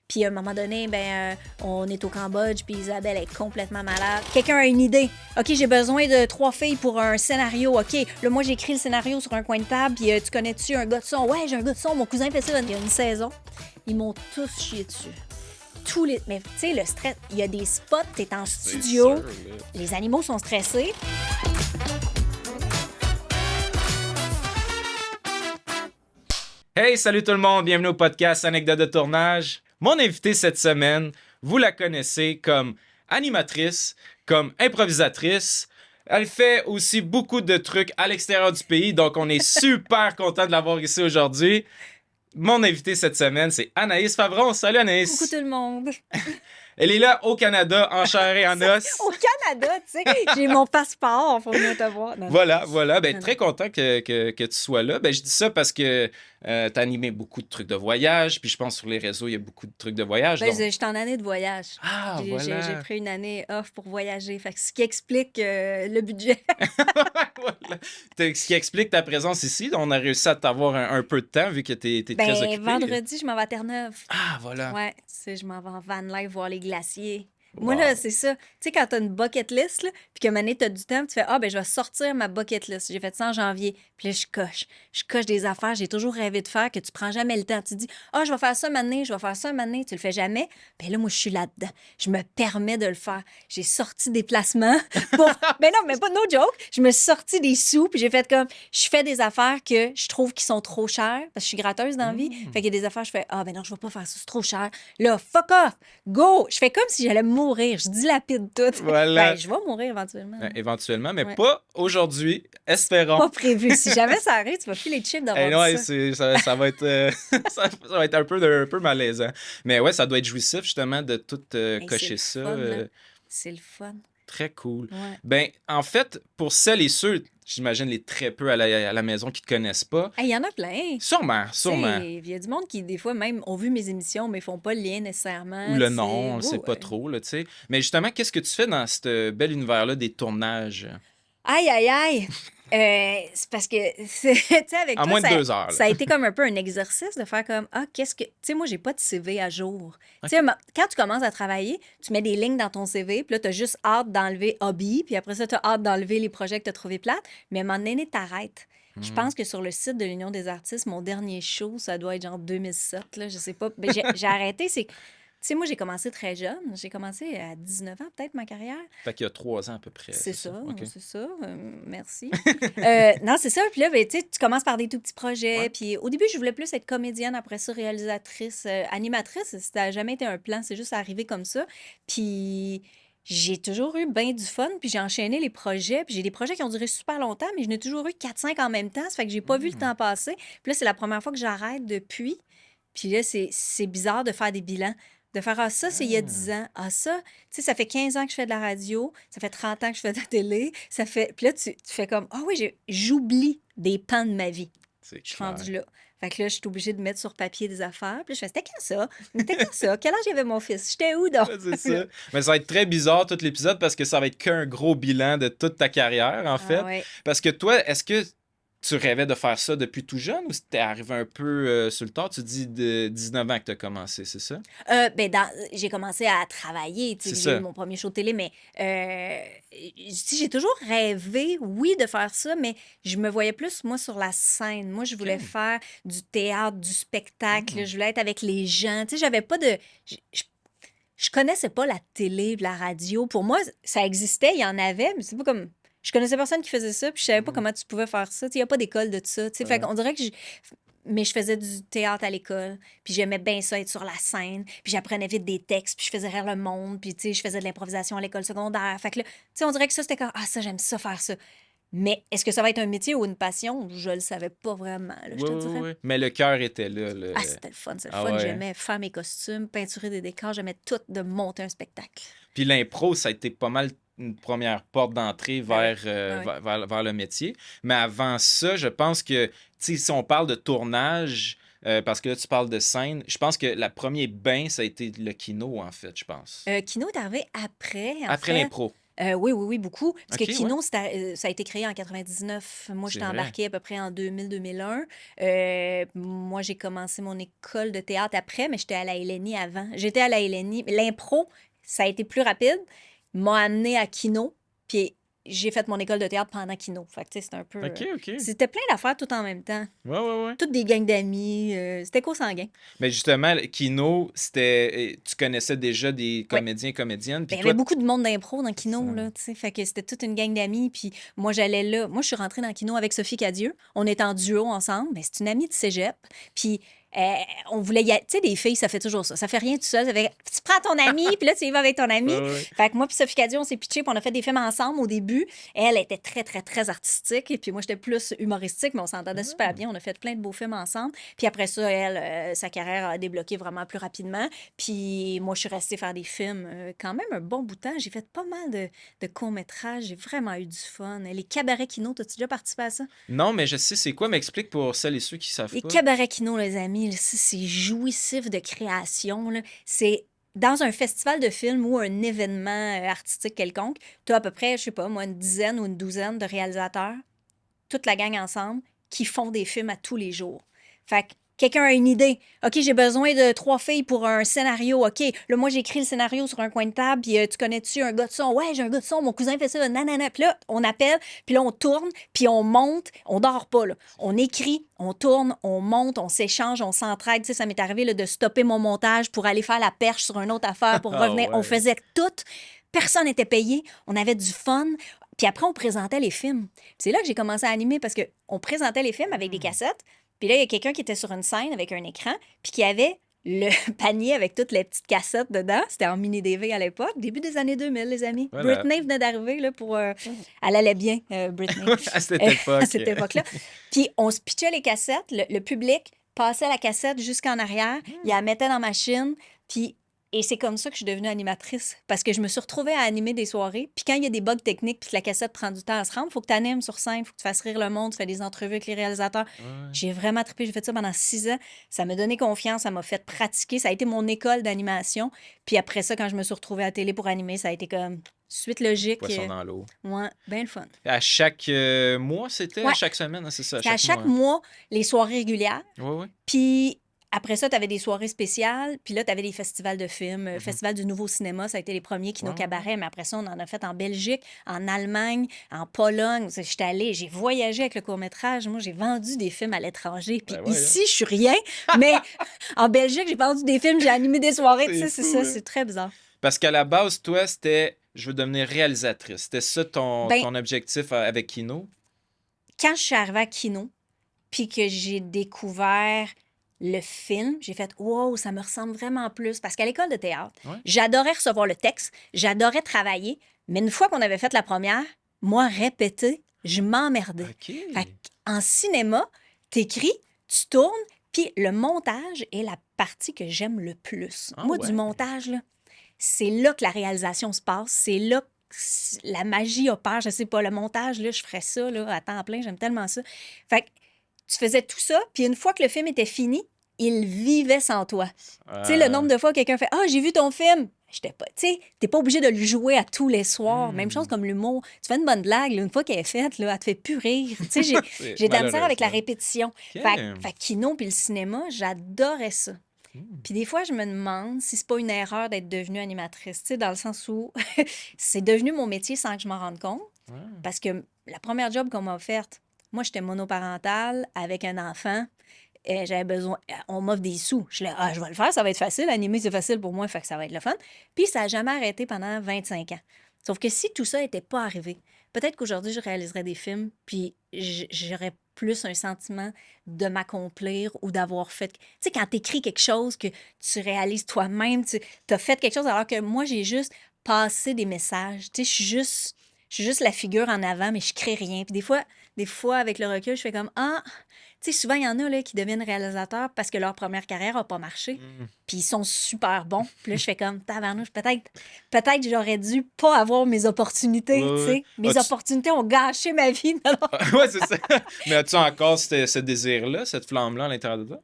Puis à un moment donné, on est au Cambodge, puis Isabelle est complètement malade. Quelqu'un a une idée. OK, j'ai besoin de 3 filles pour un scénario. OK, là, moi, j'écris le scénario sur un coin de table, puis tu connais-tu un gars de son? Ouais, j'ai un gars de son, mon cousin fait ça il y a une saison. Ils m'ont tous chié dessus. Mais tu sais, le stress, il y a des spots, t'es en studio, sûr, les animaux sont stressés. Hey, salut tout le monde, bienvenue au podcast Anecdote de tournage. Mon invitée cette semaine, vous la connaissez comme animatrice, comme improvisatrice. Elle fait aussi beaucoup de trucs à l'extérieur du pays, donc on est super content de l'avoir ici aujourd'hui. Mon invitée cette semaine, c'est Anaïs Favron. Salut Anaïs! Coucou tout le monde! Elle est là au Canada, en chair et en os. Au Canada, tu sais, j'ai mon passeport, faut venir te voir. Non. Voilà. Ben, très content que tu sois là. Ben, je dis ça parce que tu as animé beaucoup de trucs de voyage, puis je pense sur les réseaux, il y a beaucoup de trucs de voyage. Donc... Je suis en année de voyage. Ah, voilà. J'ai pris une année off pour voyager, fait que ce qui explique le budget. Voilà. Ce qui explique ta présence ici. On a réussi à t'avoir un peu de temps vu que tu es très occupé. Vendredi, je m'en vais à Terre-Neuve. Ah, voilà. Ouais, tu sais, je m'en vais en van life voir les glaciers. Moi, là, c'est ça. Tu sais, quand t'as une bucket list, là, puis que Mané, t'as du temps, tu fais « Ah, ben je vais sortir ma bucket list. » J'ai fait ça en janvier. Puis là, je coche. Je coche des affaires. J'ai toujours rêvé de faire que tu prends jamais le temps. Tu te dis « Ah, je vais faire ça Mané, je vais faire ça Mané. » Tu le fais jamais. Puis là, moi, je suis là-dedans. Je me permets de le faire. J'ai sorti des placements pour... Mais non, mais pas no joke. Je me suis sorti des sous, puis j'ai fait comme... Je fais des affaires que je trouve qui sont trop chères, parce que je suis gratteuse dans la vie. Fait qu'il y a des affaires, je fais « Ah, ben non, je vais pas faire ça, c'est trop cher. » Là, fuck off! Go! Je fais comme si j'allais mourir. Je dilapide tout. Voilà. Ben, je vais mourir éventuellement. Éventuellement, mais pas aujourd'hui. Espérons. Pas prévu. Si jamais ça arrive, tu vas filer le chip d'avoir non, ça. ça va être, ça va être un peu malaisant. Mais ouais, ça doit être jouissif justement de tout cocher ça. C'est le fun. Très cool. Ouais. Ben, en fait, pour celles et ceux, j'imagine les très peu à la maison qui ne te connaissent pas. Il y en a plein. Sûrement. Il y a du monde qui, des fois, même, ont vu mes émissions, mais font pas le lien nécessairement. Ou le nom, on ne sait pas trop, là, tu sais. Mais justement, qu'est-ce que tu fais dans ce bel univers-là des tournages? Aïe! C'est parce que, tu sais, avec en toi, moins de 2 heures. Ça a été comme un peu un exercice de faire comme, qu'est-ce que... Tu sais, moi, j'ai pas de CV à jour. Okay. Tu sais, quand tu commences à travailler, tu mets des lignes dans ton CV, puis là, t'as juste hâte d'enlever hobby, puis après ça, t'as hâte d'enlever les projets que t'as trouvés plates, mais à un moment donné, t'arrêtes. Je pense que sur le site de l'Union des artistes, mon dernier show, ça doit être genre 2007, là, je sais pas. Ben, j'ai arrêté, c'est... Tu sais, moi, j'ai commencé très jeune. J'ai commencé à 19 ans, peut-être, ma carrière. Fait qu'il y a 3 ans à peu près. C'est ça, okay. c'est ça. Merci. Non, c'est ça. Puis là, ben, tu commences par des tout petits projets. Ouais. Puis au début, je voulais plus être comédienne, après ça, réalisatrice, animatrice. Ça n'a jamais été un plan, c'est juste arrivé comme ça. Puis j'ai toujours eu bien du fun, puis j'ai enchaîné les projets. Puis j'ai des projets qui ont duré super longtemps, mais je n'ai toujours eu 4-5 en même temps. Ça fait que j'ai pas vu le temps passer. Puis là, c'est la première fois que j'arrête depuis. Puis là, c'est bizarre de faire des bilans. De faire, ça, c'est il y a 10 ans. Ça, tu sais, ça fait 15 ans que je fais de la radio. Ça fait 30 ans que je fais de la télé. Ça fait... Puis là, tu fais comme, oui, j'oublie des pans de ma vie. Je suis rendue là. Fait que là, je suis obligée de mettre sur papier des affaires. Puis là, je fais, c'était quand ça? C'était quand ça? Quel âge avait mon fils? J'étais où, donc? C'est ça. Mais ça va être très bizarre, tout l'épisode, parce que ça va être qu'un gros bilan de toute ta carrière, en fait. Ouais. Parce que toi, est-ce que tu rêvais de faire ça depuis tout jeune ou c'était arrivé un peu sur le tard? Tu dis de 19 ans que tu as commencé, c'est ça? J'ai commencé à travailler. J'ai eu mon premier show de télé, mais j'ai toujours rêvé, oui, de faire ça, mais je me voyais plus, moi, sur la scène. Moi, je voulais faire du théâtre, du spectacle. Je voulais être avec les gens. Tu sais, j'avais pas de... Je connaissais pas la télé, la radio. Pour moi, ça existait, il y en avait, mais c'est pas comme... Je connaissais personne qui faisait ça, puis je savais pas comment tu pouvais faire ça. Il n'y a pas d'école de ça. Fait qu'on dirait que mais je faisais du théâtre à l'école, puis j'aimais bien ça, être sur la scène, puis j'apprenais vite des textes, puis je faisais rire le monde, puis je faisais de l'improvisation à l'école secondaire. Fait que là, on dirait que ça, c'était comme, ça, j'aime ça, faire ça. Mais est-ce que ça va être un métier ou une passion? Je le savais pas vraiment, là, je te dirais. Oui. Mais le cœur était là. C'était le fun, c'est le fun. Ouais. J'aimais faire mes costumes, peinturer des décors, j'aimais tout de monter un spectacle. Puis l'impro, ça a été pas mal une première porte d'entrée vers le métier. Mais avant ça, je pense que, si on parle de tournage, parce que là, tu parles de scène, je pense que le premier bain, ça a été le kino, en fait, je pense. Kino est arrivé après. Après l'impro. Oui, oui, oui, beaucoup. Parce que OK, ouais. Kino, ça a été créé en 99. Moi, C'est j'étais vrai. embarquée à peu près en 2000-2001. Moi, j'ai commencé mon école de théâtre après, mais j'étais à la LNI avant. J'étais à la LNI. L'impro, ça a été plus rapide, m'a amené à Kino. Puis j'ai fait mon école de théâtre pendant Kino. Fait que, tu sais, c'était un peu. OK, OK. C'était plein d'affaires tout en même temps. Ouais, ouais, ouais. Toutes des gangs d'amis. C'était co-sanguin. Mais justement, Kino, tu connaissais déjà des Oui. comédiens et comédiennes, Ben, puis il y avait toi, beaucoup de monde d'impro dans c'est ça. Kino, là, tu sais. Fait que c'était toute une gang d'amis. Puis moi, j'allais là. Moi, je suis rentrée dans Kino avec Sophie Cadieux. On est en duo ensemble. Mais c'est une amie de cégep. Puis euh, on voulait y aller. Tu sais, des filles, ça fait toujours ça. Ça fait rien tout seul. Ça fait... Tu prends ton ami, puis là, tu y vas avec ton ami. Ouais, ouais. Fait que moi, puis Sophie Cadieux, on s'est pitché, puis on a fait des films ensemble au début. Elle était très, très, très artistique. Et puis moi, j'étais plus humoristique, mais on s'entendait super bien. On a fait plein de beaux films ensemble. Puis après ça, elle, sa carrière a débloqué vraiment plus rapidement. Puis moi, je suis restée faire des films quand même un bon bout de temps. J'ai fait pas mal de courts-métrages. J'ai vraiment eu du fun. Les cabarets Kino, t'as-tu déjà participé à ça? Non, mais je sais c'est quoi, m'explique pour celles et ceux qui savent Les pas. cabarets Kino, les amis, là, ça, c'est jouissif de création, là. C'est dans un festival de films ou un événement artistique quelconque. Tu as à peu près, je sais pas, moi, une dizaine ou une douzaine de réalisateurs, toute la gang ensemble, qui font des films à tous les jours. Fait que quelqu'un a une idée. OK, j'ai besoin de 3 filles pour un scénario. OK, là, moi, j'écris le scénario sur un coin de table, puis tu connais-tu un gars de son? Ouais, j'ai un gars de son, mon cousin fait ça, nanana. Puis là, on appelle, puis là, on tourne, puis on monte, on dort pas, là. On écrit, on tourne, on monte, on s'échange, on s'entraide. Tu sais, ça m'est arrivé là, de stopper mon montage pour aller faire la perche sur une autre affaire, pour Ah revenir. On ouais. faisait tout. Personne n'était payé. On avait du fun. Puis après, on présentait les films. Puis c'est là que j'ai commencé à animer parce qu'on présentait les films avec des Hmm. cassettes. Puis là, il y a quelqu'un qui était sur une scène avec un écran, puis qui avait le panier avec toutes les petites cassettes dedans. C'était en mini-DV à l'époque, début des années 2000, les amis. Voilà. Britney venait d'arriver là, pour... elle allait bien, Britney, À cette à époque. cette époque-là. Puis on se pitchait les cassettes, le public passait la cassette jusqu'en arrière, il la mettait dans la machine, puis... Et c'est comme ça que je suis devenue animatrice, parce que je me suis retrouvée à animer des soirées. Puis quand il y a des bugs techniques, puis que la cassette prend du temps à se rendre, il faut que tu animes sur scène, il faut que tu fasses rire le monde, tu fais des entrevues avec les réalisateurs. Ouais. J'ai vraiment trippé, j'ai fait ça pendant 6 ans. Ça m'a donné confiance, ça m'a fait pratiquer. Ça a été mon école d'animation. Puis après ça, quand je me suis retrouvée à la télé pour animer, ça a été comme suite logique. Poisson dans l'eau. Ouais, bien le fun. À chaque mois, c'était? À Ouais, chaque semaine, hein, c'est ça, à c'était à chaque mois. chaque Hein. mois, les soirées régulières. Ouais, ouais. Puis après ça, tu avais des soirées spéciales. Puis là, tu avais des festivals de films. Mhm. Festival du Nouveau Cinéma, ça a été les premiers Ouais, Kino ouais, ouais. Cabaret. Mais après ça, on en a fait en Belgique, en Allemagne, en Pologne. J'étais allée, j'ai voyagé avec le court-métrage. Moi, j'ai vendu des films à l'étranger. Puis Ben voyons. ici, je suis rien. Mais en Belgique, j'ai vendu des films, j'ai animé des soirées. Tu C'est sais, c'est fou, ça, hein. c'est très bizarre. Parce qu'à la base, toi, c'était je veux devenir réalisatrice. C'était ça Ben, ton objectif avec Kino? quand je suis arrivée à Kino, puis que j'ai découvert le film, j'ai fait wow, ça me ressemble vraiment plus. Parce qu'à l'école de théâtre, Ouais. j'adorais recevoir le texte, j'adorais travailler, mais une fois qu'on avait fait la première, moi, répéter, je m'emmerdais. OK. Fait en cinéma, t'écris, tu tournes, puis le montage est la partie que j'aime le plus. Ah Moi, du ouais. montage, là, c'est là que la réalisation se passe, c'est là que la magie opère, je sais pas, le montage, là, je ferais ça là, à temps plein, j'aime tellement ça. Fait que tu faisais tout ça, puis une fois que le film était fini, il vivait sans toi. Tu sais, le nombre de fois que quelqu'un fait « Ah, j'ai vu ton film! » J'étais pas... Tu sais, t'es pas obligé de le jouer à tous les soirs. Même chose comme l'humour. Tu fais une bonne blague, là, une fois qu'elle est faite, là, elle te fait plus rire. Tu sais, j'ai de la misère avec la malheureusement. répétition. OK. Fait que Kino puis le cinéma, j'adorais ça. Puis des fois, je me demande si c'est pas une erreur d'être devenue animatrice, tu sais, dans le sens où c'est devenu mon métier sans que je m'en rende compte. Ouais. Parce que la première job qu'on m'a offerte, moi, j'étais monoparentale avec un enfant. Et j'avais besoin, on m'offre des sous. Je suis là, ah, je vais le faire, ça va être facile. Animer, c'est facile pour moi, fait que ça va être le fun. Puis ça n'a jamais arrêté pendant 25 ans. Sauf que si tout ça n'était pas arrivé, peut-être qu'aujourd'hui, je réaliserais des films, puis j'aurais plus un sentiment de m'accomplir ou d'avoir fait. Tu sais, quand tu écris quelque chose que tu réalises toi-même, tu as fait quelque chose, alors que moi, j'ai juste passé des messages. Tu sais, je suis juste la figure en avant, mais je crée rien. Puis des fois, avec le recul, je fais comme, ah, tu sais, souvent, il y en a là, qui deviennent réalisateurs parce que leur première carrière n'a pas marché. Mm. Puis ils sont super bons. Puis là, je fais comme, tabarnouche, peut-être j'aurais dû pas avoir mes opportunités, Ouais, tu ouais. sais. Mes opportunités ont gâché ma vie. Non, non. Ouais, c'est ça. Mais as-tu encore ce désir-là, cette flamme-là à l'intérieur de toi?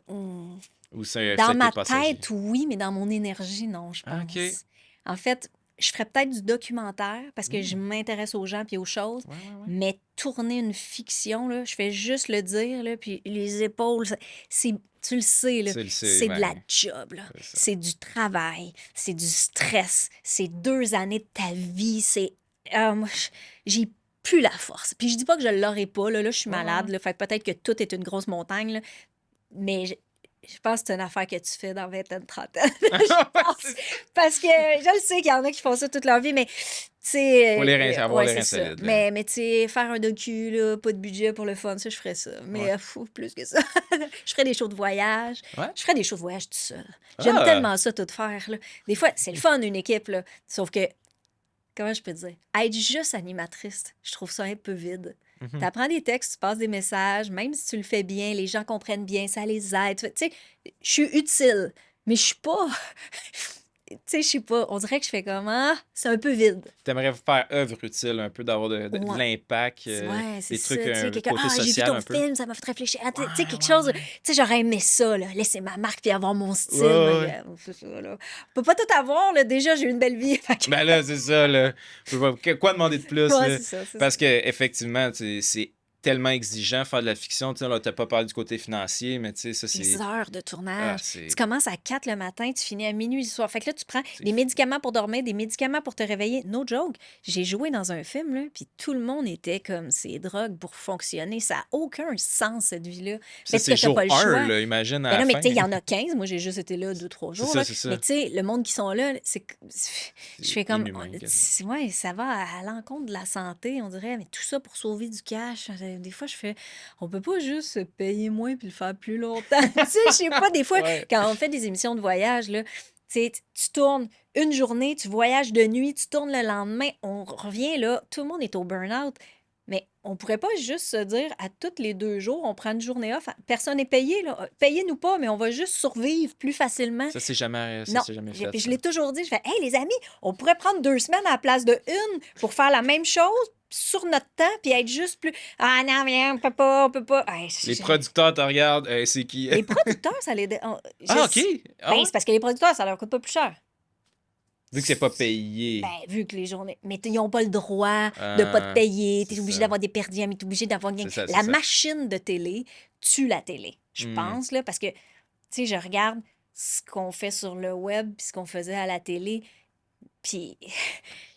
Hmm. Ou ça a Dans été ma passager? tête, oui, mais dans mon énergie, non, je Ah, OK. pense. En fait, je ferais peut-être du documentaire parce que je Mm. m'intéresse aux gens puis aux choses, Ouais, ouais, ouais. mais tourner une fiction, là, je fais juste le dire, là, puis les épaules, c'est, tu le sais, là, Tu le sais, c'est de la ouais, job, là. c'est ça. C'est du travail, c'est du stress, c'est 2 années de ta vie, c'est... moi, j'ai plus la force. Puis je dis pas que je l'aurai pas, là, je suis Ouais, ouais, malade, ouais. là, fait que peut-être que tout est une grosse montagne, là, mais je pense que c'est une affaire que tu fais dans vingtaine, trentaine. Je pense. C'est ça. Parce que je le sais qu'il y en a qui font ça toute leur vie, mais tu sais, Avoir ouais, les c'est reins ça. solides, là. Mais tu sais, faire un docu, là, pas de budget pour le fun, ça, je ferais ça. Mais Ouais. plus que ça. Je ferais des shows de voyage. Ouais. Je ferais des shows de voyage tout seul. J'aime Ah! tellement ça, tout faire, là. Des fois, c'est le fun, une équipe, là. Sauf que, comment je peux te dire? Être juste animatrice, je trouve ça un peu vide. Tu Mhm. apprends des textes, tu passes des messages, même si tu le fais bien, les gens comprennent bien, ça les aide. Tu sais, je suis utile, mais je suis pas. Tu sais, je sais pas. On dirait que je fais comment? C'est un peu vide. T'aimerais faire œuvre utile, un peu, d'avoir de Ouais. l'impact, Ouais, c'est des trucs, ça. Tu sais, un quelqu'un, côté j'ai vu social ton un peu. film, ça m'a fait réfléchir. Ah, tu sais, Ouais, quelque ouais, chose. Tu ouais. sais, j'aurais aimé ça, là. Laisser ma marque puis avoir mon Ouais, style. ouais, Mais, ouais. c'est ça, là. On peut pas tout avoir, là. Déjà, j'ai eu une belle vie. Fait que- Ben là, c'est ça, là. Quoi demander de plus, Ouais, là? c'est ça, c'est ça. Parce que effectivement, c'est tellement exigeant faire de la fiction. Tu sais, là, t'as pas parlé du côté financier, mais tu sais, ça, Les c'est. heures de Ah, tournage. Tu c'est. commences à 4 le matin, tu finis à minuit le soir. Fait que là, tu prends C'est des fou. médicaments pour dormir, des médicaments pour te réveiller. No joke. J'ai joué dans un film, là, puis tout le monde était comme ces drogues pour fonctionner. Ça n'a aucun sens, cette vie-là. Ça, Parce c'est que t'as pas jour le 1, choix. là, imagine à Ben la non, mais tu fin. sais, il y en a 15. Moi, j'ai juste été là 2, 3 C'est jours. ça, Là. c'est Mais ça. tu sais, le monde qui sont là, je C'est fais comme. inhumain, quasiment. Ouais, ça va à l'encontre de la santé, on dirait. Mais tout ça pour sauver du cash. Des fois, je fais. On peut pas juste se payer moins puis le faire plus longtemps. Tu sais, je sais pas, des fois, Ouais. quand on fait des émissions de voyage, là, tu sais, tu tournes une journée, tu voyages de nuit, tu tournes le lendemain, on revient là, tout le monde est au burn-out. Mais on pourrait pas juste se dire à tous les 2 jours, on prend une journée off. Personne n'est payé, là. Payez-nous pas, mais on va juste survivre plus facilement. Ça, Non. c'est jamais Puis fait, je ça. l'ai toujours dit, je fais, hey, les amis, on pourrait prendre 2 semaines à la place de une pour faire la même chose sur notre temps, puis être juste plus. Ah non, mais on peut pas, on peut pas. Hey, Les producteurs te regardent, c'est qui? les producteurs, ça les. Ah, ok! Ah Ben, ouais? c'est parce que les producteurs, ça leur coûte pas plus cher. Vu que c'est pas payé. Ben, vu que les journées. Mais ils n'ont pas le droit de pas te Ah, payer. Tu c'est es obligé ça. d'avoir des perdièmes, tu es obligé d'avoir. C'est ça, c'est La ça. machine de télé tue la télé, je Hmm. pense, là, parce que, tu sais, je regarde ce qu'on fait sur le web puis ce qu'on faisait à la télé. Puis,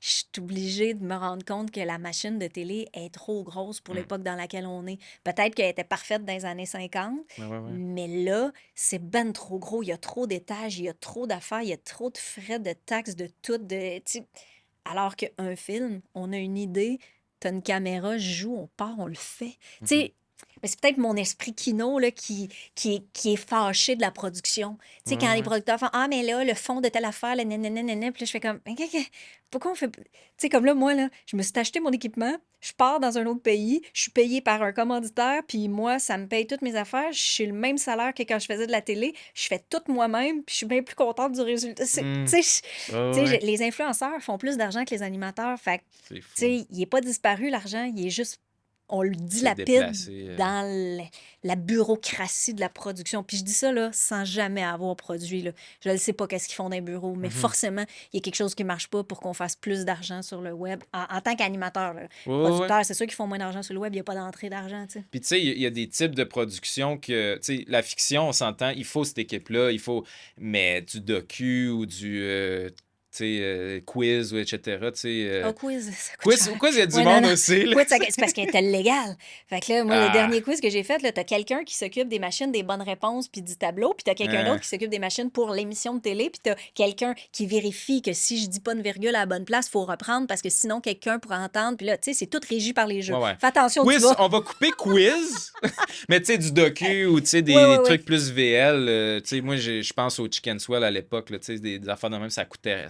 je suis obligée de me rendre compte que la machine de télé est trop grosse pour Hmm. l'époque dans laquelle on est. Peut-être qu'elle était parfaite dans les années 50, Ouais, ouais, ouais. mais là, c'est ben trop gros. Il y a trop d'étages, il y a trop d'affaires, il y a trop de frais, de taxes, de tout. Tu sais. Alors qu'un film, on a une idée, t'as une caméra, je joue, on part, on le fait. Tu Mhm. sais, mais c'est peut-être mon esprit kino là, qui est fâché de la production. Tu sais, Ouais, quand les ouais. producteurs font Ah, mais là, le fond de telle affaire, le nanana, puis là, je fais comme Mais pourquoi on fait. Tu sais, comme là, moi, là, je me suis acheté mon équipement, je pars dans un autre pays, je suis payée par un commanditaire, puis moi, ça me paye toutes mes affaires, je suis le même salaire que quand je faisais de la télé, je fais tout moi-même, puis je suis bien plus contente du résultat. Hmm. Tu sais, Ouais, tu sais, ouais. les influenceurs font plus d'argent que les animateurs. Fait que, C'est tu fou. sais, il n'est pas disparu, l'argent, il est juste, on le C'est dilapide déplacé. dans la bureaucratie de la production. Puis je dis ça, là, sans jamais avoir produit, là. Je ne sais pas qu'est-ce qu'ils font dans les bureaux, mais Mhm. forcément, il y a quelque chose qui ne marche pas pour qu'on fasse plus d'argent sur le web. En tant qu'animateur, là. Ouais, ouais, ouais. Producteur, c'est sûr qu'ils font moins d'argent sur le web, il n'y a pas d'entrée d'argent, tu sais. Puis tu sais, il y a des types de production que, tu sais, la fiction, on s'entend, il faut cette équipe-là, il faut, mais du docu ou du, tu sais, quiz ou etc., tu sais. Ah, quiz, ça coûte cher. Quiz, il y a du Ouais, non, monde non. aussi, là. Quiz, c'est parce qu'elle était légale. Fait que là, moi, le Ah, dernier quiz que j'ai fait, là, t'as quelqu'un qui s'occupe des machines, des bonnes réponses, puis du tableau, puis t'as quelqu'un d'autre hein. qui s'occupe des machines pour l'émission de télé, puis t'as quelqu'un qui vérifie que si je dis pas une virgule à la bonne place, faut reprendre, parce que sinon, quelqu'un pourra entendre. Puis là, tu sais, c'est tout régi par les jeux. Ouais, ouais. Fais attention où tu Quiz, vas. on va couper quiz, mais tu sais, du docu ou tu sais, Ouais, ouais, des ouais. trucs plus VL. Tu sais, moi, je pense au Chicken Swell à l'époque, là, tu sais, des affaires de même, ça coûtait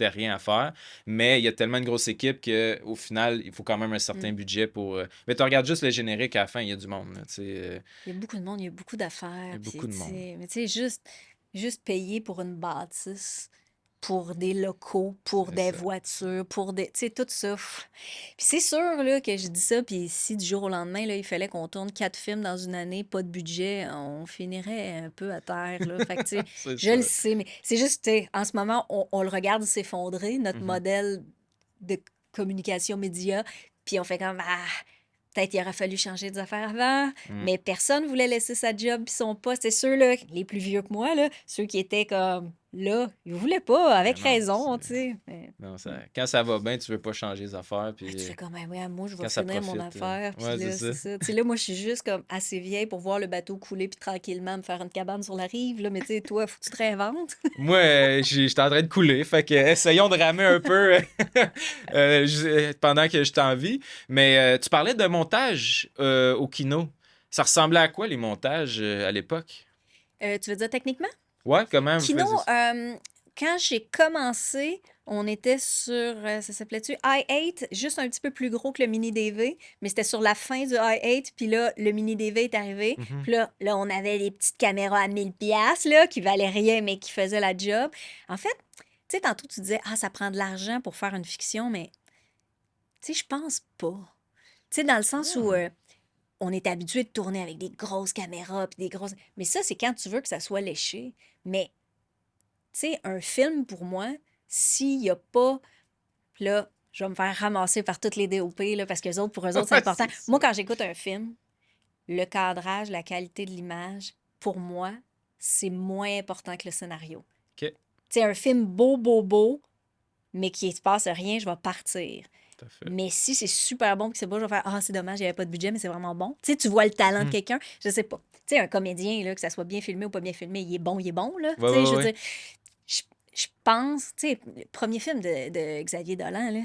rien à faire. Mais il y a tellement une grosse équipe qu'au final, il faut quand même un certain budget pour. Mais tu regardes juste le générique à la fin, il y a du monde, là, tu sais. Il y a beaucoup de monde, il y a beaucoup Il y d'affaires. a Puis, beaucoup de tu monde. sais, mais tu sais, juste payer pour une bâtisse. pour des locaux, pour C'est des ça. voitures, pour des... Tu sais, tout ça. Puis c'est sûr là, que je dis ça, puis si du jour au lendemain, là, il fallait qu'on tourne 4 films dans une année, pas de budget, on finirait un peu à terre, là. Fait que, tu sais, C'est je le ça. sais, mais c'est juste, tu sais, en ce moment, on le regarde s'effondrer, notre Mhm. modèle de communication média, puis on fait comme, peut-être il aurait fallu changer des affaires avant, Mm. mais personne voulait laisser sa job puis son poste. C'est ceux là, les plus vieux que moi, là, ceux qui étaient comme là, ils voulaient pas, Mais avec non, raison, tu sais. non, quand ça va bien, tu veux pas changer les affaires, Tu puis fais comme, ah ouais, moi, je vais quand ça finir mon profite, affaire, puis ouais, c'est là, ça. c'est ça. Tu sais, là, moi, je suis juste comme assez vieille pour voir le bateau couler puis tranquillement me faire une cabane sur la rive, là, mais tu sais, toi, faut que tu te réinventes. Moi, j'étais en train de couler, fait que essayons de ramer un peu pendant que je t'en vis. Mais tu parlais de montage au kino. Ça ressemblait à quoi les montages à l'époque? Tu veux dire techniquement? Ouais, comment vous Kino, faisiez ça? quand j'ai commencé, on était sur, ça s'appelait-tu i8, juste un petit peu plus gros que le mini DV, mais c'était sur la fin du i8, puis là, le mini DV est arrivé, Mhm. puis là, on avait des petites caméras à 1000 pièces là, qui valaient rien, mais qui faisaient la job. En fait, tu sais, tantôt, tu disais, ça prend de l'argent pour faire une fiction, mais, tu sais, je pense pas. Tu sais, dans le sens où Ah. on est habitué de tourner avec des grosses caméras, puis des grosses... Mais ça, c'est quand tu veux que ça soit léché. Mais tu sais, un film, pour moi, s'il n'y a pas... Là, je vais me faire ramasser par toutes les DOP, là, parce que pour eux autres, c'est Ouais, important. c'est ça. Moi, quand j'écoute un film, le cadrage, la qualité de l'image, pour moi, c'est moins important que le scénario. OK, Tu sais, un film beau, beau, beau, mais qui ne se passe rien, je vais partir. tout à fait. Mais si c'est super bon, que c'est beau, je vais faire c'est dommage, il n'y avait pas de budget, mais c'est vraiment bon. Tu sais, tu vois le talent de Mhm. quelqu'un, je sais pas. Tu sais, un comédien, là, que ça soit bien filmé ou pas bien filmé, il est bon, là. Ouais, Tu sais, je ouais, veux ouais. dire, je, je pense, tu sais, le premier film de Xavier Dolan, là,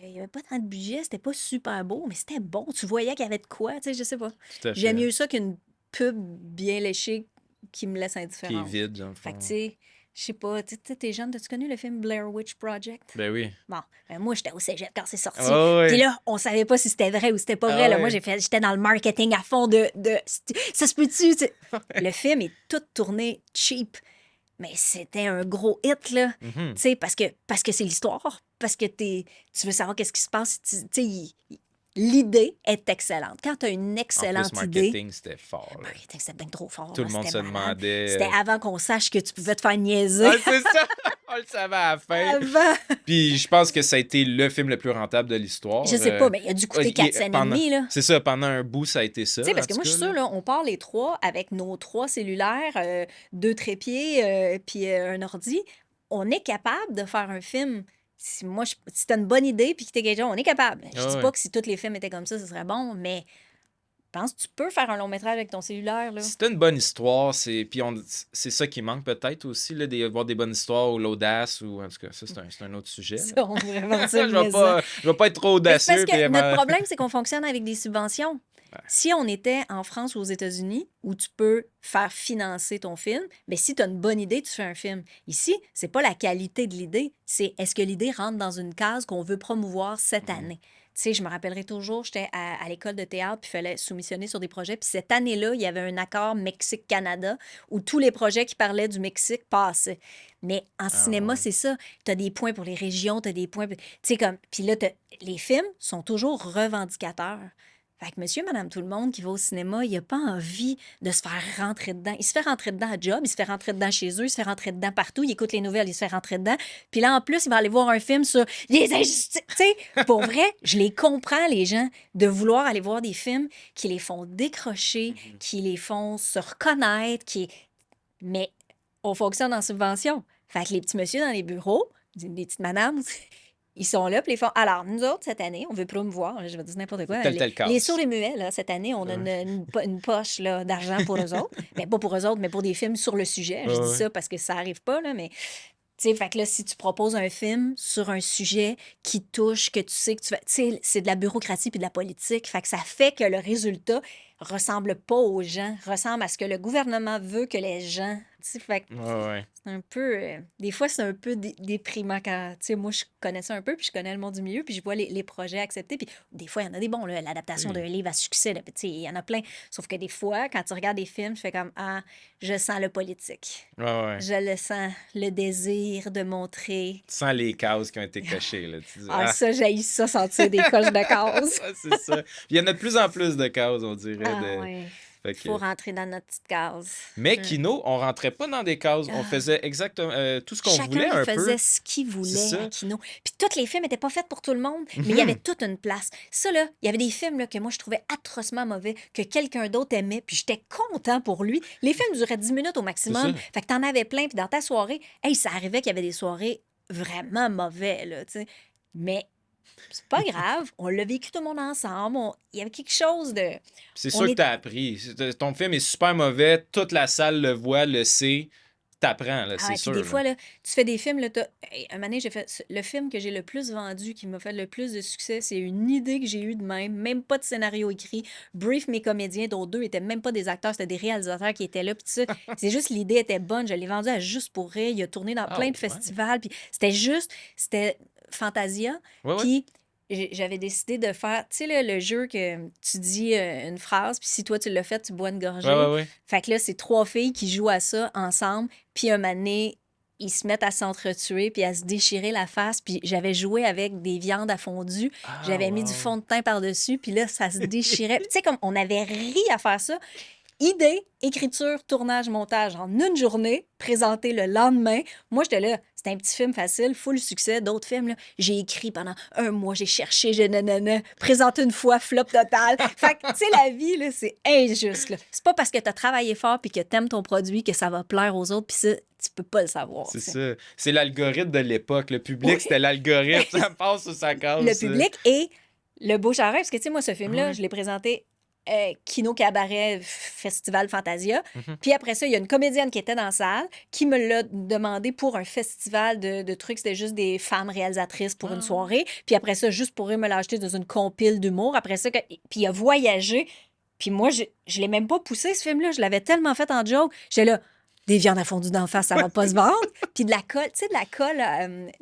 il n'y avait pas tant de budget, c'était pas super beau, mais c'était bon. Tu voyais qu'il y avait de quoi, tu sais, je sais pas. Tout à J'aime fait. mieux ça qu'une pub bien léchée qui me laisse Qui est indifférente. vide, dans le Fait que, tu fond. sais, je sais pas, t'es jeune, as-tu connu le film Blair Witch Project? Ben oui. Bon, moi, j'étais au cégep quand c'est Ouais, sorti. Puis ouais. là, on savait pas si c'était vrai ou c'était pas Ah vrai. Là. Moi, ouais. j'étais dans le marketing à fond ça se peut-tu? Le film est tout tourné cheap, mais c'était un gros hit, là. Mhm. Tu sais, parce que c'est l'histoire, parce que tu veux savoir qu'est-ce qui se passe. Tu sais, l'idée est excellente. Quand tu as une En plus, excellente idée, marketing, c'était fort, là. marketing, c'était bien trop fort, Tout là, le monde c'était se malade. demandait. C'était avant qu'on sache que tu pouvais te faire niaiser. Ah, c'est ça! On le savait à la fin. Avant. Puis je pense que ça a été le film le plus rentable de l'histoire. Je sais pas, mais il a dû coûter 4 cents et Pendant... demi, là. C'est ça, pendant un bout, ça a été ça, Tu sais, en parce que tout moi, je cas. suis sûre, Là. là, on part les trois avec nos 3 cellulaires, 2 trépieds, puis un ordi. On est capable de faire un film. Si t'as une bonne idée, puis que t'es quelqu'un, on est capable. Je Ah dis ouais. pas que si tous les films étaient comme ça, ce serait bon, mais je pense que tu peux faire un long métrage avec ton cellulaire, là. Si t'as une bonne histoire, c'est ça qui manque peut-être aussi, là, d'avoir des bonnes histoires ou l'audace, ou en tout cas, ça, c'est un autre sujet. Ça, Là. on pourrait voir ça, je vais mais ça. pas, je vais pas être trop Mais c'est parce audacieux. Puis, que notre problème, c'est qu'on fonctionne avec des subventions. Ouais. Si on était en France ou aux États-Unis, où tu peux faire financer ton film, mais si tu as une bonne idée, tu fais un film. Ici, c'est pas la qualité de l'idée, c'est est-ce que l'idée rentre dans une case qu'on veut promouvoir cette année. Tu sais, je me rappellerai toujours, j'étais à l'école de théâtre, puis il fallait soumissionner sur des projets. Puis cette année-là, il y avait un accord Mexique-Canada où tous les projets qui parlaient du Mexique passaient. Mais en cinéma, ouais. c'est ça. Tu as des points pour les régions, tu as des points. Tu sais, comme. Puis là, les films sont toujours revendicateurs. Fait que monsieur, madame, tout le monde qui va au cinéma, il n'a pas envie de se faire rentrer dedans. Il se fait rentrer dedans à job, il se fait rentrer dedans chez eux, il se fait rentrer dedans partout, il écoute les nouvelles, il se fait rentrer dedans. Puis là, en plus, il va aller voir un film sur les injustices. Tu sais, pour vrai, je les comprends, les gens, de vouloir aller voir des films qui les font décrocher, qui les font se reconnaître, mais on fonctionne en subvention. Fait que les petits messieurs dans les bureaux, les petites madames, ils sont là, puis ils font. Alors, nous autres, cette année, on veut promouvoir, là, je vais dire n'importe quoi, Tel les casse. sourds et muets, là, cette année, on a une poche là, d'argent pour eux autres. Mais pas pour eux autres, mais pour des films sur le sujet. Je dis ça parce que ça arrive pas, là, mais. Tu sais, fait que là, si tu proposes un film sur un sujet qui touche, que tu sais que tu vas. Tu sais, c'est de la bureaucratie puis de la politique. Fait que ça fait que le résultat ressemble pas aux gens, ressemble à ce que le gouvernement veut que les gens, tu tu sais. Fait que Ouais, ouais. c'est un peu... des fois, c'est un peu déprimant quand... Tu sais, moi, je connais ça un peu, puis je connais le monde du milieu, puis je vois les projets acceptés. Puis des fois, il y en a des bons, là, l'adaptation d'un Oui. livre à succès, là, puis tu sais, il y en a plein. Sauf que des fois, quand tu regardes des films, tu fais comme, ah, je sens le politique. Ouais, ouais. Je le sens, le désir de montrer. Tu sens les cases qui ont été cochées, là. Tu dis, Ah, ah, ça, j'haïs ça, sentir des coches de cases. ouais, c'est ça. Puis il y en a de plus en plus de cases, on dirait. Ah, ouais. Fait Faut que... rentrer dans notre petite case. Mais Hum. Kino, on rentrait pas dans des cases. On Ah. faisait exactement tout ce qu'on Chacun, voulait il un faisait peu. ce qu'il C'est voulait à ça. Kino. Puis tous les films n'étaient pas faits pour tout le monde, mais il y avait toute une place. Ça, là, il y avait des films là, que moi, je trouvais atrocement mauvais, que quelqu'un d'autre aimait, puis j'étais content pour lui. Les films duraient 10 minutes au C'est maximum. ça. Fait que t'en avais plein, puis dans ta soirée, hey, ça arrivait qu'il y avait des soirées vraiment mauvais, là, tu sais. Mais c'est pas grave, on l'a vécu tout le monde ensemble. Il y avait quelque chose de... C'est On sûr que est... t'as appris. Ton film est super mauvais, toute la salle le voit, le sait. T'apprends, là, Ah c'est ouais, puis sûr. des Là. fois, là, tu fais des films, là, hey, un moment donné, j'ai fait le film que j'ai le plus vendu, qui m'a fait le plus de succès, c'est une idée que j'ai eue de même pas de scénario écrit, brief mes comédiens, dont deux étaient même pas des acteurs, c'était des réalisateurs qui étaient là, puis tout ça, c'est juste l'idée était bonne, je l'ai vendu à Juste pour rire, il a tourné dans Ah plein de ouais. festivals, puis c'était Fantasia, Ouais, ouais. puis j'avais décidé de faire, tu sais, là, le jeu que tu dis une phrase, puis si toi tu l'as fait, tu bois une Ouais, gorgée. ouais, ouais. Fait que là, c'est trois filles qui jouent à ça ensemble, puis un moment donné, ils se mettent à s'entretuer, puis à se déchirer la face, puis j'avais joué avec des viandes à fondu, Ah, j'avais mis du wow. fond de teint par-dessus, puis là, ça se déchirait. Puis tu sais, comme on avait ri à faire ça, idée, écriture, tournage, montage en une journée, présenté le lendemain. Moi, j'étais là, c'était un petit film facile, full succès. D'autres films, là, j'ai écrit pendant un mois, j'ai cherché, j'ai nanana, présenté une fois, flop total. Fait que, tu sais, la vie, là, c'est injuste. Là. C'est pas parce que t'as travaillé fort puis que t'aimes ton produit que ça va plaire aux autres, puis ça, tu peux pas le savoir. C'est t'sais. ça. C'est l'algorithme de l'époque. Le public, Oui. c'était l'algorithme. Ça passe sur sa case. Le public et le beau charrette, parce que, tu sais, moi, ce film-là, Ouais. je l'ai présenté Kino Cabaret Festival Fantasia. Mhm. Puis après ça, il y a une comédienne qui était dans la salle qui me l'a demandé pour un festival de trucs. C'était juste des femmes réalisatrices pour une soirée. Puis après ça, juste pour eux, me l'a acheté dans une compile d'humour. Après ça, puis il a voyagé. Puis moi, je l'ai même pas poussé, ce film-là. Je l'avais tellement fait en joke. J'étais là, des viandes à fondu d'en face, ça va pas se vendre. Puis de la colle, tu sais, de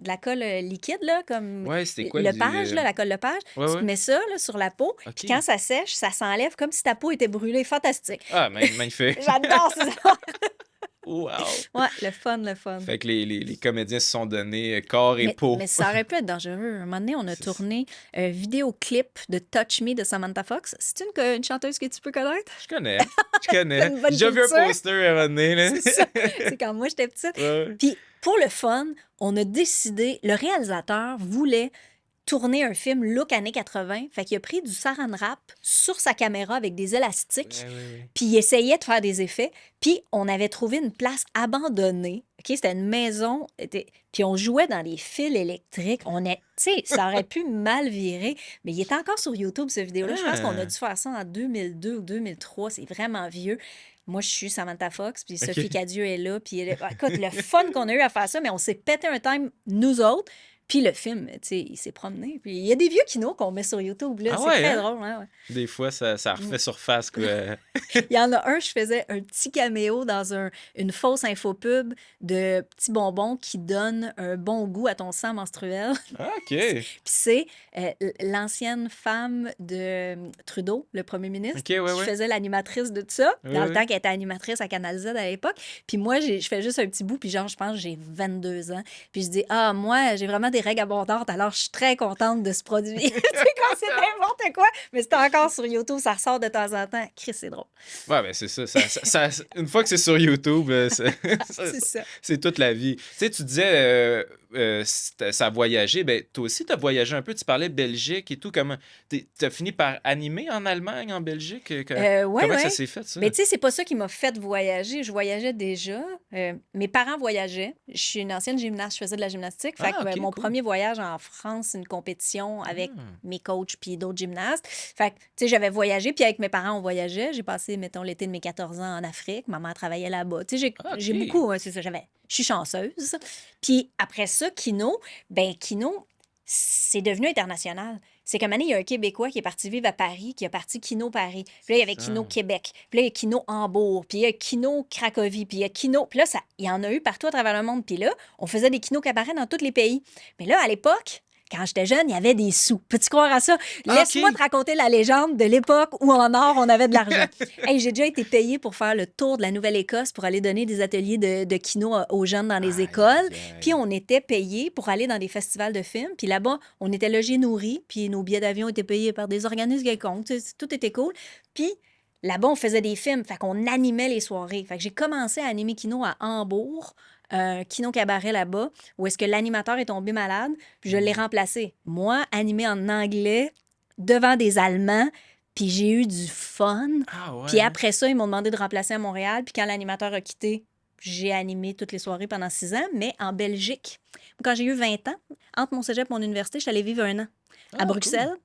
la colle liquide, là, comme Ouais, c'était quoi le page, là, la colle de page. Ouais, Tu te ouais. mets ça là, sur la peau. Ok. Puis quand ça sèche, ça s'enlève comme si ta peau était brûlée. Fantastique. Ah, magnifique. J'adore ça. Wow. Ouais, le fun, le fun. Fait que les comédiens se sont donnés corps et Mais, peau. mais ça aurait pu être dangereux. Un moment donné, on a C'est- tourné un vidéoclip de Touch Me de Samantha Fox. C'est une chanteuse que tu peux connaître? Je connais. Je connais. T'as une bonne J'ai déjà vu un culture. poster à un moment donné, là. C'est ça. C'est quand moi, j'étais petite. Ouais. Puis, pour le fun, on a décidé, le réalisateur voulait tourner un film look années 80. Fait qu'il a pris du saran wrap sur sa caméra avec des élastiques. Ouais. Puis il essayait de faire des effets. Puis on avait trouvé une place abandonnée. OK? C'était une maison. Puis on jouait dans les fils électriques. Tu sais, ça aurait pu mal virer. Mais il est encore sur YouTube, cette vidéo-là. Je pense qu'on a Ah. dû faire ça en 2002 ou 2003. C'est vraiment vieux. Moi, je suis Samantha Fox, puis OK. Sophie Cadieux est là. Puis, écoute, le fun qu'on a eu à faire ça, mais on s'est pété un time, nous autres. Puis le film, tu sais, il s'est promené. Puis il y a des vieux kinos qu'on met sur YouTube, là. Ah C'est ouais, très hein? drôle, hein, ouais. Des fois, ça refait surface, quoi. Il y en a un, je faisais un petit caméo dans une fausse infopub de petits bonbons qui donnent un bon goût à ton sang menstruel. Ah, OK. Puis c'est l'ancienne femme de Trudeau, le premier ministre, OK, ouais, qui ouais. faisait l'animatrice de tout ça, Ouais, dans le ouais. temps qu'elle était animatrice à Canal Z à l'époque. Puis moi, je fais juste un petit bout, puis genre, je pense que j'ai 22 ans. Puis je dis, ah, moi, j'ai vraiment des règles abondantes, alors je suis très contente de ce produit. Tu sais, quand c'est n'importe quoi, mais c'est encore sur YouTube, ça ressort de temps en temps. Chris, c'est drôle. Ouais, ben c'est ça. Une fois que c'est sur YouTube, C'est ça. c'est toute la vie. Tu sais, tu disais, ça a voyagé. Ben, toi aussi, tu as voyagé un peu. Tu parlais Belgique et tout. Comment tu as fini par animer en Allemagne, en Belgique? Ouais, Comment ouais. ça s'est fait, ça? Mais tu sais, c'est pas ça qui m'a fait voyager. Je voyageais déjà. Mes parents voyageaient. Je suis une ancienne gymnaste. Je faisais de la gymnastique. Fait Ah, que ok, mon cool. premier voyage en France, c'est une compétition avec Ah. mes coachs puis d'autres gymnastes. Fait que, tu sais, j'avais voyagé. Puis avec mes parents, on voyageait. J'ai passé, mettons, l'été de mes 14 ans en Afrique. Ma mère travaillait là-bas. Tu sais, j'ai Ok. beaucoup... c'est ça, je suis chanceuse. Puis après ça, Kino, c'est devenu international. c'est qu'à un moment donné, il y a un Québécois qui est parti vivre à Paris, qui a parti Kino Paris. Puis là, il y avait Ça. Kino Québec. Puis là, il y a Kino Hambourg. Puis il y a Kino Cracovie. Puis il y a Kino... Puis là, il y en a eu partout à travers le monde. Puis là, on faisait des Kino cabarets dans tous les pays. Mais là, à l'époque... Quand j'étais jeune, il y avait des sous. Peux-tu croire à ça? Laisse-moi te raconter la légende de l'époque où en or, on avait de l'argent. Hey, j'ai déjà été payée pour faire le tour de la Nouvelle-Écosse pour aller donner des ateliers de kino aux jeunes dans les écoles. Puis on était payés pour aller dans des festivals de films. Puis là-bas, on était logés, nourris. Puis nos billets d'avion étaient payés par des organismes quelconques. Tout était cool. Puis là-bas, on faisait des films. Fait qu'on animait les soirées. Fait que j'ai commencé à animer kino à Hambourg. Kino Cabaret là-bas, où est-ce que l'animateur est tombé malade, puis je l'ai remplacé. Moi, animé en anglais, devant des Allemands, puis j'ai eu du fun. Ah ouais. Puis après ça, ils m'ont demandé de remplacer à Montréal, puis quand l'animateur a quitté, j'ai animé toutes les soirées pendant 6 ans, mais en Belgique. Quand j'ai eu 20 ans, entre mon cégep et mon université, je suis allée vivre 1 an à Bruxelles. Cool.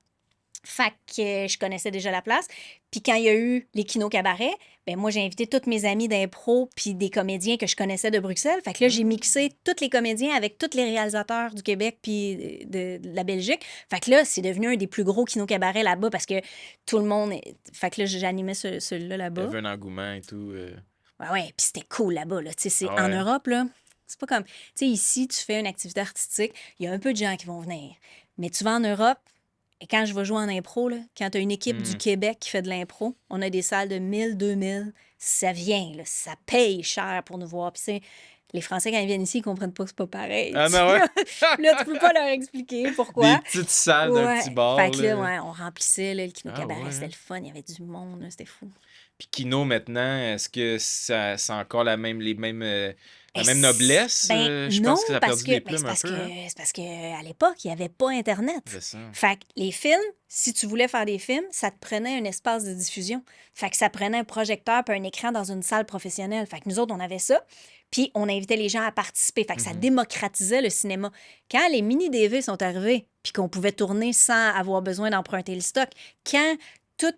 Fait que je connaissais déjà la place. Puis quand il y a eu les Kino Cabaret, ben moi, j'ai invité toutes mes amies d'impro puis des comédiens que je connaissais de Bruxelles. Fait que là, j'ai mixé tous les comédiens avec tous les réalisateurs du Québec puis de la Belgique. Fait que là, c'est devenu un des plus gros Kino Cabaret là-bas parce que tout le monde... Fait que là, j'animais celui-là Il y là-bas. avait un engouement et tout. Ouais, puis c'était cool là-bas. Là. C'est Ah en ouais. Europe, là, c'est pas comme... Tu sais, ici, tu fais une activité artistique, il y a un peu de gens qui vont venir. Mais tu vas en Europe, et quand je vais jouer en impro, là, quand tu as une équipe du Québec qui fait de l'impro, on a des salles de 1000, 2000, ça vient, là, ça paye cher pour nous voir. Puis les Français, quand ils viennent ici, ils comprennent pas que c'est pas pareil. Ah, mais ouais. Là, tu peux pas leur expliquer pourquoi. Des petites salles d'un Ouais. petit bar. Fait que là, là. ouais, on remplissait là, le Kino Ah, Cabaret, ouais. c'était le fun, il y avait du monde, là, c'était fou. Puis Kino, maintenant, est-ce que ça a encore la même Et noblesse? Ben Je non, pense que ça a parce perdu que, des ben, plumes c'est un parce peu. que, Hein? c'est parce que à l'époque, il n'y avait pas Internet. C'est ça. Fait que les films, si tu voulais faire des films, ça te prenait un espace de diffusion. Fait que ça prenait un projecteur puis un écran dans une salle professionnelle. Fait que nous autres, on avait ça. Puis on invitait les gens à participer. Fait que ça démocratisait le cinéma. Quand les mini-DV sont arrivés, puis qu'on pouvait tourner sans avoir besoin d'emprunter le stock, quand tout...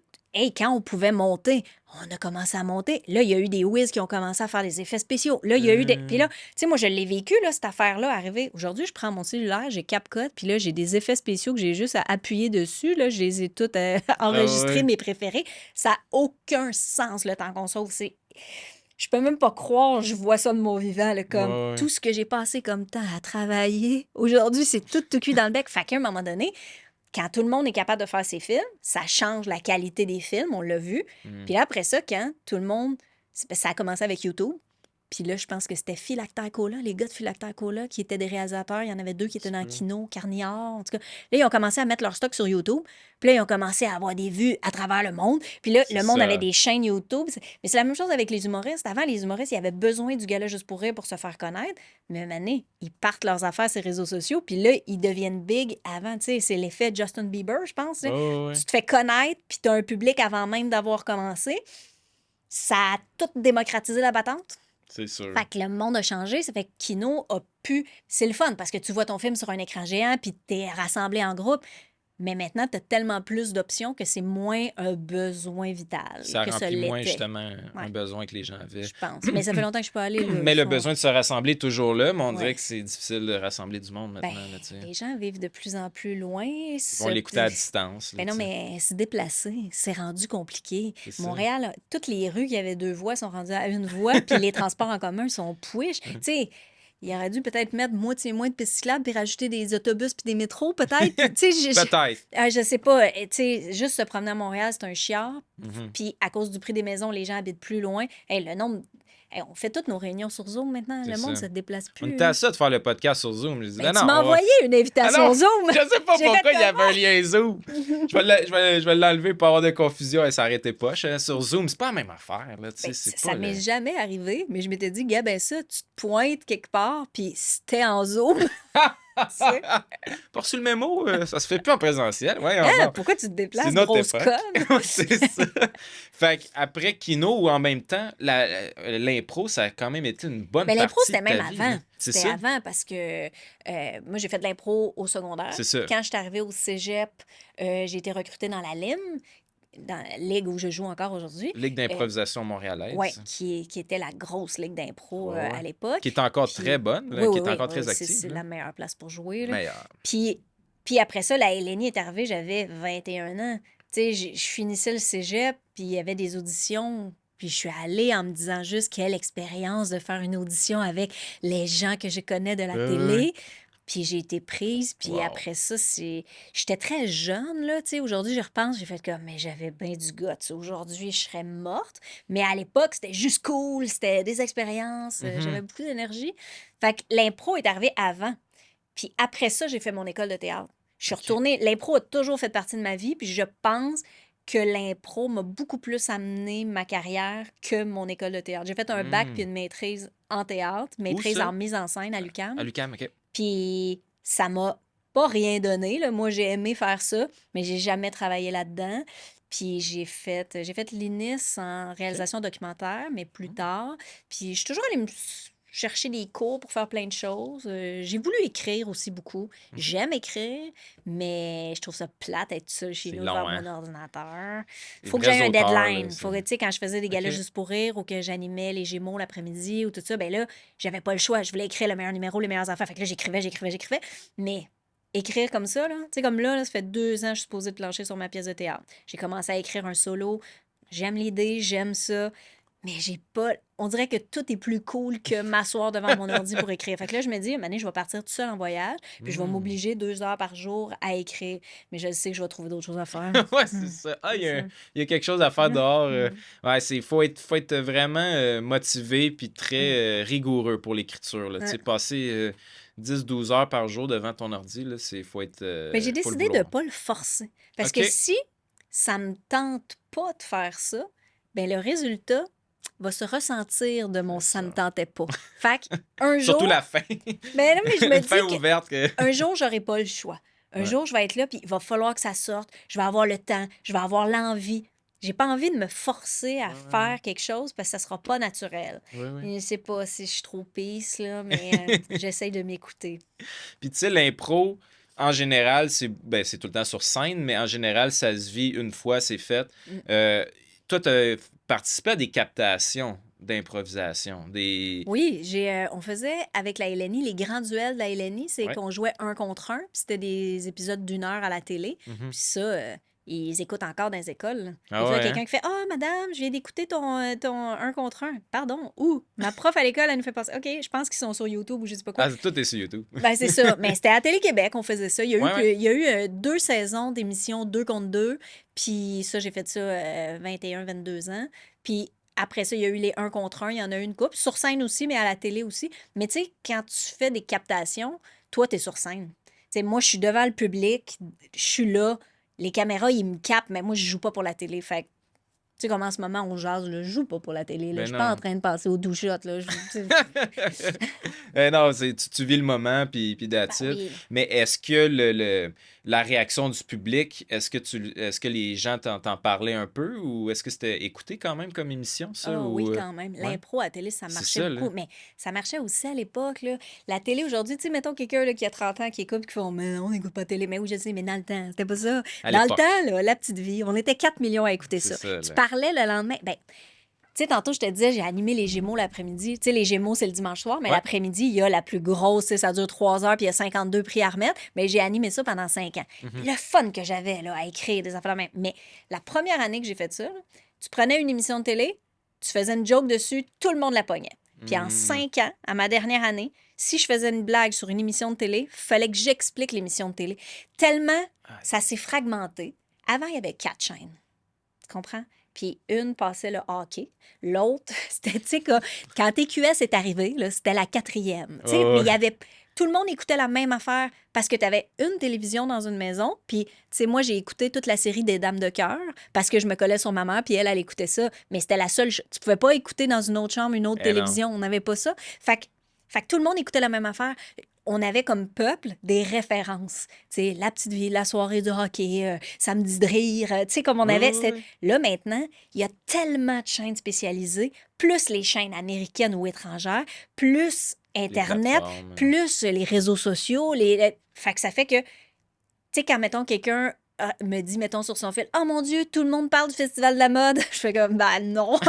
quand on pouvait monter, on a commencé à monter. Là, il y a eu des whiz qui ont commencé à faire des effets spéciaux. Là, il y a eu des... Puis là, tu sais, moi, je l'ai vécu, là, cette affaire-là, arrivée. Aujourd'hui, je prends mon cellulaire, j'ai CapCut, puis là, j'ai des effets spéciaux que j'ai juste à appuyer dessus. Là, je les ai toutes enregistrés, ouais. mes préférés. Ça n'a aucun sens, le temps qu'on sauve. Je peux même pas croire, je vois ça de mon vivant, là, comme Ouais. tout ce que j'ai passé comme temps à travailler. Aujourd'hui, c'est tout cuit dans le bec. Fait qu'à un moment donné, quand tout le monde est capable de faire ses films, ça change la qualité des films, on l'a vu. Puis là, après ça, quand tout le monde... Ça a commencé avec YouTube. Puis là, je pense que c'était Philactère Cola, les gars de Philactère Cola, qui étaient des réalisateurs. Il y en avait 2 qui étaient dans Kino, Carniard, en tout cas. Là, ils ont commencé à mettre leur stock sur YouTube. Puis là, ils ont commencé à avoir des vues à travers le monde. Puis là, le monde avait des chaînes YouTube. Mais c'est la même chose avec les humoristes. Avant, les humoristes, ils avaient besoin du gala juste pour rire pour se faire connaître. Mais maintenant, ils partent leurs affaires sur les réseaux sociaux. Puis là, ils deviennent big avant. Tu sais, c'est l'effet Justin Bieber, je pense. Ouais. Tu te fais connaître, puis tu as un public avant même d'avoir commencé. Ça a tout démocratisé la battante. C'est sûr. Fait que le monde a changé, ça fait que Kino a pu... C'est le fun parce que tu vois ton film sur un écran géant puis t'es rassemblé en groupe. Mais maintenant, tu as tellement plus d'options que c'est moins un besoin vital Ça que ça remplit moins, l'était, justement, un besoin que les gens avaient. je pense. Mais ça fait longtemps que je suis pas allée. Là, Mais le besoin de se rassembler est toujours là, mais on Ouais. dirait que c'est difficile de rassembler du monde maintenant. Ben, là, tu sais. les gens vivent de plus en plus loin. Ils vont l'écouter à distance. Là, Ben non, tu sais. mais se déplacer, c'est rendu compliqué. C'est ça. Montréal, toutes les rues qui avaient 2 voies sont rendues à 1 voie, puis les transports en commun sont push. Tu sais, il aurait dû peut-être mettre moitié moins de pistes cyclables puis rajouter des autobus puis des métros, peut-être. Tu sais, Peut-être. je sais pas. Tu sais, juste se promener à Montréal, c'est un chiard. Mhm. Puis à cause du prix des maisons, les gens habitent plus loin. Hey, le nombre... Hey, on fait toutes nos réunions sur Zoom maintenant. C'est Le monde ça. se déplace plus. On était à ça de faire le podcast sur Zoom. Je dis, Ben, ben tu non, m'as on va- envoyé une invitation Ah non, Zoom. Je sais pas J'ai pourquoi fait il y avait un lien Zoom. Je vais l'enlever pour avoir de confusion et s'arrêter pas. Sur Zoom, c'est pas la même affaire. Là, tu sais, Ben, c'est ça pas m'est le- jamais arrivé, mais je m'étais dit, gars, ben ça, tu te pointes quelque part, puis c'était en Zoom. Tu sais. Pas reçu le mémo, ça se fait plus en présentiel. Ouais, Hein, pourquoi tu te déplaces, C'est notre grosse époque. conne? C'est ça. Fait qu'après Kino, ou en même temps, l'impro, ça a quand même été une bonne Mais partie l'impro, c'était de ta même vie, avant. là. C'est C'était ça. avant parce que moi, j'ai fait de l'impro au secondaire. C'est ça. Quand je suis arrivée au cégep, j'ai été recrutée dans la LIM, dans la ligue où je joue encore aujourd'hui. Ligue d'improvisation montréalaise. Oui, qui était la grosse ligue d'impro Ouais, ouais. à l'époque. Qui est encore Puis- très bonne, là, Oui, qui oui, est encore oui, très oui, active. c'est là. la meilleure place pour jouer. Là. Meilleure. Puis Puis après ça, la LNI est arrivée, j'avais 21 ans. Tu sais, je finissais le cégep, puis il y avait des auditions. Puis je suis allée en me disant juste quelle expérience de faire une audition avec les gens que je connais de la Ouais. télé. Puis j'ai été prise, puis Wow. après ça, j'étais très jeune, là, tu sais. Aujourd'hui, je repense, j'ai fait comme, mais j'avais bien du goût. Aujourd'hui, je serais morte. Mais à l'époque, c'était juste cool, c'était des expériences, j'avais Mhm. beaucoup d'énergie. Fait que l'impro est arrivé avant. Puis après ça, j'ai fait mon école de théâtre. Je suis OK. retournée. L'impro a toujours fait partie de ma vie, puis je pense que l'impro m'a beaucoup plus amené ma carrière que mon école de théâtre. J'ai fait un bac puis Hmm. une maîtrise en théâtre, Où maîtrise ça? en mise en scène à À l'UQAM. l'UQAM, OK. Puis ça m'a pas rien donné, là. Moi, j'ai aimé faire ça, mais j'ai jamais travaillé là-dedans. Puis j'ai fait l'INIS en OK. réalisation documentaire, mais plus Hmm. tard. Puis je suis toujours allée chercher des cours pour faire plein de choses. J'ai voulu écrire aussi beaucoup. Mhm. J'aime écrire, mais je trouve ça plate être seule chez C'est nous devant long, hein? mon ordinateur. Les Faut que vrais j'aie un auteurs, là, deadline. Faut c'est... que, tu sais, quand je faisais des OK. galas juste pour rire ou que j'animais les Gémeaux l'après-midi ou tout ça, ben là, j'avais pas le choix. Je voulais écrire le meilleur numéro, les meilleures affaires. Fait que là, j'écrivais. Mais écrire comme ça, là, tu sais, comme là, ça fait 2 ans que je suis supposée de plancher sur ma pièce de théâtre. J'ai commencé à écrire un solo. J'aime l'idée, j'aime ça. Mais j'ai pas. On dirait que tout est plus cool que m'asseoir devant mon ordi pour écrire. Fait que là, je me dis, une année, je vais partir toute seule en voyage, puis je vais Hmm. m'obliger 2 heures par jour à écrire. Mais je sais que je vais trouver d'autres choses à faire. Ouais, c'est ça. Ah, C'est ça. il y a quelque chose à faire Ouais. dehors. Mm. Ouais, faut être vraiment motivé puis Mm. très rigoureux pour l'écriture, là. Tu Ouais. sais, passer 10-12 heures par jour devant ton ordi, là, Mais j'ai faut le décidé de ne vouloir. pas le forcer. Parce que OK. si ça me tente pas de faire ça, ben le résultat va se ressentir de mon C'est ça me ça. tentait pas. Fait que un Surtout la jour, fin. ben non, mais je me Une fin dis que ouverte que... un jour, j'aurai pas le choix. Un Ouais. jour, je vais être là, puis il va falloir que ça sorte. Je vais avoir le temps, je vais avoir l'envie. J'ai pas envie de me forcer à Ouais, ouais, faire quelque chose parce que ça sera pas naturel. ouais. Ouais, Je sais pas si je suis trop pisse, là, mais ouais. j'essaye de m'écouter. Puis tu sais, l'impro, en général, c'est tout le temps sur scène, mais en général, ça se vit une fois, c'est fait. Mm. Euh, Toi, tu as participé à des captations d'improvisation, des... Oui, on faisait avec la LNI, les grands duels de la LNI, c'est Ouais. qu'on jouait un contre un, puis c'était des épisodes d'1 heure à la télé. Mhm. Puis ça, ils écoutent encore dans les écoles, là. Des Ah fois, il y ouais, a hein? quelqu'un qui fait ah, madame, je viens d'écouter ton un contre un. Pardon, où? Ma prof à l'école, elle nous fait passer. OK, je pense qu'ils sont sur YouTube ou je sais pas quoi. Ah, tout est sur YouTube. Ben, c'est ça. Mais c'était à Télé-Québec, on faisait ça. Ouais, ouais. Il y a eu 2 saisons d'émissions 2 contre 2. Puis ça, j'ai fait ça 21, 22 ans. Puis après ça, il y a eu les 1 contre 1. Il y en a eu une couple. Sur scène aussi, mais à la télé aussi. Mais tu sais, quand tu fais des captations, toi, tu es sur scène. Tu sais, moi, je suis devant le public. Je suis là. Les caméras, ils me captent, mais moi, je joue pas pour la télé. Fait que, tu sais, comme en ce moment, on jase, là, je joue pas pour la télé. Là. Je Ben suis pas en non. train de passer au douchot. Là. Non, tu vis le moment, puis Ben that's it. oui. Mais est-ce que la réaction du public, est-ce que les gens t'en parlaient un peu ou est-ce que c'était écouté quand même comme émission, ça? Ah oui, Ou, quand même. ouais, L'impro à la télé, ça c'est marchait ça, là. beaucoup. Mais ça marchait aussi à l'époque, là. La télé aujourd'hui, tu sais, mettons quelqu'un là, qui a 30 ans qui écoute et qui fait mais on n'écoute pas la télé. Mais oui, je sais, mais dans le temps, c'était pas ça. À Dans le l'époque. temps, là, la petite vie, on était 4 millions à écouter C'est ça. ça, Tu là. parlais le lendemain. Ben, tu sais, tantôt, je te disais, j'ai animé les Gémeaux l'après-midi. Tu sais, les Gémeaux, c'est le dimanche soir, mais Ouais. l'après-midi, il y a la plus grosse, tu sais, ça dure 3 heures, puis il y a 52 prix à remettre. Mais j'ai animé ça pendant 5 ans. Mhm. Puis le fun que j'avais, là, à écrire des affaires de même. Mais la première année que j'ai fait ça, là, tu prenais une émission de télé, tu faisais une joke dessus, tout le monde la pognait. Puis en Hmm. 5 ans, à ma dernière année, si je faisais une blague sur une émission de télé, fallait que j'explique l'émission de télé. Tellement Aïe. ça s'est fragmenté. Avant, il y avait 4 chaînes. Tu comprends? Puis une passait le hockey. L'autre, c'était, tu sais, quand TQS est arrivé, là, c'était la 4e. Tu sais, mais il y Ouais. avait. Tout le monde écoutait la même affaire parce que tu avais une télévision dans une maison. Puis, tu sais, moi, j'ai écouté toute la série des Dames de cœur parce que je me collais sur ma mère, puis elle écoutait ça. Mais c'était la seule. Tu pouvais pas écouter dans une autre chambre une autre Eh non. télévision. On n'avait pas ça. Fait que tout le monde écoutait la même affaire. On avait comme peuple des références. Tu sais, la petite vie, la soirée du hockey, samedi de rire. Tu sais, comme on Oui, avait. oui, oui. Là, maintenant, il y a tellement de chaînes spécialisées, plus les chaînes américaines ou étrangères, plus Les Internet, plateformes. plus les réseaux sociaux. Fait que ça fait que, tu sais, quand, mettons, quelqu'un me dit, mettons, sur son fil, « Oh mon Dieu, tout le monde parle du Festival de la mode. » Je fais comme, ben non.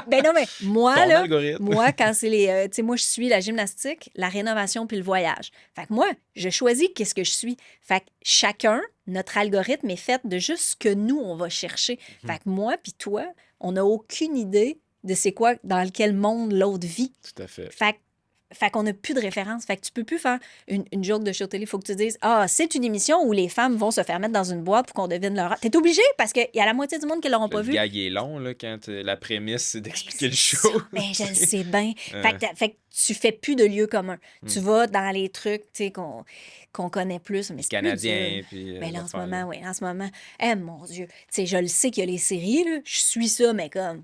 Ben non, mais moi, Ton là, algorithme. moi, quand c'est les... tu sais, moi, je suis la gymnastique, la rénovation puis le voyage. Fait que moi, je choisis qu'est-ce que je suis. Fait que chacun, notre algorithme est fait de juste ce que nous, on va chercher. Fait que moi puis toi, on n'a aucune idée de c'est quoi, dans quel monde l'autre vit. Tout à fait. Fait qu'on n'a plus de référence. Fait que tu peux plus faire une joke de show télé. Il faut que tu dises, ah, c'est une émission où les femmes vont se faire mettre dans une boîte pour qu'on devine leur... T'es obligé parce qu'il y a la moitié du monde qui l'auront pas Le vu. gag est long, là, quand la prémisse, c'est d'expliquer le C'est show. ça. Ben, je le sais bien. Fait que tu fais plus de lieu commun. Tu vas dans les trucs, tu sais, qu'on connaît plus. Mais c'est plus Canadien, dur. puis... Ben là, en ce moment, oui. En ce moment, eh, mon Dieu. Tu sais, je le sais qu'il y a les séries, là. Je suis ça, mais comme...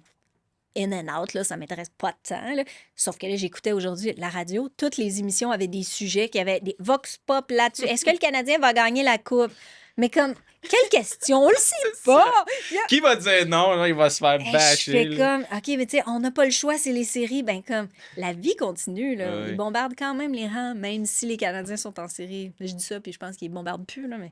in and out, là, ça m'intéresse pas de temps. Là. Sauf que là, j'écoutais aujourd'hui la radio. Toutes les émissions avaient des sujets qui avaient des vox pop là-dessus. Est-ce que le Canadien va gagner la coupe? Mais comme, quelle question? On le sait pas! Là, Qui va dire non? Là, il va se faire je bâcher. fais là. comme, OK, mais tu sais, on n'a pas le choix, c'est les séries. Ben comme, la vie continue, là. Ouais. Ils bombardent quand même les rangs, même si les Canadiens sont en série. Je dis ça, puis je pense qu'ils bombardent plus, là, mais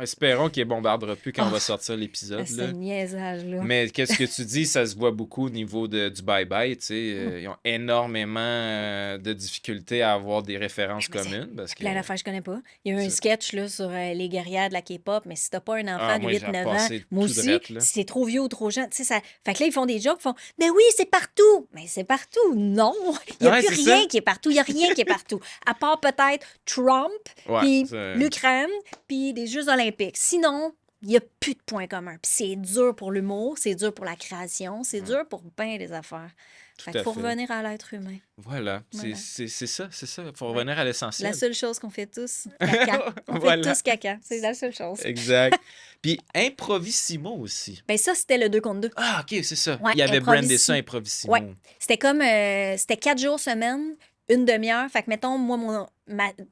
Espérons qu'il ne bombardera plus quand on va sortir l'épisode. c'est là. un niaisage, là. Mais qu'est-ce que tu dis, ça se voit beaucoup au niveau du bye-bye. Tu sais, ils ont énormément de difficultés à avoir des références Mais c'est communes. Parce que... plein d'affaires que je connais pas. Il y a eu un C'est- sketch là, sur les guerrières de la K-pop, mais si t'as pas un enfant Ah, de moi, j'ai 8-9 ans, passé moi tout aussi, drette, là. si c'est trop vieux ou trop jeune, tu sais, ça... Fait que là, ils font des jokes, ils font « Mais oui, c'est partout! » Mais c'est partout! Non! Il y a Ouais, plus c'est rien ça. qui est partout. Il y a rien qui est partout. À part peut-être Trump, Ouais, puis ça- l'Ukraine, puis des Jeux olympiques. Sinon, il n'y a plus de points communs. Puis c'est dur pour l'humour, c'est dur pour la création, c'est dur pour bien des affaires. Fait à qu'il faut fait. revenir à l'être humain. Voilà, Voilà. c'est ça, c'est ça. Il faut Ouais. revenir à l'essentiel. La seule chose qu'on fait tous, caca. On Voilà. fait tous caca. C'est la seule chose. Exact. Puis Improvissimo aussi. Ben ça, c'était le 2 contre 2. Ah, OK, c'est ça. Ouais, Il y avait brandé Improvissi- ça, Improvissimo. Ouais. C'était comme... c'était 4 jours semaine, une demi-heure. Fait que, mettons, moi,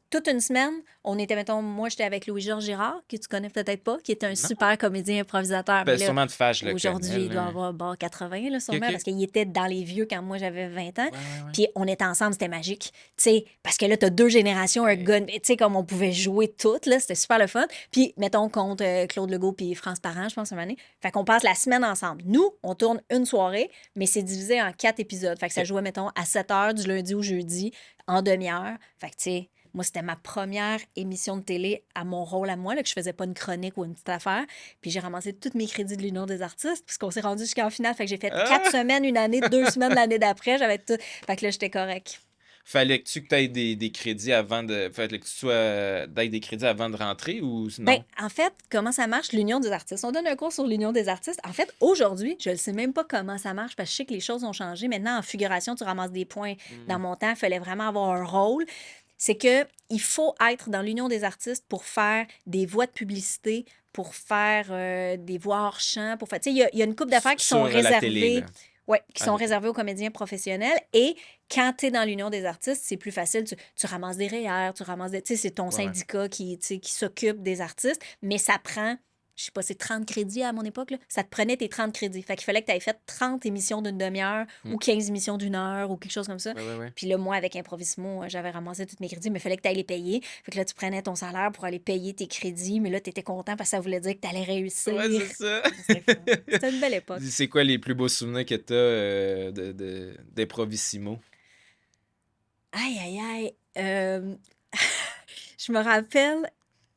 toute une semaine, on était, mettons, moi, j'étais avec Louis-Georges Girard, que tu connais peut-être pas, qui est un super comédien improvisateur. Ben, Mais là, sûrement de Fage, je le aujourd'hui, connais, il doit là. avoir bord 80, là, sûrement, Ok. parce qu'il était dans les vieux quand moi, j'avais 20 ans. Ouais, ouais, ouais. Puis on était ensemble, c'était magique. Tu sais, parce que là, t'as 2 générations, un gun. Tu sais, comme on pouvait jouer toutes, là, c'était super le fun. Puis, mettons, contre Claude Legault puis France Parent, je pense, une année. Fait qu'on passe la semaine ensemble. Nous, on tourne une soirée, mais c'est divisé en 4 épisodes. Fait que ça Ok. jouait, mettons, à 7 heures du lundi au jeudi, en demi-heure. Fait que, tu sais, moi, c'était ma première émission de télé à mon rôle à moi, là, que je faisais pas une chronique ou une petite affaire. Puis j'ai ramassé tous mes crédits de l'Union des artistes, puisqu'on s'est rendu jusqu'en finale. Fait que j'ai fait 4 semaines une année, 2 semaines l'année d'après. J'avais tout. Fait que là, j'étais correct. Fallait que tu aies des crédits avant de. Fallait que tu sois d'aies des crédits avant de rentrer ou non? Ben, en fait, comment ça marche, l'Union des artistes? On donne un cours sur l'Union des artistes. En fait, aujourd'hui, je ne sais même pas comment ça marche parce que je sais que les choses ont changé. Maintenant, en figuration, tu ramasses des points. Dans mon temps, il fallait vraiment avoir un rôle. C'est que il faut être dans l'Union des artistes pour faire des voix de publicité, pour faire des voix hors champ, pour faire... Tu sais, il y a une couple d'affaires qui sont Sur la réservées. télé, là. Oui, qui sont Ok. réservés aux comédiens professionnels. Et quand tu es dans l'Union des artistes, c'est plus facile. Tu ramasses des REER, tu ramasses des... Tu sais, c'est ton Ouais. syndicat qui s'occupe des artistes, mais ça prend, je sais pas, c'est 30 crédits à mon époque, là. Ça te prenait tes 30 crédits. Fait qu'il fallait que tu aies fait 30 émissions d'une demi-heure ou 15 émissions d'une heure ou quelque chose comme ça. Ouais, ouais, ouais. Puis là, moi, avec Improvissimo, j'avais ramassé tous mes crédits, mais il fallait que tu ailles les payer. Fait que là, tu prenais ton salaire pour aller payer tes crédits, mais là, tu étais content parce que ça voulait dire que tu allais réussir. Ouais, c'est ça. C'était fun. C'était une belle époque. C'est quoi les plus beaux souvenirs que tu as d'Improvissimo? Aïe, aïe, aïe. Je me rappelle,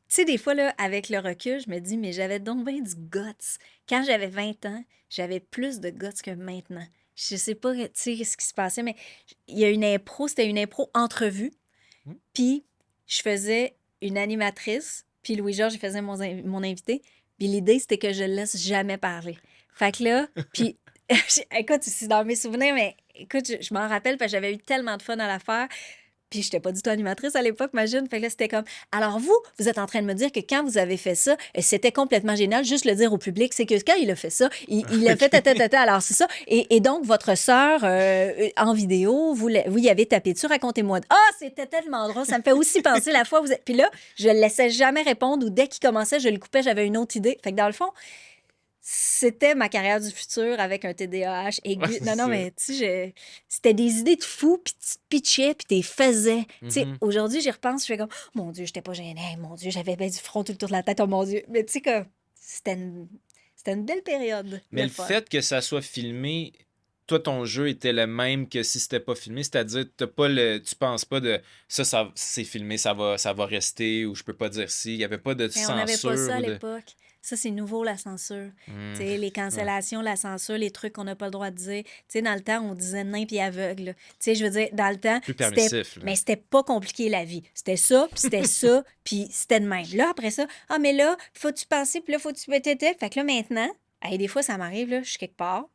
tu sais, des fois, là, avec le recul, je me dis, mais j'avais donc bien du guts. Quand j'avais 20 ans, j'avais plus de guts que maintenant. Je sais pas, tu sais, ce qui se passait, mais il y a une impro, c'était une impro entrevue. Puis, je faisais une animatrice, puis Louis-Georges, il faisait mon invité. Puis l'idée, c'était que je le laisse jamais parler. Fait que là, puis, écoute, c'est dans mes souvenirs, mais écoute, je m'en rappelle parce que j'avais eu tellement de fun à la faire. Puis j'étais pas du tout animatrice à l'époque, imagine. Fait que là, c'était comme, alors vous êtes en train de me dire que quand vous avez fait ça, c'était complètement génial, juste le dire au public, c'est que quand il a fait ça, il a fait tata, alors c'est ça. Et donc, votre sœur, en vidéo, vous y avez tapé dessus, racontez-moi. Ah, c'était tellement drôle, ça me fait aussi penser la fois où vous êtes... Puis là, je le laissais jamais répondre ou dès qu'il commençait, je le coupais, j'avais une autre idée. Fait que dans le fond, c'était ma carrière du futur avec un TDAH aigu. Ouais, c'est non, ça. mais tu sais, c'était des idées de fou, puis tu te pitchais, puis tu les faisais. Tu sais, aujourd'hui, j'y repense, je fais comme, oh, mon Dieu, j'étais pas gênée, mon Dieu, j'avais bien du front tout le tour de la tête, oh mon Dieu. Mais tu sais, comme, c'était une belle période Mais de le fun. fait que ça soit filmé, toi, ton jeu était le même que si c'était pas filmé, c'est-à-dire tu penses pas de c'est filmé, ça va rester, ou je peux pas dire si, il y avait pas de Mais on n'avait pas censure ça à ou de. l'époque. Ça, c'est nouveau, la censure. Hmm, Tu sais, les ouais, cancellations, la censure, les trucs qu'on n'a pas le droit de dire. Tu sais, dans le temps, on disait nain puis aveugle. Tu sais, je veux dire, dans le temps, plus c'était... permissif, là. Mais c'était pas compliqué, la vie. C'était ça, puis c'était de même. Là, après ça, ah, mais là, faut-tu penser, puis là, faut-tu... Fait que là, maintenant, hey, des fois, ça m'arrive, là, je suis quelque part,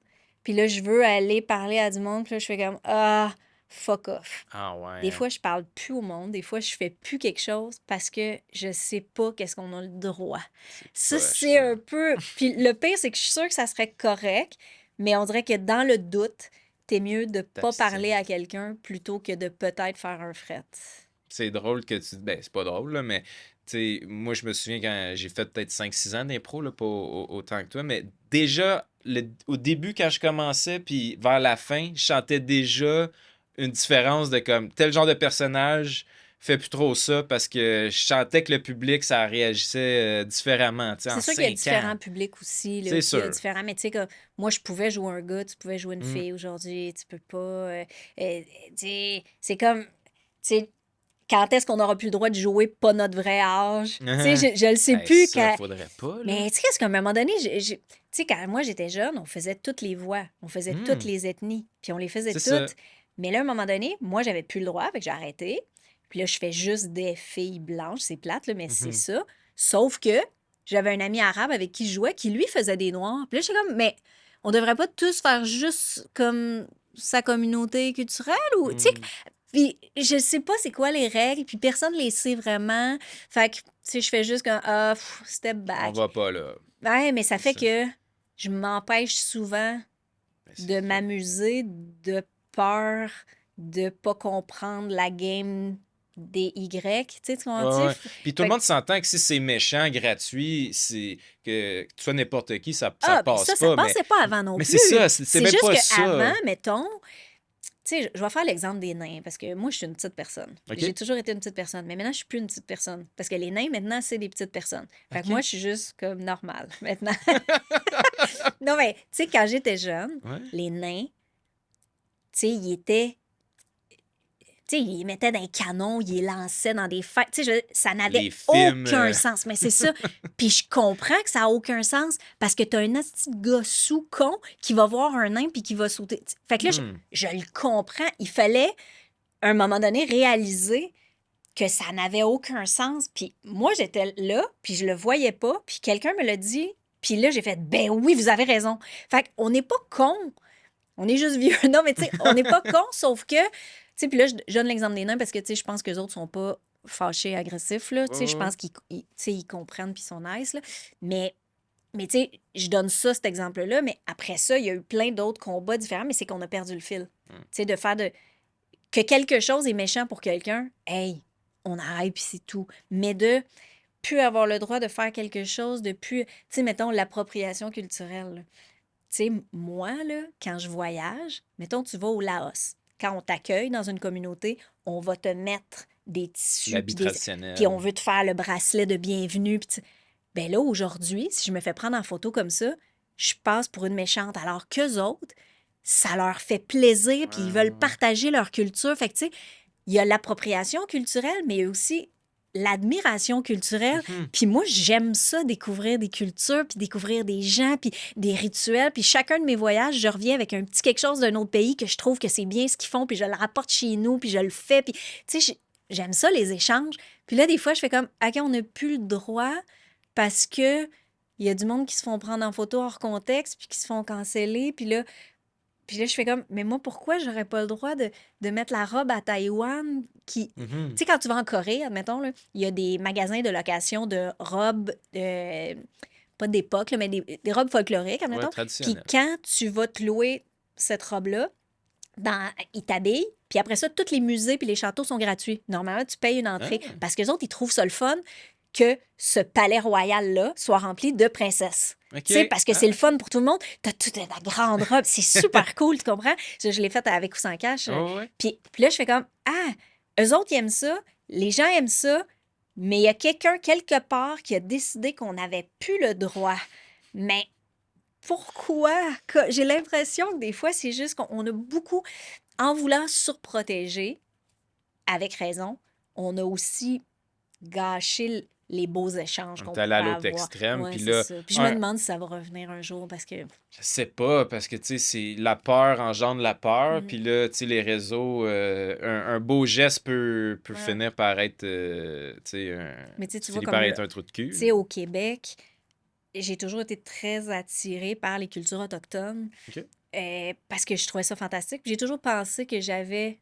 puis là, je veux aller parler à du monde, puis là, je fais comme, ah, fuck off. Ah ouais, Des hein. fois, je parle plus au monde. Des fois, je fais plus quelque chose parce que je sais pas qu'est-ce qu'on a le droit. Ça, Poche, c'est ça. un peu... Puis le pire, c'est que je suis sûre que ça serait correct, mais on dirait que dans le doute, t'es mieux de pas parler T'abstiens. à quelqu'un plutôt que de peut-être faire un fret. C'est drôle que tu. Ben, c'est pas drôle, là, mais tu sais, moi, je me souviens quand j'ai fait peut-être 5 6 ans d'impro, là, pas autant que toi, mais déjà, au début, quand je commençais, puis vers la fin, je sentais déjà une différence de comme tel genre de personnage fait plus trop ça parce que je sentais que le public, ça réagissait différemment, tu sais, C'est en sûr qu'il y a 5 ans. différents publics aussi, là, C'est puis il y a sûr. différents... Mais tu sais, comme, moi, je pouvais jouer un gars, tu pouvais jouer une Mm. fille aujourd'hui, tu peux pas... tu sais, c'est comme... Tu sais, quand est-ce qu'on n'aura plus le droit de jouer pas notre vrai âge? Tu sais, je le sais Ben, plus. ça, faudrait pas, là. Mais tu sais, qu'est-ce qu'à un moment donné, tu sais, quand moi j'étais jeune, on faisait toutes les voix, on faisait toutes Mm. les ethnies, puis on les faisait C'est ça. toutes. Mais là, à un moment donné, moi, j'avais plus le droit, fait que j'ai arrêté. Puis là, je fais juste des filles blanches, c'est plate, là, mais c'est Mhm. ça. Sauf que j'avais un ami arabe avec qui je jouais qui, lui, faisait des noirs. Puis là, j'étais comme, mais on devrait pas tous faire juste comme sa communauté culturelle ou, tu sais, Mm. puis je sais pas c'est quoi les règles, puis personne les sait vraiment. Fait que, tu sais, je fais juste comme, ah, step On back. va pas là. Ouais, mais ça C'est fait ça. que je m'empêche souvent Ben, c'est de fait. m'amuser de peur de pas comprendre la game des Y. Tu sais, tu Ouais, comprends-tu? ouais. Puis tout le Fait que, monde s'entend que si c'est méchant, gratuit, c'est que tu sois n'importe qui, ça ah, ben passe ça pas. passait pas avant non Mais c'est plus. ça, c'est C'est même juste pas qu'avant, ça. mettons, tu sais, je vais faire l'exemple des nains, parce que moi, je suis une petite personne. J'ai OK? toujours été une petite personne, mais maintenant, je suis plus une petite personne. Parce que les nains, maintenant, c'est des petites personnes. Fait que moi, OK? je suis juste comme normale, maintenant. Non, mais, tu sais, quand j'étais jeune, Ouais. les nains, tu sais, ils étaient... Tu sais, ils les mettaient dans un canon, ils les lançaient dans des fêtes. Tu sais, ça n'avait Les films. aucun sens. Mais c'est ça. Puis je comprends que ça n'a aucun sens parce que t'as un petit gars sous con qui va voir un nain puis qui va sauter. Fait que là, Hmm. je le comprends. Il fallait, à un moment donné, réaliser que ça n'avait aucun sens. Puis moi, j'étais là, puis je le voyais pas, puis quelqu'un me l'a dit. Puis là, j'ai fait, ben oui, vous avez raison. Fait qu'on n'est pas con. On est juste vieux. Non, mais tu sais, on n'est pas con, sauf que, tu sais, puis là, je donne l'exemple des nains parce que, tu sais, je pense que les autres sont pas fâchés, agressifs, là. Tu Ouais, sais, je ouais. pense tu sais, ils comprennent puis ils sont nice, là. Mais, mais tu sais, je donne ça, cet exemple-là, mais après ça, il y a eu plein d'autres combats différents, mais c'est qu'on a perdu le fil. Hmm. Tu sais, de faire de... Que quelque chose est méchant pour quelqu'un, hey, on arrête puis c'est tout. Mais de plus avoir le droit de faire quelque chose, de plus... Tu sais, mettons, l'appropriation culturelle, là. Tu sais, moi, là, quand je voyage, mettons, tu vas au Laos. Quand on t'accueille dans une communauté, on va te mettre des tissus, L'habit puis on traditionnel. veut te faire le bracelet de bienvenue. Ben là, aujourd'hui, si je me fais prendre en photo comme ça, je passe pour une méchante. Alors qu'eux autres, ça leur fait plaisir, puis ils veulent Ouais. partager leur culture. Fait que, tu sais, il y a l'appropriation culturelle, mais il y a aussi l'admiration culturelle. Mhm. Puis moi, j'aime ça, découvrir des cultures, puis découvrir des gens, puis des rituels. Puis chacun de mes voyages, je reviens avec un petit quelque chose d'un autre pays que je trouve que c'est bien ce qu'ils font, puis je le rapporte chez nous, puis je le fais. Puis, tu sais, j'aime ça, les échanges. Puis là, des fois, je fais comme, OK, on n'a plus le droit parce que il y a du monde qui se font prendre en photo hors contexte, puis qui se font canceller. Puis là, je fais comme, mais moi, pourquoi j'aurais pas le droit de mettre la robe à Taïwan qui... Mhm. Tu sais, quand tu vas en Corée, admettons, là, il y a des magasins de location de robes, pas d'époque, là, mais des robes folkloriques, Ouais, admettons. Puis traditionnel. quand tu vas te louer cette robe-là, ils t'habillent, puis après ça, tous les musées puis les châteaux sont gratuits. Normalement, tu payes une entrée Ah, parce que les autres, ils trouvent ça le fun que ce palais royal-là soit rempli de princesses. OK. Tu sais, parce que Ah, c'est le fun pour tout le monde. T'as toute la grande robe. C'est super cool, tu comprends? Je l'ai faite avec ou sans cash. ouais, ouais. Puis là, je fais comme, ah, eux autres, ils aiment ça. Les gens aiment ça. Mais il y a quelqu'un, quelque part, qui a décidé qu'on n'avait plus le droit. Mais pourquoi? J'ai l'impression que des fois, c'est juste qu'on a beaucoup, en voulant surprotéger, avec raison, on a aussi gâché les beaux échanges On qu'on est pouvait allé à l'autre avoir. extrême. Ouais, Puis c'est là, ça. Puis je me demande si ça va revenir un jour parce que... je sais pas, parce que, tu sais, c'est la peur engendre la peur. Puis Mhm. là, tu sais, les réseaux, un beau geste peut Ouais. finir par être, tu sais, Mais tu sais, tu vois, finit comme par là, être un trou de tu cul. sais, au Québec, j'ai toujours été très attirée par les cultures autochtones OK. parce que je trouvais ça fantastique. Puis j'ai toujours pensé que j'avais, tu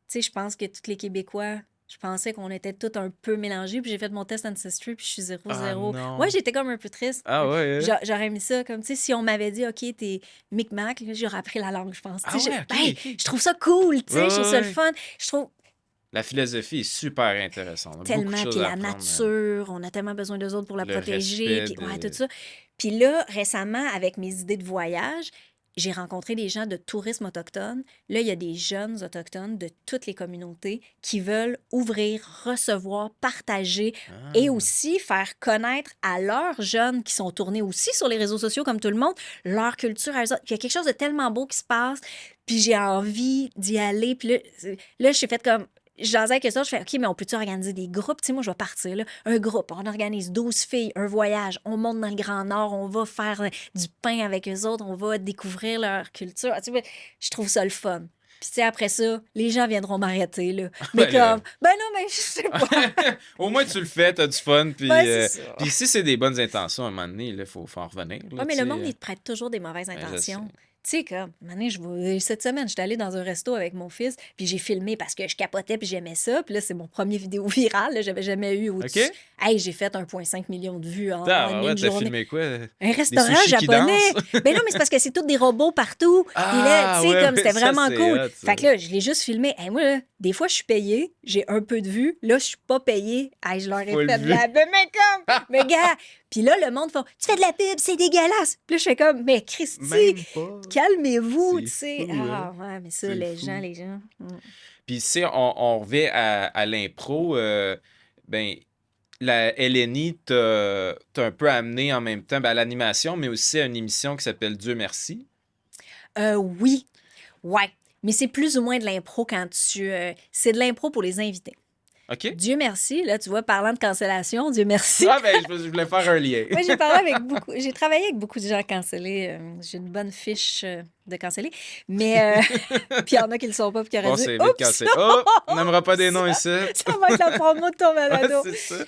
sais, je pense que tous les Québécois, je pensais qu'on était tous un peu mélangés. Puis j'ai fait mon test Ancestry, puis je suis Ah 0-0. Ouais, non. j'étais comme un peu triste. Ah ouais, hein? J'aurais mis ça comme, tu sais, si on m'avait dit, OK, t'es Micmac, là, j'aurais appris la langue, je pense. Tu Ah sais, ouais, OK, ben, OK. je trouve ça cool, tu Ouais, sais, je trouve ça ouais, le ouais. fun. Je trouve La philosophie est super intéressante. On a beaucoup de tellement, puis choses à la apprendre. nature, on a tellement besoin d'eux autres pour la Le protéger, respect puis ouais, tout de... ça. Puis là, récemment, avec mes idées de voyage, j'ai rencontré des gens de tourisme autochtone. Là, il y a des jeunes autochtones de toutes les communautés qui veulent ouvrir, recevoir, partager et Ah. aussi faire connaître à leurs jeunes qui sont tournés aussi sur les réseaux sociaux comme tout le monde, leur culture à eux autres. Puis il y a quelque chose de tellement beau qui se passe, puis j'ai envie d'y aller. Puis là je suis fait comme je jasais avec eux autres, je fais OK, mais on peut-tu organiser des groupes? Tu sais, moi, je vais partir, là. Un groupe, on organise 12 filles, un voyage, on monte dans le Grand Nord, on va faire du pain avec eux autres, on va découvrir leur culture. Tu sais, je trouve ça le fun. Puis, tu sais, après ça, les gens viendront m'arrêter, là. Mais Ben là. comme, ben non, mais je sais pas. Au moins, tu le fais, t'as du fun. Puis, Ben, c'est ça. puis si c'est des bonnes intentions, à un moment donné, il faut en revenir. Là, Ouais, mais tu le sais, monde, il te prête toujours des mauvaises je sais. intentions. Tu sais, comme, un moment donné, cette semaine, j'étais allée dans un resto avec mon fils, puis j'ai filmé parce que je capotais, puis j'aimais ça. Puis là, c'est mon premier vidéo virale, là, j'avais jamais eu au-dessus. OK? Hey, j'ai fait 1,5 million de vues en Ouais, une t'as journée. filmé quoi? Un Des restaurant sushis qui japonais. dansent? Ben non, mais c'est parce que c'est tous des robots partout. Puis là, tu Ah, sais, ouais, comme ouais, c'était ça, vraiment c'est cool. hot, ça. Fait que là, je l'ai juste filmé. Hey, moi, là, des fois, je suis payée, j'ai un peu de vues. Là, je suis pas payée. Hey, je leur ai Full fait de vue. la pub. Mais comme, mais gars. Puis là, le monde fait, tu fais de la pub, c'est dégueulasse. Puis là, je fais comme, mais Christy, Même pas. calmez-vous, tu C'est sais. fou, Ah, hein? ouais, mais ça, C'est les fou. gens. Puis, si on revient à l'impro, ben, la LNI t'a un peu amené en même temps à l'animation, mais aussi à une émission qui s'appelle Dieu merci. Oui, ouais. Mais c'est plus ou moins de l'impro quand tu. C'est de l'impro pour les invités. OK? Dieu merci, là, tu vois, parlant de cancellation, Dieu merci. Ah, ben, je voulais faire un lien. Moi, j'ai travaillé avec beaucoup de gens cancellés. J'ai une bonne fiche de cancellés. Mais, puis il y en a qui le sont pas, puis qui auraient Bon, dit, c'est vite oups, cancellé. Oh, on n'aimera pas des noms ici. ça va être la promo de ton balado. Ouais, c'est ça.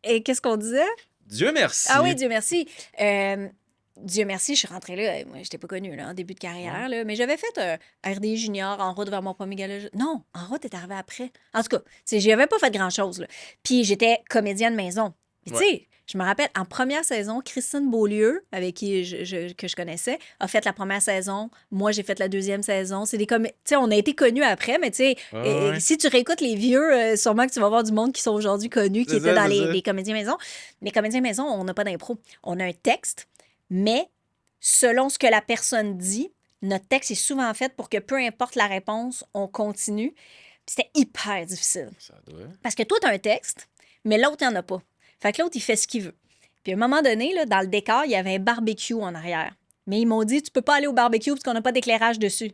Et qu'est-ce qu'on disait? Dieu merci. Ah oui, Dieu merci. Dieu merci, je suis rentrée là. Moi, j'étais pas connue là, en début de carrière, là, mais j'avais fait un RD junior en route vers mon premier gala. Non, en route est arrivé après. En tout cas, j'avais pas fait grand-chose. Là. Puis j'étais comédienne maison. Puis tu sais, je me rappelle, en première saison, Christine Beaulieu, avec qui que je connaissais, a fait la première saison. Moi, j'ai fait la deuxième saison. C'est des tu sais, on a été connus après, mais tu sais, Ouais. si tu réécoutes les vieux, sûrement que tu vas voir du monde qui sont aujourd'hui connus, qui C'est étaient ça, dans c'est ça. les comédiens maison. Les comédiens maison, on n'a pas d'impro. On a un texte, mais selon ce que la personne dit, notre texte est souvent fait pour que peu importe la réponse, on continue. Puis c'était hyper difficile. Ça doit. Parce que toi, tu as un texte, mais l'autre, il n'y en a pas. Fait que l'autre, il fait ce qu'il veut. Puis à un moment donné, là, dans le décor, il y avait un barbecue en arrière. Mais ils m'ont dit, tu peux pas aller au barbecue parce qu'on n'a pas d'éclairage dessus.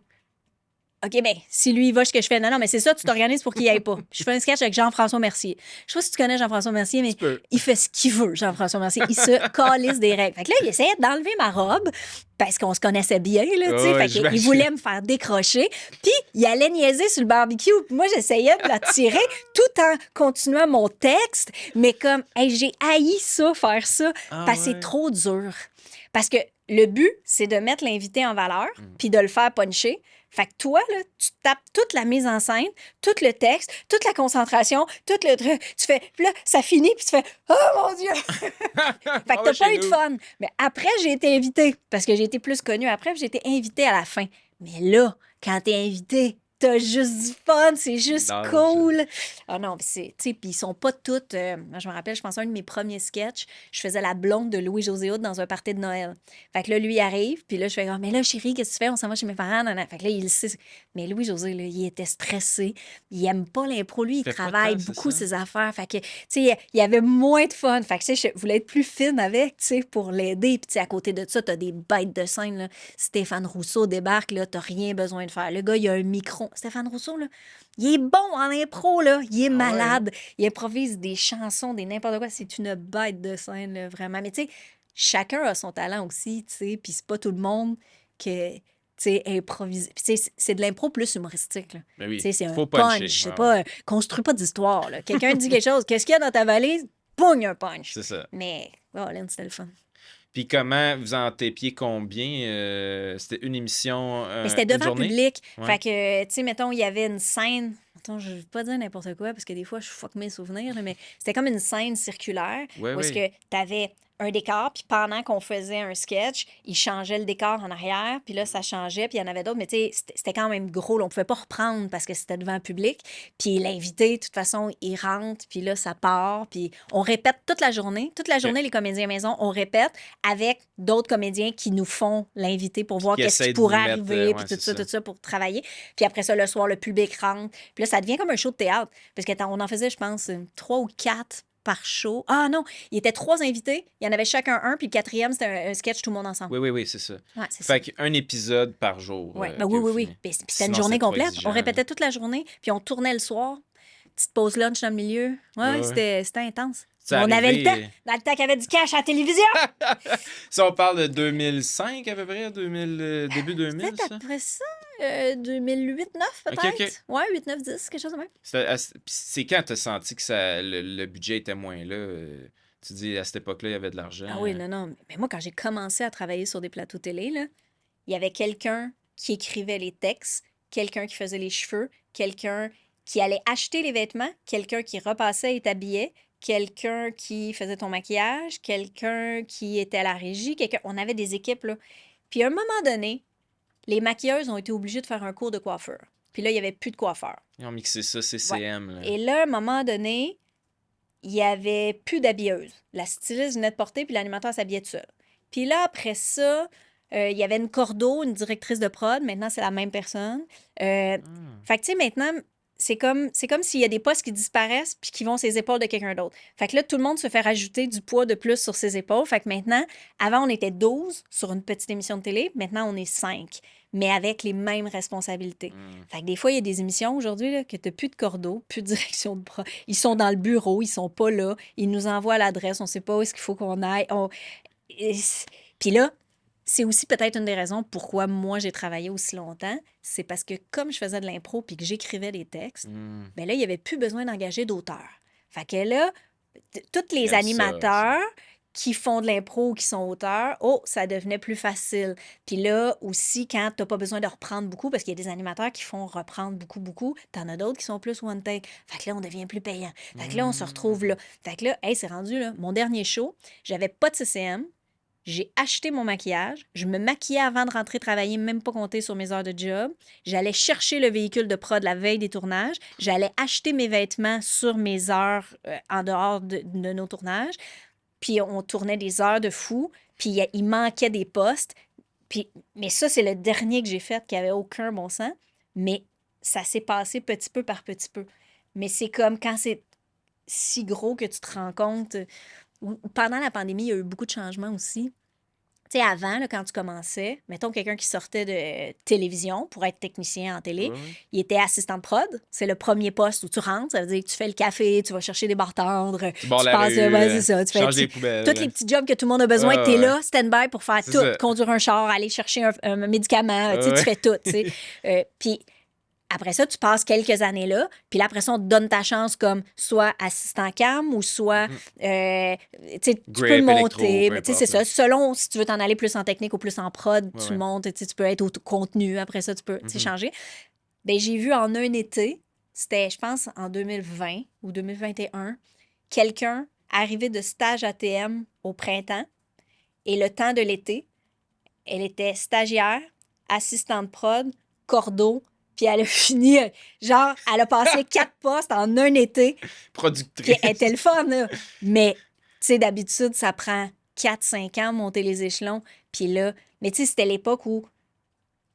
OK, ben, si lui, il va, ce que je fais. Non, mais c'est ça, tu t'organises pour qu'il y ait pas. Je fais un sketch avec Jean-François Mercier. Je sais pas si tu connais Jean-François Mercier, mais Tu peux. il fait ce qu'il veut, Jean-François Mercier. Il se calisse des règles. Fait que là, il essayait d'enlever ma robe parce qu'on se connaissait bien, là, tu sais. Ouais, Fait qu'il j'imagine. voulait me faire décrocher. Puis, il allait niaiser sur le barbecue. Puis moi, j'essayais de la tirer tout en continuant mon texte. Mais comme, hey, j'ai haï ça, faire ça, Ah parce que c'est ouais. trop dur. Parce que le but, c'est de mettre l'invité en valeur puis de le faire puncher. Fait que toi, là, tu tapes toute la mise en scène, tout le texte, toute la concentration, tout le truc. Tu fais, puis là, ça finit, puis tu fais « Oh mon Dieu! » Fait que Ah ouais, t'as chez pas eu de nous. fun. Mais après, j'ai été invitée, parce que j'ai été plus connue après, puis j'ai été invitée à la fin. Mais là, quand t'es invité, t'as juste du fun, c'est juste L'âge. cool. Ah non, tu sais, puis ils sont pas toutes. Moi, je me rappelle, je pense à un de mes premiers sketchs, je faisais la blonde de Louis-José Hood dans un party de Noël. Fait que là, lui, il arrive, puis là, je fais comme, mais là, chérie, qu'est-ce que tu fais? On s'en va chez mes parents. Nan, nan. Fait que là, il le sait. Mais Louis-José, là, il était stressé. Il aime pas l'impro. Lui, il Fait pas travaille tant, c'est beaucoup ça? ses affaires. Fait que, tu sais, il y avait moins de fun. Fait que, tu sais, je voulais être plus fine avec, tu sais, pour l'aider. Puis, tu sais, à côté de ça, t'as des bêtes de scène, là. Stéphane Rousseau débarque, là, t'as rien besoin de faire. Le gars, il a un micro. Stéphane Rousseau, là, il est bon en impro, là. Il est Ah ouais, hein? malade. Il improvise des chansons, des n'importe quoi. C'est une bête de scène, là, vraiment. Mais tu sais, chacun a son talent aussi, tu sais. Puis c'est pas tout le monde que, tu sais, improvise. Puis tu sais, c'est de l'impro plus humoristique, là. Ben Tu oui, sais, c'est un faut puncher. punch. C'est Ouais, ouais. pas... construis pas d'histoire, là. Quelqu'un dit quelque chose. Qu'est-ce qu'il y a dans ta valise? Boum, il y a un punch. C'est ça. Mais, oh, Lynn, c'était le fun. Puis comment vous en tapiez combien? C'était une émission, Mais c'était une devant le journée? public. Ouais. Fait que, tu sais, mettons, il y avait une scène. Attends, je ne veux pas dire n'importe quoi parce que des fois, je fuck mes souvenirs, là, mais c'était comme une scène circulaire Ouais, où est-ce ouais. que tu avais un décor, puis pendant qu'on faisait un sketch, il changeait le décor en arrière, puis là, ça changeait, puis il y en avait d'autres, mais tu sais, c'était quand même gros, là, on pouvait pas reprendre parce que c'était devant le public. Puis l'invité, de toute façon, il rentre, puis là, ça part, puis on répète toute la journée. Toute la OK. journée, les comédiens maison, on répète avec d'autres comédiens qui nous font l'invité pour voir Qui qu'est-ce qui essaie de vous pourrait mettre, arriver, ouais, puis c'est ça. tout ça pour travailler. Puis après ça, le soir, le public rentre. Puis là, ça devient comme un show de théâtre. Parce qu'on en faisait, je pense, 3 ou 4 par show. Ah non, il y était 3 invités. Il y en avait chacun un. Puis le quatrième, c'était un sketch tout le monde ensemble. Oui, oui, oui, c'est ça. Ouais, c'est ça. Fait qu'un épisode par jour Ouais. Ben que oui, vous oui, oui. filmez. Puis c'était une Sinon, journée c'est trop complète. exigeant. On répétait toute la journée. Puis on tournait le soir. Petite pause lunch dans le milieu. Ouais, Ouais, ouais. c'était intense. C'est Mais on avait le temps. arrivé. Dans le temps qu'il y avait du cash à la télévision. Si on parle de 2005 à peu près, 2000, début 2000, Peut-être ça? après ça. 2008-9 OK, peut-être. OK. Ouais, 8-9-10, quelque chose de même. Puis c'est quand t'as senti que le budget était moins là? Tu dis, à cette époque-là, il y avait de l'argent. Ah oui, non, non. Mais moi, quand j'ai commencé à travailler sur des plateaux télé, là, il y avait quelqu'un qui écrivait les textes, quelqu'un qui faisait les cheveux, quelqu'un qui allait acheter les vêtements, quelqu'un qui repassait et t'habillait, quelqu'un qui faisait ton maquillage, quelqu'un qui était à la régie, quelqu'un... On avait des équipes, là. Puis à un moment donné, les maquilleuses ont été obligées de faire un cours de coiffeur. Puis là, il n'y avait plus de coiffeur. Ils ont mixé ça, Ouais. CCM. Là. Et là, à un moment donné, il n'y avait plus d'habilleuse. La styliste venait de porter, puis l'animateur s'habillait tout seul. Puis là, après ça, il y avait une cordeau, une directrice de prod. Maintenant, c'est la même personne. Fait que, tu sais, maintenant, c'est comme s'il y a des postes qui disparaissent puis qui vont sur les épaules de quelqu'un d'autre. Fait que là, tout le monde se fait rajouter du poids de plus sur ses épaules. Fait que maintenant, avant, on était 12 sur une petite émission de télé. Maintenant, on est 5, mais avec les mêmes responsabilités. Fait que des fois, il y a des émissions aujourd'hui là, que tu n'as plus de cordeau, plus de direction de prod. Ils sont dans le bureau, ils sont pas là. Ils nous envoient l'adresse, on sait pas où est-ce qu'il faut qu'on aille. Puis là, c'est aussi peut-être une des raisons pourquoi moi j'ai travaillé aussi longtemps. C'est parce que comme je faisais de l'impro puis que j'écrivais des textes, ben là, il n'y avait plus besoin d'engager d'auteurs. Fait que là, tous les J'aime animateurs qui font de l'impro ou qui sont auteurs, oh, ça devenait plus facile. Puis là, aussi, quand tu n'as pas besoin de reprendre beaucoup, parce qu'il y a des animateurs qui font reprendre beaucoup, beaucoup, tu en as d'autres qui sont plus one take. Fait que là, on devient plus payant. Fait que là, on se retrouve là. Fait que là, hey, c'est rendu là. Mon dernier show, j'avais pas de CCM. J'ai acheté mon maquillage. Je me maquillais avant de rentrer travailler, même pas compter sur mes heures de job. J'allais chercher le véhicule de prod la veille des tournages. J'allais acheter mes vêtements sur mes heures en dehors de nos tournages. Puis on tournait des heures de fou. Puis il manquait des postes. Mais ça, c'est le dernier que j'ai fait qui avait aucun bon sens. Mais ça s'est passé petit peu par petit peu. Mais c'est comme quand c'est si gros que tu te rends compte... Pendant la pandémie, il y a eu beaucoup de changements aussi. Tu sais, avant, là, quand tu commençais, mettons quelqu'un qui sortait de télévision pour être technicien en télé, il était assistant de prod. C'est le premier poste où tu rentres. Ça veut dire que tu fais le café, tu vas chercher des bartendres, tu passes la rue, ouais, c'est ça. Tu fais changes des poubelles. tous les petits jobs que tout le monde a besoin, tu es là, stand-by pour faire C'est tout. ça. Conduire un char, aller chercher un médicament, tu fais tout. Tu sais. Puis après ça, tu passes quelques années là, puis là, après ça, on te donne ta chance comme soit assistant cam ou soit, tu sais, tu peux monter. Mais tu sais, c'est ça. Selon si tu veux t'en aller plus en technique ou plus en prod, tu montes, tu sais, tu peux être au contenu. Après ça, tu peux changer. Bien, j'ai vu en un été, c'était, je pense, en 2020 ou 2021, quelqu'un arrivé de stage ATM au printemps et le temps de l'été, elle était stagiaire, assistante prod, cordeau, Puis elle a fini, genre, elle a passé 4 postes en un été. Puis Productrice. elle était le fun, là. Mais, tu sais, d'habitude, ça prend 4-5 ans monter les échelons. Puis là, mais tu sais, c'était l'époque où,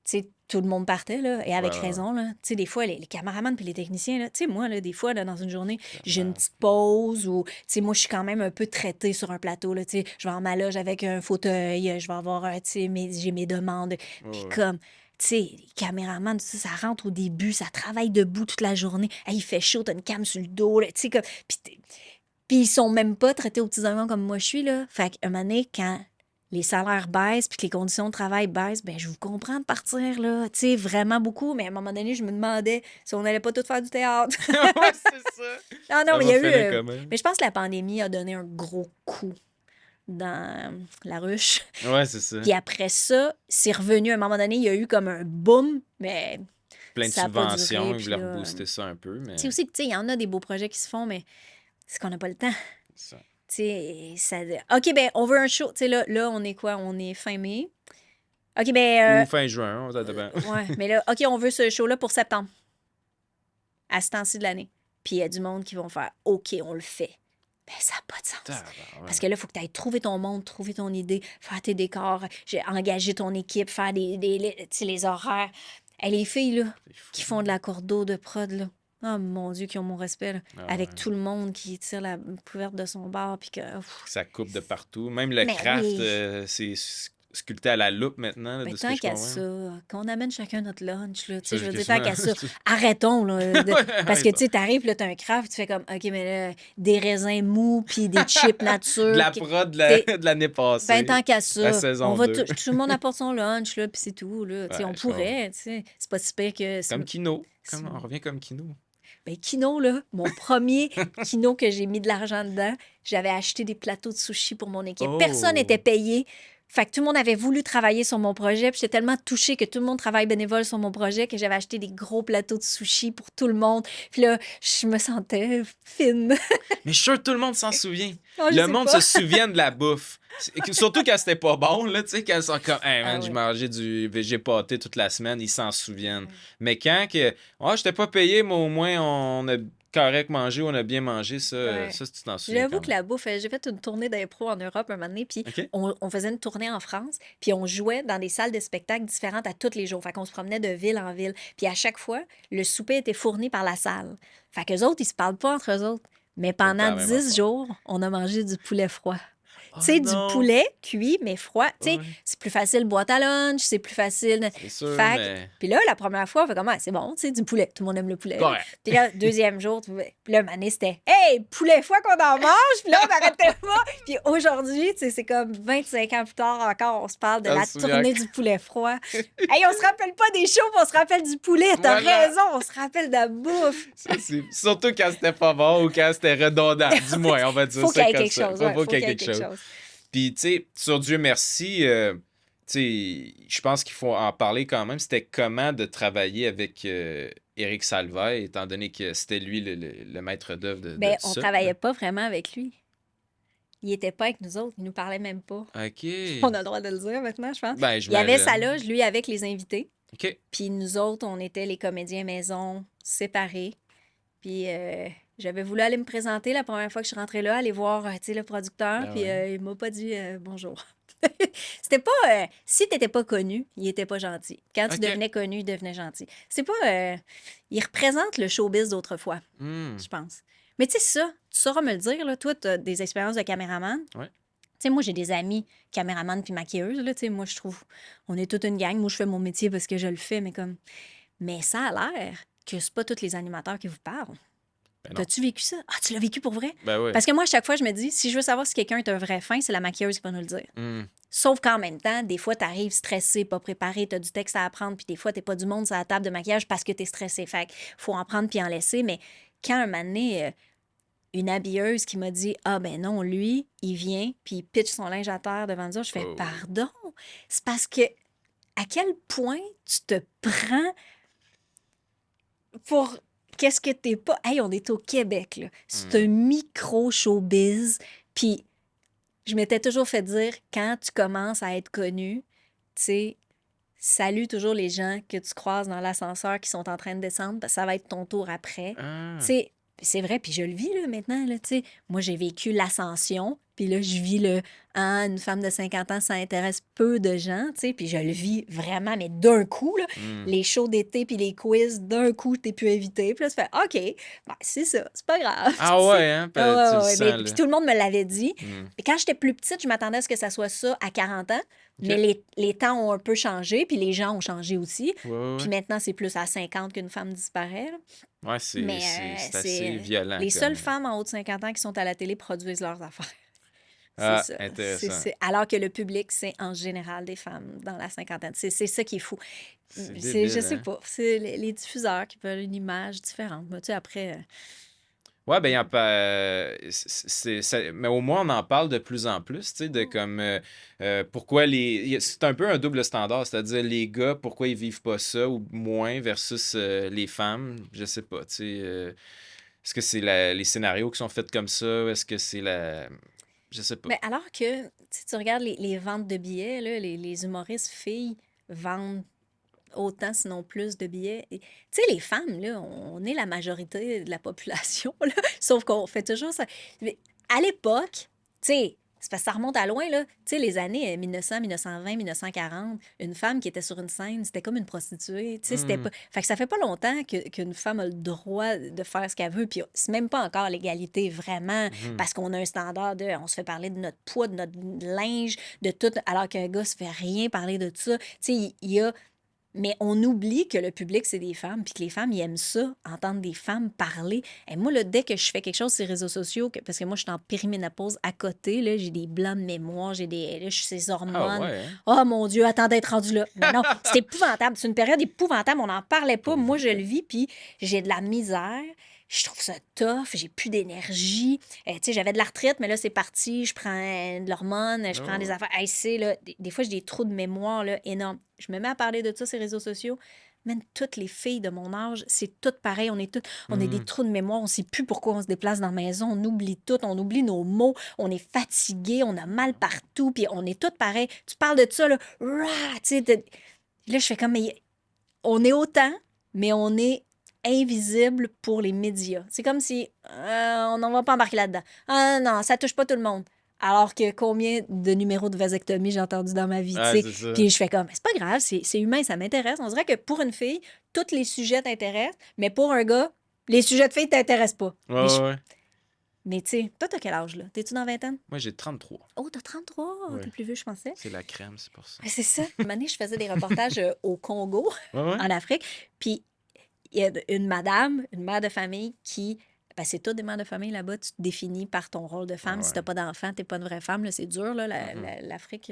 tu sais, tout le monde partait, là, et avec Ouais, ouais. raison, là. Tu sais, des fois, les caméramans puis les techniciens, là, tu sais, moi, là, des fois, là, dans une journée, j'ai une petite pause ou, tu sais, moi, je suis quand même un peu traitée sur un plateau, là, tu sais, je vais en ma loge avec un fauteuil, je vais avoir, tu sais, j'ai mes demandes. Puis Ouais. comme, tu sais, les caméramans, tu sais, ça rentre au début, ça travaille debout toute la journée. Hey, il fait chaud, t'as une cam sur le dos, là, tu sais, comme... Puis ils sont même pas traités aux petits oignons comme moi je suis, là. Fait qu'à un moment donné, quand les salaires baissent puis que les conditions de travail baissent, ben je vous comprends de partir, là. Tu sais, vraiment beaucoup. Mais à un moment donné, je me demandais si on n'allait pas tous faire du théâtre. Ouais, c'est ça. Non, Ça mais il y m'a a fait eu... le commun. Mais je pense que la pandémie a donné un gros coup dans la ruche. Ouais, c'est ça. Puis après ça, c'est revenu. À un moment donné, il y a eu comme un boom, mais Plein de ça n'a pas duré. subventions, ils Puis voulaient là... rebooster ça un peu, mais Tu sais aussi que, tu sais, il y en a des beaux projets qui se font, mais c'est qu'on n'a pas le temps. ça. Tu sais, ça... OK, ben, on veut un show. Tu sais, là, on est quoi? On est fin mai. OK, ben... Ou fin juin, on s'attend. ouais, mais là, OK, on veut ce show-là pour septembre, à ce temps-ci de l'année. Puis il y a du monde qui vont faire OK, on le fait. Ben, ça n'a pas de sens. Parce que là, il faut que tu ailles trouver ton monde, trouver ton idée, faire tes décors, engager ton équipe, faire tu sais, les horaires. Et les filles, là, qui font de la cordeau de prod, là. Oh mon Dieu, qui ont mon respect, là. Ah Avec ouais. tout le monde qui tire la couverte de son bar, puis que... Ça coupe de partout. Même le Mais craft, oui. c'est sculpté à la loupe maintenant, là, Ben, de ce que tant je qu'à comprends. ça, qu'on amène chacun notre lunch, là, tu Ça, sais, je veux dire, quasiment- tant qu'à ça, arrêtons, là, parce que, arrêtons. tu sais, t'arrives, là, t'as un craft, tu fais comme, OK, mais là, des raisins mous, puis des chips De nature, la prod t'sais, de l'année ben, passée. tant qu'à La ça, saison tout 2. le monde apporte son lunch, là, puis c'est tout, là, tu sais, Ouais, on je comprends. pourrait, tu sais, c'est pas si pire que... Comme Kino. On revient comme Kino. Ben, Kino, là, mon premier Kino que j'ai mis de l'argent dedans, j'avais acheté des plateaux de sushi pour mon équipe. Personne Oh. n'était payé. Fait que tout le monde avait voulu travailler sur mon projet. Puis j'étais tellement touchée que tout le monde travaille bénévole sur mon projet que j'avais acheté des gros plateaux de sushi pour tout le monde. Puis là, je me sentais fine. Mais je suis sûr que tout le monde s'en souvient. Oh, je Le sais monde pas. se souvient de la bouffe. Surtout quand c'était pas bon, là, tu sais, quand ils sont comme, hey man, Ah j'ai ouais. mangé du végé pâté toute la semaine, ils s'en souviennent. Mais quand que, j'étais pas payé, mais au moins on a correct mangé, on a bien mangé, ça, Ouais. ça tu t'en souviens J'avoue quand que même. la bouffe, j'ai fait une tournée d'impro en Europe un moment donné, puis OK? on faisait une tournée en France, puis on jouait dans des salles de spectacle différentes à tous les jours. Fait qu'on se promenait de ville en ville. Puis à chaque fois, le souper était fourni par la salle. Fait qu'eux autres, ils se parlent pas entre eux autres. Mais Tout le temps pendant la même 10 affaire. jours, on a mangé du poulet froid. Oh Tu sais, du non! poulet cuit, mais froid. Tu sais, Ouais, c'est plus facile boîte à lunch, c'est plus facile. c'est sûr, Fait que- mais Puis là, la première fois, on fait comment? C'est bon, tu sais, du poulet. Tout le monde aime le poulet. correct. Puis là, deuxième jour, puis là, Mané, c'était Hey, poulet froid qu'on en mange! Puis là, on n'arrêtait pas. Puis aujourd'hui, tu sais, c'est comme 25 ans plus tard encore, on se parle de On la se souvient tournée du poulet froid. Hey, on se rappelle pas des shows, puis on se rappelle du poulet. T'as Voilà. raison, on se rappelle de la bouffe. Ça, surtout quand c'était pas bon ou quand c'était redondant. Du moins, on va dire Faut ça qu'il y ait comme quelque ça. chose. Ouais, Faut qu'il y ait quelque chose. Puis, tu sais, sur Dieu merci, tu sais, je pense qu'il faut en parler quand même. C'était comment de travailler avec Éric Salvaille, étant donné que c'était lui le maître d'œuvre de Ben, tout on ça. travaillait pas vraiment avec lui. Il était pas avec nous autres, il nous parlait même pas. OK. On a le droit de le dire maintenant, je pense. Ben, Il y avait sa j'imagine. loge, lui, avec les invités. OK. Puis nous autres, on était les comédiens maison, séparés. Puis j'avais voulu aller me présenter la première fois que je suis rentrée là, aller voir, tu sais, le producteur. Ah Puis ouais. il m'a pas dit bonjour. C'était pas... si t'étais pas connu, il était pas gentil. Quand tu OK. devenais connu, il devenait gentil. C'est pas... il représente le showbiz d'autrefois, Hmm. je pense. Mais tu sais ça, tu sauras me le dire, là. Toi, t'as des expériences de caméraman. Ouais. Tu sais, moi, j'ai des amis caméraman puis maquilleuses, là. Tu sais, moi, je trouve... On est toute une gang. Moi, je fais mon métier parce que je le fais, mais comme... Mais ça a l'air que c'est pas tous les animateurs qui vous parlent. Ben non. T'as-tu vécu ça? Ah, tu l'as vécu pour vrai? Ben oui. Parce que moi, à chaque fois, je me dis, si je veux savoir si quelqu'un est un vrai fin, c'est la maquilleuse qui va nous le dire. Hmm. Sauf qu'en même temps, des fois, t'arrives stressé, pas préparé, t'as du texte à apprendre, puis des fois, t'es pas du monde sur la table de maquillage parce que t'es stressé. Fait que faut en prendre puis en laisser. Mais quand un moment donné, une habilleuse qui m'a dit, ah ben non, lui, il vient, puis il pitch son linge à terre devant nous, je fais, Oh. pardon? C'est parce que à quel point tu te prends pour qu'est-ce que t'es pas. Hey, on est au Québec, là. C'est un micro-showbiz. Puis je m'étais toujours fait dire, quand tu commences à être connu, tu sais, salue toujours les gens que tu croises dans l'ascenseur qui sont en train de descendre, parce que ça va être ton tour après. Tu Ah, sais, c'est vrai, puis je le vis là, maintenant. Là, tu sais. Moi, j'ai vécu l'ascension, puis là, je vis le une femme de 50 ans, ça intéresse peu de gens, tu sais, puis je le vis vraiment, mais d'un coup, là, hmm. les shows d'été puis les quiz, d'un coup, t'es plus invité. Puis là, tu fais OK, ben, c'est ça, c'est pas grave. Ah Tu sais. ouais, hein? Ah Tu le ouais, ouais, sens, puis là. tout le monde me l'avait dit. Hmm. Puis quand j'étais plus petite, je m'attendais à ce que ça soit ça à 40 ans. Mais OK. les temps ont un peu changé, puis les gens ont changé aussi. Ouais, ouais, Puis ouais. maintenant, c'est plus à 50 qu'une femme disparaît. Là. Ouais, Mais c'est assez violent les comme... seules femmes en haut de 50 ans qui sont à la télé produisent leurs affaires. C'est Ah, ça. intéressant. Alors que le public, c'est en général des femmes dans la cinquantaine. C'est ça qui est fou. C'est Je débile, sais hein? pas. C'est les diffuseurs qui veulent une image différente. Mais tu sais, après. Ouais, ben, il y a pas. Mais au moins, on en parle de plus en plus, tu sais, de comme. Pourquoi les. C'est un peu un double standard, c'est-à-dire les gars, pourquoi ils vivent pas ça ou moins versus les femmes, je sais pas, tu sais. Est-ce que c'est les scénarios qui sont faits comme ça? Est-ce que c'est la. Je sais pas. Mais alors que, si tu regardes les ventes de billets, là, les humoristes filles vendent autant, sinon plus de billets. Tu sais, les femmes, là, on est la majorité de la population, là, sauf qu'on fait toujours ça. Mais à l'époque, tu sais, c'est parce que ça remonte à loin, là. Tu sais, les années 1900, 1920, 1940, une femme qui était sur une scène, c'était comme une prostituée. Tu sais, c'était Hmm, pas... Fait que ça fait pas longtemps qu'une femme a le droit de faire ce qu'elle veut. Puis c'est même pas encore l'égalité, vraiment, mhm. parce qu'on a un standard de... On se fait parler de notre poids, de notre linge, de tout, alors qu'un gars se fait rien parler de ça. Tu sais, il y a mais on oublie que le public, c'est des femmes, puis que les femmes, ils aiment ça, entendre des femmes parler. Et moi, là, dès que je fais quelque chose sur les réseaux sociaux, parce que moi, je suis en périménopause à côté, là, j'ai des blancs de mémoire, là, je suis ces Ah hormones. ouais, hein? Oh mon Dieu, attends d'être rendu là. Mais non, c'est épouvantable. C'est une période épouvantable. On n'en parlait pas. Pour Moi, je vrai? le vis, puis j'ai de la misère. Je trouve ça tough, j'ai plus d'énergie. Tu sais, j'avais de la retraite, mais là, c'est parti. Je prends de l'hormone, je prends des Oh. affaires. Hey, c'est, là, des fois, j'ai des trous de mémoire là, énormes. Je me mets à parler de ça sur les réseaux sociaux. Même toutes les filles de mon âge, c'est tout pareil. On a des Hmm. trous de mémoire. On sait plus pourquoi on se déplace dans la maison. On oublie tout. On oublie nos mots. On est fatigué. On a mal partout. Puis on est tout pareil. Tu parles de ça, là. Rah! Tu sais, là, je fais comme, mais on est autant, mais on est invisible pour les médias. C'est comme si on n'en va pas embarquer là-dedans. Ah non, ça touche pas tout le monde. Alors que combien de numéros de vasectomie j'ai entendu dans ma vie, tu Ah, sais. c'est ça. Puis je fais comme, c'est pas grave, c'est humain, ça m'intéresse. On dirait que pour une fille, tous les sujets t'intéressent, mais pour un gars, les sujets de filles t'intéressent pas. Ouais, ouais, ouais. Mais tu sais, toi, t'as quel âge, là? T'es-tu dans la vingtaine? Moi, j'ai 33. Oh, t'as 33, Ouais. t'es plus vieux, je pensais. C'est la crème, c'est pour ça. Ouais, c'est ça. Une année, je faisais des reportages au Congo, Ouais, ouais. en Afrique, puis il y a une madame, une mère de famille qui. Ben, c'est tout des mères de famille là-bas. Tu te définis par ton rôle de Ouais, femme. Si ouais. t'as pas d'enfant, t'es pas une vraie femme. Là, c'est dur, là, Mhm. l'Afrique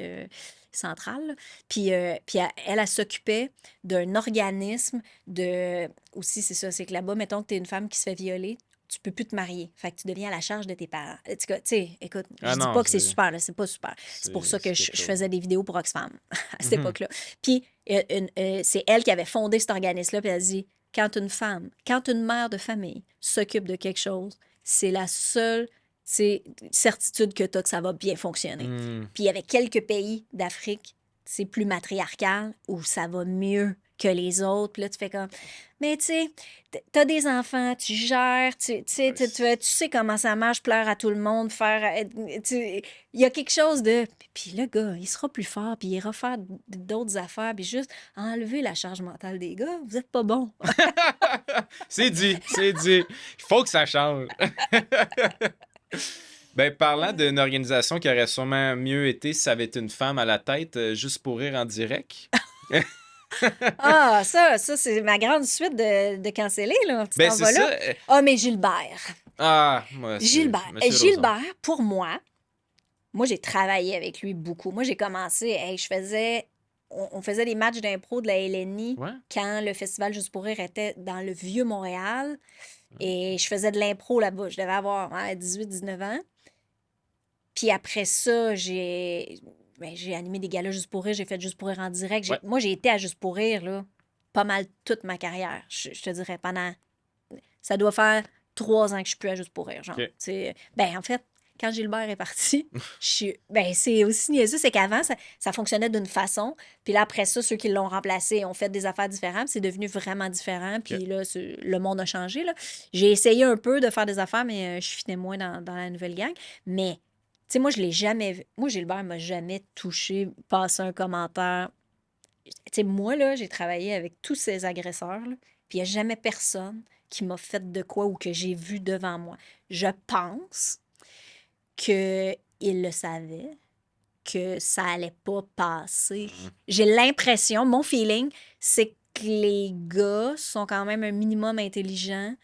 centrale. Là. Puis elle s'occupait d'un organisme de. Aussi, c'est ça. C'est que là-bas, mettons que t'es une femme qui se fait violer. Tu peux plus te marier. Fait que tu deviens à la charge de tes parents. En tout cas, tu sais, écoute, Ah je dis non, pas que c'est super, là, c'est pas super. C'est pour ça c'est que quelque je chose. faisais des vidéos pour Oxfam à cette Mhm. époque-là. Puis c'est elle qui avait fondé cet organisme-là, puis elle a dit quand une mère de famille s'occupe de quelque chose, c'est la seule certitude que tu as que ça va bien fonctionner. Hmm. Puis il y avait quelques pays d'Afrique, c'est plus matriarcal, où ça va mieux que les autres. Puis là, tu fais comme, mais tu sais, t'as des enfants, tu gères, tu sais comment ça marche, pleurer à tout le monde, il y a quelque chose de... Puis le gars, il sera plus fort, puis il ira faire d'autres affaires, puis juste enlever la charge mentale des gars. Vous êtes pas bons. C'est dit, c'est dit. Il faut que ça change. Ben, parlant d'une organisation qui aurait sûrement mieux été si ça avait été une femme à la tête, juste pour rire en direct. Ah, ça c'est ma grande suite de canceller, là. Tu Ben, t'en c'est vas là? ça. Ah, mais Gilbert. Ah, moi, c'est Gilbert. Monsieur Roson. Gilbert, pour moi, j'ai travaillé avec lui beaucoup. Moi, j'ai commencé, hey, on faisait des matchs d'impro de la LNI Ouais. quand le Festival Juste pour rire était dans le vieux Montréal. Et je faisais de l'impro là-bas. Je devais avoir 18-19 ans. Puis après ça, j'ai animé des galas Juste pour rire. J'ai fait Juste pour rire en direct. Ouais. Moi, j'ai été à Juste pour rire, là, pas mal toute ma carrière. Je te dirais, pendant... Ça doit faire 3 ans que je suis plus à Juste pour rire, genre. OK. Ben, en fait, quand Gilbert est parti, c'est aussi niaiseux, c'est qu'avant, ça fonctionnait d'une façon, puis là, après ça, ceux qui l'ont remplacé ont fait des affaires différentes, c'est devenu vraiment différent, puis là, le monde a changé, là. J'ai essayé un peu de faire des affaires, mais je fitais moins dans la nouvelle gang, mais, tu sais, moi, je l'ai jamais vu. Moi, Gilbert m'a jamais touché, passé un commentaire. Tu sais, moi, là, j'ai travaillé avec tous ces agresseurs, là, puis il n'y a jamais personne qui m'a fait de quoi ou que j'ai vu devant moi. Je pense qu'il le savait, que ça allait pas passer. J'ai l'impression, mon feeling, c'est que les gars sont quand même un minimum intelligents.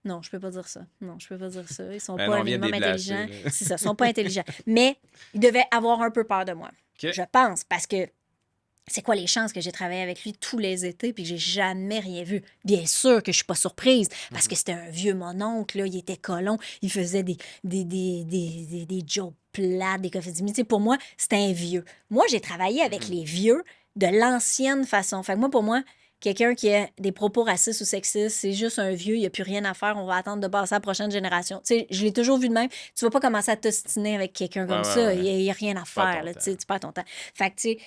Non, je peux pas dire ça. Non, je peux pas dire ça. Ils sont Ben pas non, un on vient de les minimum placer, intelligents. là. C'est ça, ils sont pas intelligents. Mais ils devaient avoir un peu peur de moi. OK. Je pense, parce que c'est quoi les chances que j'ai travaillé avec lui tous les étés puis que j'ai jamais rien vu? Bien sûr que je suis pas surprise parce que c'était un vieux mononcle, là, il était colon, il faisait des jokes plates, des coffees. Mais tu sais, pour moi, c'était un vieux. Moi, j'ai travaillé avec les vieux de l'ancienne façon. Fait que moi, pour moi, quelqu'un qui a des propos racistes ou sexistes, c'est juste un vieux, il n'y a plus rien à faire, on va attendre de passer à la prochaine génération. Tu sais, je l'ai toujours vu de même. Tu vas pas commencer à t'ostiner avec quelqu'un comme ça, il n'y a rien à faire, là, tu perds ton temps. Fait que, tu sais,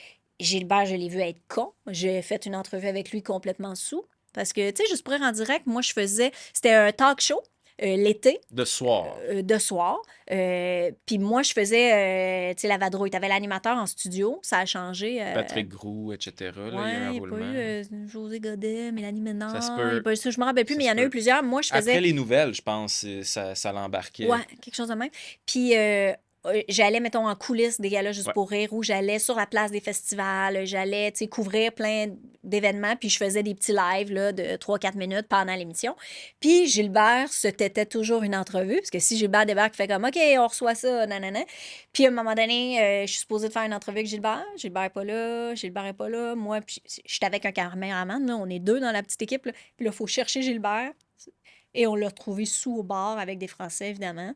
Gilbert, je l'ai vu être con. J'ai fait une entrevue avec lui complètement sous. Parce que, tu sais, juste pour être en direct, moi, c'était un talk show l'été, De soir. de soir. Puis moi, je faisais, tu sais, la vadrouille. T'avais l'animateur en studio, ça a changé. Patrick Groux, etc. Là, il y a eu un Ouais, il n'y a pas roulement. eu José Godet, Mélanie Ça se Ménard, il n'y a peut. pas eu ça, je me rappelle plus, Ça mais il y se en a eu peut. plusieurs. Moi, je faisais. Après les nouvelles, je pense, ça l'embarquait. Ouais, quelque chose de même. Puis j'allais, mettons, en coulisses des galas juste Ouais. pour rire, ou j'allais sur la place des festivals, j'allais, tu sais, couvrir plein d'événements, puis je faisais des petits lives là, de 3-4 minutes pendant l'émission. Puis Gilbert se tétait toujours une entrevue, parce que si Gilbert débarque, il fait comme, OK, on reçoit ça, nanana. Puis à un moment donné, je suis supposée de faire une entrevue avec Gilbert. Gilbert n'est pas là, Gilbert n'est pas là. Moi, puis j'étais avec un caméraman, là, on est deux dans la petite équipe, là. Puis là, il faut chercher Gilbert. Et on l'a retrouvé sous au bar avec des Français, évidemment.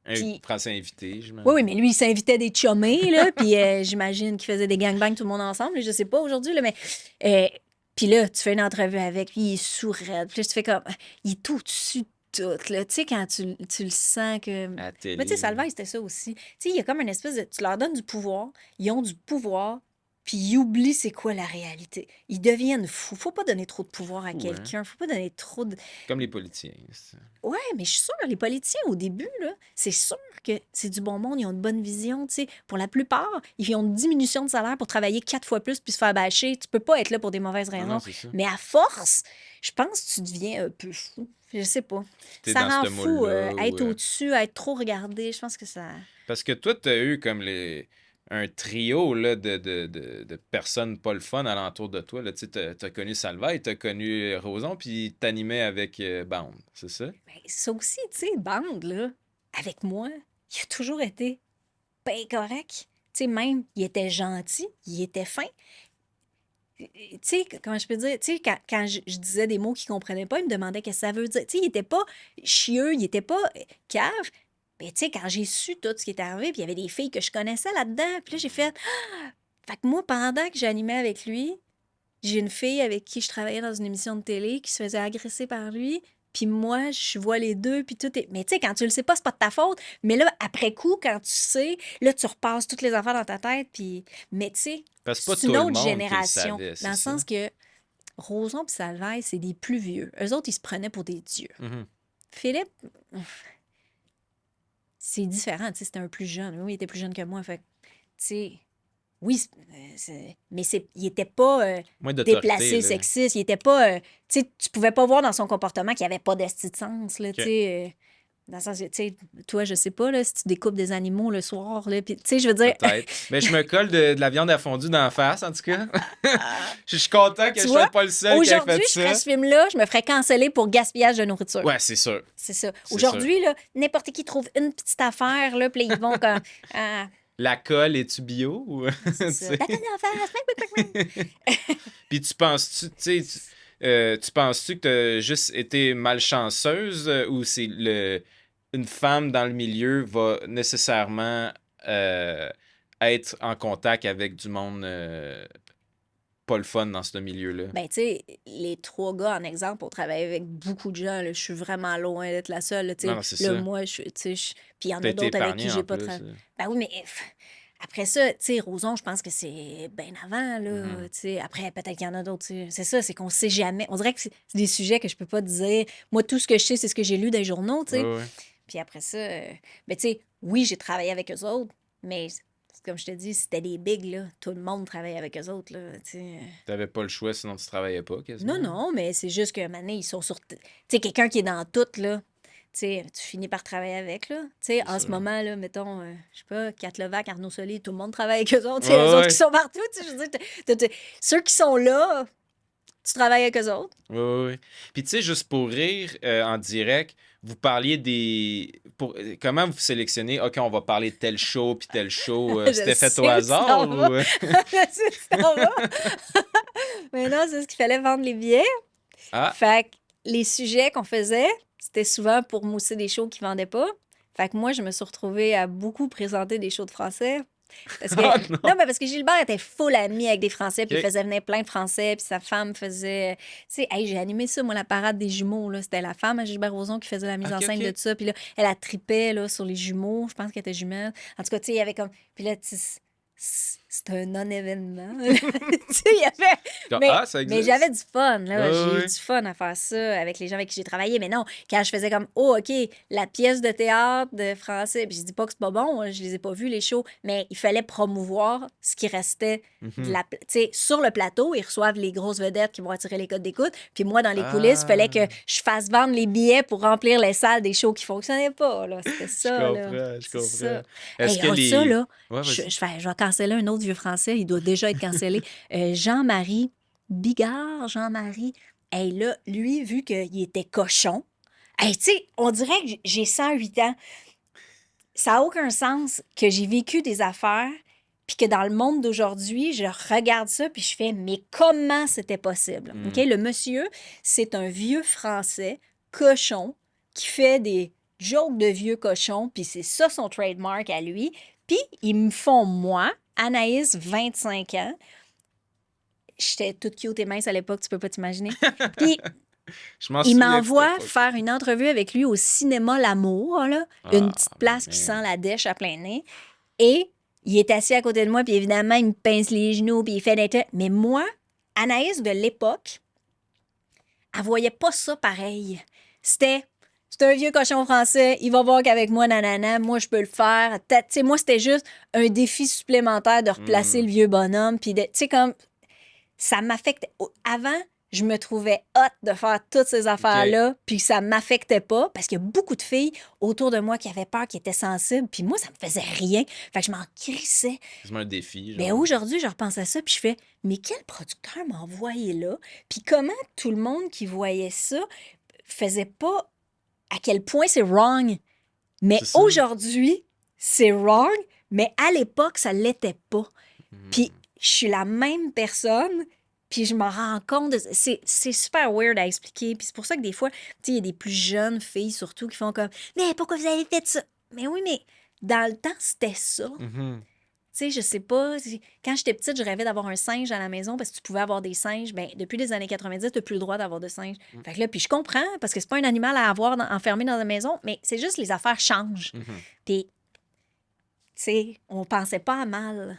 Un Puis, Français invité, je oui, mais lui, il s'invitait des chummés, là, puis j'imagine qu'il faisait des gangbangs tout le monde ensemble, je sais pas aujourd'hui, là, mais... puis là, tu fais une entrevue avec lui, il est sourd-raide, puis là, tu fais comme... Il est tout au-dessus de tout, là, tu sais, quand tu le sens que... à la télé. Mais tu sais, Salvaille, c'était ça aussi. Tu sais, il y a comme une espèce de... Tu leur donnes du pouvoir, ils ont du pouvoir, puis ils oublient c'est quoi la réalité. Ils deviennent fous. Faut pas donner trop de pouvoir à Fou, hein? quelqu'un, faut pas donner trop de... Comme les politiciens. Ouais, mais je suis sûre, les politiciens, au début, là, c'est sûr que c'est du bon monde, ils ont une bonne vision, tu sais. Pour la plupart, ils ont une diminution de salaire pour travailler 4 fois plus puis se faire bâcher. Tu peux pas être là pour des mauvaises Non, raisons. non, c'est ça. Mais à force, je pense que tu deviens un peu fou. Je sais pas. T'es Ça dans rend ce fou, moule-là. être au-dessus, être trop regardé. Je pense que ça... Parce que toi, t'as eu comme un trio là, de personnes pas le fun alentour de toi. Tu as connu Salvaille, t'as connu Roson, puis t'animais avec Bound, c'est ça? Ben, ça aussi, tu sais, Bande, là, avec moi, il a toujours été bien correct. Tu sais, même, il était gentil, il était fin. Tu sais, comment je peux dire? Tu sais, quand je disais des mots qu'il ne comprenait pas, il me demandait qu'est-ce que ça veut dire. Tu sais, il était pas chieux, il était pas cave. Mais tu sais, quand j'ai su tout ce qui était arrivé, puis il y avait des filles que je connaissais là-dedans, puis là, j'ai fait... Fait que moi, pendant que j'animais avec lui, j'ai une fille avec qui je travaillais dans une émission de télé qui se faisait agresser par lui. Puis moi, je vois les deux, puis tout est... Mais tu sais, quand tu le sais pas, c'est pas de ta faute. Mais là, après coup, quand tu sais, là, tu repasses toutes les affaires dans ta tête, puis... Mais tu sais, Parce que pas c'est tout une le autre monde qui le génération. savait, c'est Dans le ça? sens que Roson et Salvaille, c'est des plus vieux. Eux autres, ils se prenaient pour des dieux. Mhm. Philippe, c'est différent, tu sais, c'était un plus jeune. Oui, il était plus jeune que moi, fait que, tu sais... Oui, il était pas Moins d'autorité, déplacé, là. sexiste. Il était pas... tu sais, tu pouvais pas voir dans son comportement qu'il n'y avait pas d'esti de sens, là, OK. tu sais. Dans le sens que, tu sais, toi, je sais pas, là, si tu découpes des animaux le soir, là, puis, tu sais, je veux dire... Peut-être. Mais je me colle de la viande à fondue d'en face, en tout cas. Je suis content que Tu je vois, sois pas le seul qui ait aujourd'hui, fait je ferais ça. ce film-là, je me ferais canceller pour gaspillage de nourriture. Ouais, c'est sûr. C'est ça. C'est Aujourd'hui, là, n'importe qui trouve une petite affaire, là, puis là, ils vont comme... Ah, La colle, es-tu bio? Ou... c'est tu ça. sais? La colle d'en face, mec, mec, mec, mec. Puis tu penses-tu, tu sais, tu penses-tu que t'as juste été malchanceuse ou c'est une femme dans le milieu va nécessairement être en contact avec du monde pas le fun dans ce milieu-là. Ben, tu sais, les 3 gars, en exemple, on travaille avec beaucoup de gens. Là. Je suis vraiment loin d'être la seule. Là, tu Non, sais. non, c'est Là, ça. moi, puis il y en T'as a été d'autres avec qui épargné j'ai en pas plus. travaillé. Ben oui, mais après ça, tu sais, Roson, je pense que c'est bien avant, là. Mhm. Tu sais. Après, peut-être qu'il y en a d'autres. Tu sais. C'est ça, c'est qu'on sait jamais. On dirait que c'est des sujets que je peux pas te dire. Moi, tout ce que je sais, c'est ce que j'ai lu dans les journaux, tu Ouais, sais. ouais. Puis après ça, ben, tu sais, oui, j'ai travaillé avec eux autres, mais comme je te dis, c'était des bigs, là. Tout le monde travaille avec eux autres, là. Tu sais. T'avais pas le choix, sinon tu travaillais pas Non, quasiment. non, mais c'est juste que maintenant, ils sont sur. Tu sais, quelqu'un qui est dans tout, là. Tu sais, tu finis par travailler avec, là. Tu sais, C'est en ce sûr. moment, là, mettons, je sais pas, Kat Levac, Arnaud Soli, tout le monde travaille avec eux autres. Tu sais, eux Ouais, autres qui ouais. sont partout, tu sais, je veux dire, ceux qui sont là, tu travailles avec eux autres. Ouais, ouais, ouais. Puis tu sais, juste pour rire, en direct, vous parliez des... Comment vous sélectionnez? OK, on va parler de tel show, puis tel show. Je C'était fait au sais où tu hasard t'en vas. ou... Je sais où tu t'en vas. Mais non, c'est ce qu'il fallait vendre les billets. Ah! Fait que les sujets qu'on faisait, c'était souvent pour mousser des shows qui vendaient pas. Fait que moi, je me suis retrouvée à beaucoup présenter des shows de français. Parce que, Ah non! non, mais parce que Gilbert était full ami avec des Français, puis il OK. faisait venir plein de Français, puis sa femme faisait. Tu sais, hey, j'ai animé ça, moi, la parade des jumeaux, là. C'était la femme à Gilbert Rozon qui faisait la mise en OK, scène de OK. ça, puis là, elle a tripé là, sur les jumeaux. Je pense qu'elle était jumelle. En tout cas, tu sais, il y avait comme. Puis là, tu sais, c'était un non-événement. Tu sais, il y avait. Ah, ça Mais j'avais existe? du fun, là. Ouais, J'ai eu ouais. du fun à faire ça avec les gens avec qui j'ai travaillé. Mais non, quand je faisais comme, oh, OK, la pièce de théâtre de français, puis je dis pas que c'est pas bon, je les ai pas vus, les shows, mais il fallait promouvoir ce qui restait de Mhm. la. Tu sais, sur le plateau, ils reçoivent les grosses vedettes qui vont attirer les codes d'écoute. Puis moi, dans les coulisses, il fallait Ah! que je fasse vendre les billets pour remplir les salles des shows qui fonctionnaient pas, là. C'était Je ça, là. comprends, je C'est comprends. ça. Est-ce Hey, que oh, ça, les... là, Ouais, vas-y. je vais canceller un autre vieux français. Il doit déjà être cancellé. Jean-Marie Bigard, Jean-Marie. Hey, là, lui, vu qu'il était cochon, hey, tu sais, on dirait que j'ai 108 ans. Ça n'a aucun sens que j'ai vécu des affaires, puis que dans le monde d'aujourd'hui, je regarde ça, puis je fais, mais comment c'était possible? OK? Hmm. Le monsieur, c'est un vieux français cochon qui fait des jokes de vieux cochon, puis c'est ça son trademark à lui. Puis ils me font, moi, Anaïs, 25 ans, j'étais toute cute et mince à l'époque, tu peux pas t'imaginer. Puis Je m'en il souviens de cette m'envoie époque. faire une entrevue avec lui au cinéma L'Amour, là, Ah, une petite place qui man. sent la dèche à plein nez. Et il est assis à côté de moi, puis évidemment, il me pince les genoux, puis il fait des trucs. Mais moi, Anaïs de l'époque, elle voyait pas ça pareil. C'était c'est un vieux cochon français, il va voir qu'avec moi, nanana, moi, je peux le faire. Tu sais, moi, c'était juste un défi supplémentaire de replacer Hmm. le vieux bonhomme, puis tu sais, comme ça m'affectait. Avant, je me trouvais hot de faire toutes ces affaires-là, puis ça m'affectait pas, parce qu'il y a beaucoup de filles autour de moi qui avaient peur, qui étaient sensibles, puis moi, ça me faisait rien. Fait que je m'en crissais. C'est un défi, Mais genre. aujourd'hui, je repense à ça, puis je fais, mais quel producteur m'a envoyé là? Puis comment tout le monde qui voyait ça faisait pas à quel point c'est wrong. Mais C'est ça. aujourd'hui, c'est wrong, mais à l'époque, ça l'était pas. Hmm. Puis je suis la même personne, puis je m'en rends compte. C'est super weird à expliquer. Puis c'est pour ça que des fois, tu sais, il y a des plus jeunes filles surtout qui font comme mais pourquoi vous avez fait ça? Mais oui, mais dans le temps, c'était ça. Mhm. Tu sais, je sais pas. Quand j'étais petite, je rêvais d'avoir un singe à la maison parce que tu pouvais avoir des singes. Ben, depuis les années 90, tu n'as plus le droit d'avoir de singes. Fait que là, puis je comprends parce que c'est pas un animal à avoir enfermé dans la maison, mais c'est juste les affaires changent. Mhm. Puis, tu sais, on pensait pas à mal.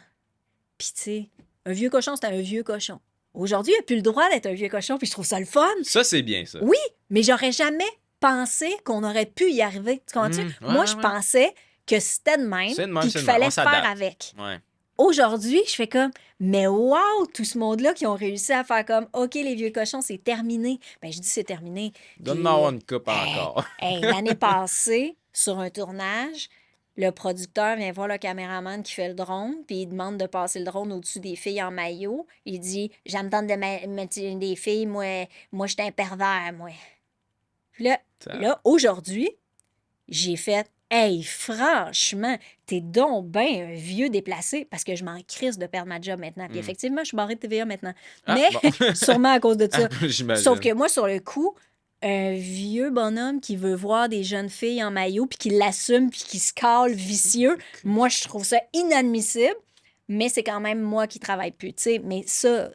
Puis, tu sais, un vieux cochon, c'était un vieux cochon. Aujourd'hui, il n'a plus le droit d'être un vieux cochon, puis je trouve ça le fun. Ça, c'est bien, ça. Oui, mais j'aurais jamais pensé qu'on aurait pu y arriver. Tu comprends-tu? Ouais, Moi, ouais, je ouais. pensais que c'était de même, C'est de même, puis c'est qu'il de même. fallait On faire s'adapte. avec. Ouais. Aujourd'hui, je fais comme, mais wow, tout ce monde-là qui ont réussi à faire comme, OK, les vieux cochons, c'est terminé. Ben, je dis c'est terminé. Donne-moi Puis, une coupe hey, encore. hey, l'année passée, sur un tournage, le producteur vient voir le caméraman qui fait le drone, puis il demande de passer le drone au-dessus des filles en maillot. Il dit, j'entends de mettre des filles, moi, je suis un pervers, moi. Puis là, aujourd'hui, j'ai fait, hey, franchement, t'es donc ben un vieux déplacé parce que je m'en crisse de perdre ma job maintenant. Puis effectivement, je suis barrée de TVA maintenant. Ah, Mais bon. sûrement à cause de ça. J'imagine. Sauf que moi, sur le coup, un vieux bonhomme qui veut voir des jeunes filles en maillot puis qui l'assume puis qui se cale vicieux, moi, je trouve ça inadmissible. mais c'est quand même moi qui travaille plus, tu sais. Mais c'est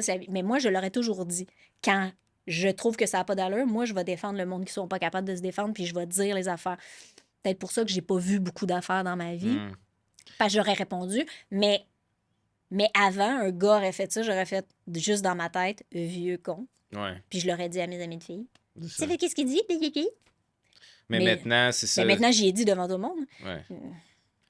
la vie. Mais moi, je l'aurais toujours dit. Quand je trouve que ça n'a pas d'allure, moi, je vais défendre le monde qui sont pas capables de se défendre, puis je vais dire les affaires. Peut-être pour ça que j'ai pas vu beaucoup d'affaires dans ma vie. Hmm. Parce que j'aurais répondu, mais avant, un gars aurait fait ça, j'aurais fait juste dans ma tête, vieux con. Ouais, Puis je l'aurais dit à mes amis de filles. c'est Tu ça. sais, qu'est-ce qu'il dit? Mais maintenant, c'est ça. Mais maintenant, j'y ai dit devant tout le monde. Ouais.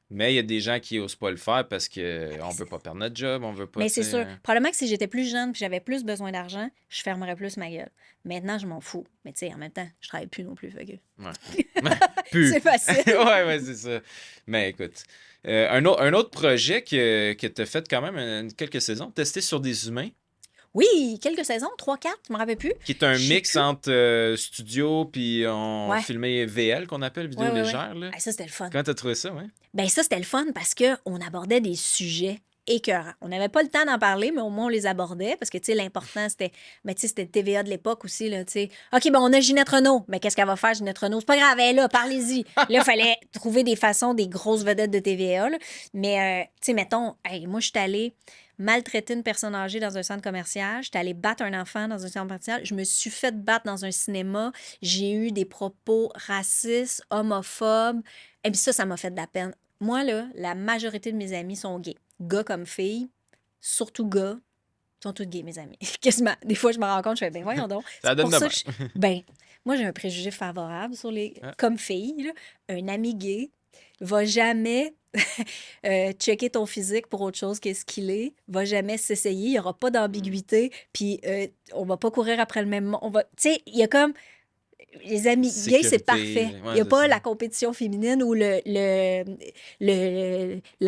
Mais il y a des gens qui osent pas le faire parce que on veut pas perdre notre job, on veut pas, Mais tu c'est sais, sûr. Probablement que si j'étais plus jeune et j'avais plus besoin d'argent, je fermerais plus ma gueule. Maintenant, je m'en fous. Mais tu sais, en même temps, je travaille plus non plus. Fait que... Ouais. Plus. C'est facile. Ouais, c'est ça. Mais écoute, un autre projet que tu as fait quand même quelques saisons, tester sur des humains, Oui, quelques saisons, 3, 4, je me rappelle plus. qui est un Je sais mix plus. entre studio puis on Ouais. filmait VL, qu'on appelle vidéo Ouais, ouais, ouais. légère. Là. Ah, ça, c'était le fun. Comment t'as trouvé ça, ouais? Ben ça, c'était le fun parce qu'on abordait des sujets écœurants. On n'avait pas le temps d'en parler, mais au moins on les abordait parce que, tu sais, l'important, c'était... Mais tu sais, c'était TVA de l'époque aussi, là, tu sais. OK, ben on a Ginette Renault. Mais qu'est-ce qu'elle va faire, Ginette Renault? C'est pas grave, elle est là, parlez-y. Là, il fallait trouver des façons, des grosses vedettes de TVA, là. Mais, tu sais, mettons, hey, moi, je suis allée maltraiter une personne âgée dans un centre commercial. J'étais allée battre un enfant dans un centre commercial. Je me suis fait battre dans un cinéma. J'ai eu des propos racistes, homophobes. Et puis ça m'a fait de la peine. Moi, là, la majorité de mes amis sont gays. Gars comme filles, surtout gars, sont tous gays, mes amis. Quasiment. Des fois, je me rends compte, je fais, ben voyons donc. Ça C'est donne pour de ça même. que ben, moi, j'ai un préjugé favorable sur les... Ah. Comme fille, là, un ami gay va jamais checker ton physique pour autre chose qu'est-ce qu'il est, va jamais s'essayer, il n'y aura pas d'ambiguïté, puis on va pas courir après le même... On va... Tu sais, il y a comme... Les amis gays, c'est Sécurité, parfait. ouais, Il n'y a c'est pas ça. la compétition féminine ou la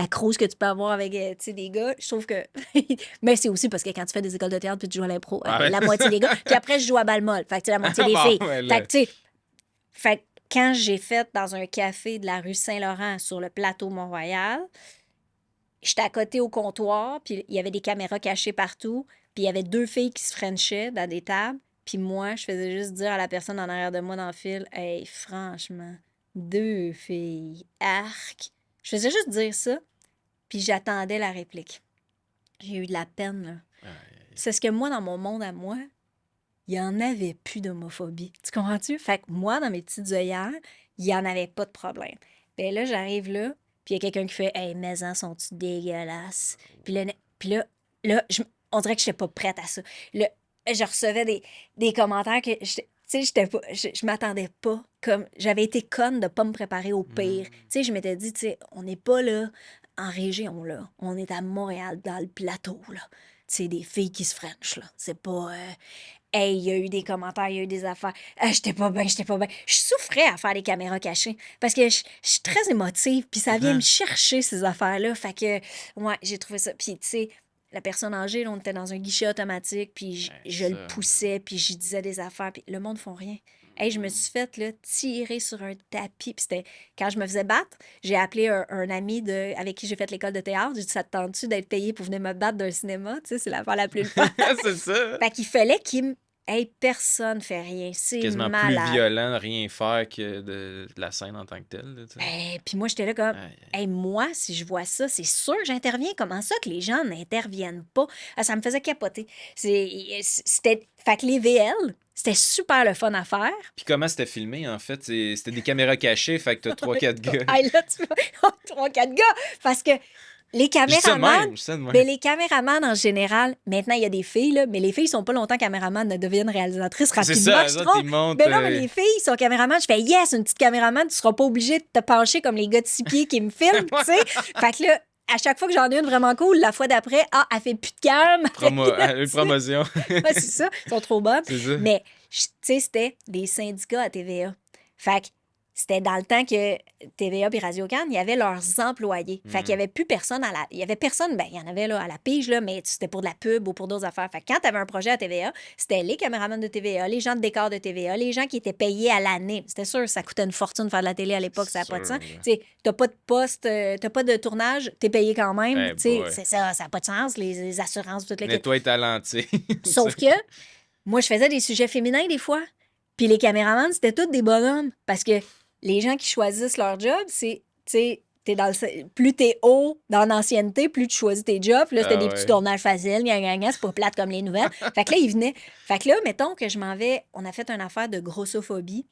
crouse que tu peux avoir avec tu sais, des gars. Je trouve que. Mais c'est aussi parce que quand tu fais des écoles de théâtre puis tu joues à l'impro, Ah ouais. la moitié des gars. Puis après, je joue à balle molle. Fait que c'est la moitié des Bon, filles. ouais, Fait là. que, tu sais. Fait que quand j'ai fait dans un café de la rue Saint-Laurent sur le plateau Mont-Royal, j'étais à côté au comptoir, puis il y avait des caméras cachées partout, puis il y avait 2 filles qui se frenchaient dans des tables, puis moi, je faisais juste dire à la personne en arrière de moi dans le fil, « Hey, franchement, 2 filles, arc! » Je faisais juste dire ça, puis j'attendais la réplique. J'ai eu de la peine, là. C'est ce que moi, dans mon monde à moi, il n'y en avait plus d'homophobie. Tu comprends-tu? Fait que moi, dans mes petites œillères, il n'y en avait pas de problème. Puis là, j'arrive là, puis il y a quelqu'un qui fait « Hey, mes ans sont-tu dégueulasses? » Puis là, on dirait que je n'étais pas prête à ça. Là, je recevais des commentaires que, tu sais, je m'attendais pas. Comme, j'avais été conne de pas me préparer au pire. Tu sais, je m'étais dit, tu sais, on n'est pas là en région, là. On est à Montréal, dans le plateau, là. Tu sais, des filles qui se frenchent, là. C'est pas... Hey, il y a eu des commentaires, il y a eu des affaires. J'étais pas bien, j'étais pas bien. Je souffrais à faire des caméras cachées parce que je suis très émotive, puis ça vient me chercher, ces affaires-là. Fait que, ouais, j'ai trouvé ça. Puis, tu sais, la personne âgée, là, on était dans un guichet automatique, puis je le poussais, puis je disais des affaires, puis le monde ne font rien. Hey, je me suis fait là, tirer sur un tapis. Puis c'était quand je me faisais battre, j'ai appelé un ami avec qui j'ai fait l'école de théâtre. J'ai dit, ça te tente-tu d'être payé pour venir me battre d'un cinéma? Tu sais, c'est l'affaire la plus le fun. C'est ça. Fait qu'il fallait qu'il me... Hey, personne fait rien. C'est Quasiment malade. plus violent de rien faire que de la scène en tant que telle. Là, tu sais. Puis moi, j'étais là comme, Aïe, hey, moi, si je vois ça, c'est sûr que j'interviens. Comment ça que les gens n'interviennent pas? Ah, ça me faisait capoter. C'était... Fait que les VL, c'était super le fun à faire. Puis comment c'était filmé, en fait? C'était des caméras cachées, fait que t'as 3-4 gars. Hey, là, tu vois, 3-4 gars. Parce que les Je dis ça de caméramans... même, je dis ça de même. Ben, les caméramans, en général, maintenant, il y a des filles, là, mais les filles sont pas longtemps caméraman, elles deviennent réalisatrices C'est rapidement. ça, je eux trouve. autres, ils montent. Ben non, mais les filles sont caméramans. Je fais yes, une petite caméraman, tu seras pas obligé de te pencher comme les gars de 6 pieds qui me filment, tu sais. Fait que là, à chaque fois que j'en ai une vraiment cool, la fois d'après, elle fait plus de cam. Une promotion. Ouais, c'est ça, ils sont trop bonnes. C'est ça. Mais, tu sais, c'était des syndicats à TVA. Fait que c'était dans le temps que TVA et Radio-Can, il y avait leurs employés. Fait qu'il y avait plus personne il y avait personne, ben il y en avait là à la pige, là, mais c'était pour de la pub ou pour d'autres affaires. Fait que quand tu avais un projet à TVA, c'était les caméramans de TVA, les gens de décor de TVA, les gens qui étaient payés à l'année. C'était sûr, ça coûtait une fortune de faire de la télé à l'époque, ça n'a pas de sens. Tu sais, t'as pas de poste, t'as pas de tournage, t'es payé quand même. Eh Tu sais, boy. c'est ça n'a pas de sens, les assurances, toutes les... Nettoie ta lentille. Sauf que moi, je faisais des sujets féminins des fois. Puis les caméramans, c'était tous des bonhommes. Parce que les gens qui choisissent leur job, c'est, tu sais, plus t'es haut dans l'ancienneté, plus tu choisis tes jobs. Là, c'était des petits tournages faciles, c'est pas plate comme les nouvelles. Fait que là, il venait. Fait que là, mettons que je m'en vais, on a fait une affaire de grossophobie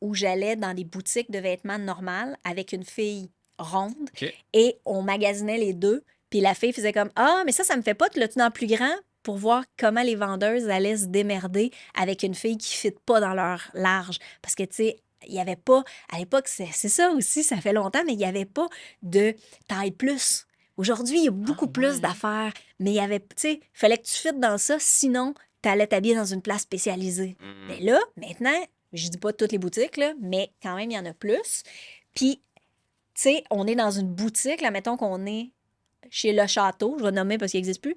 où j'allais dans des boutiques de vêtements normales avec une fille ronde et on magasinait les deux. Puis la fille faisait comme « Ah, mais ça me fait pas, tu l'as-tu dans plus grand? » pour voir comment les vendeuses allaient se démerder avec une fille qui ne fit pas dans leur large. Parce que, tu sais, il n'y avait pas, à l'époque, c'est ça aussi, ça fait longtemps, mais il n'y avait pas de taille plus. Aujourd'hui, il y a beaucoup plus d'affaires, mais il y avait, tu sais, il fallait que tu fittes dans ça, sinon, tu allais t'habiller dans une place spécialisée. Mais là, maintenant, je dis pas toutes les boutiques, là, mais quand même, il y en a plus. Puis, tu sais, on est dans une boutique, là, mettons qu'on est chez Le Château, je vais nommer parce qu'il n'existe plus,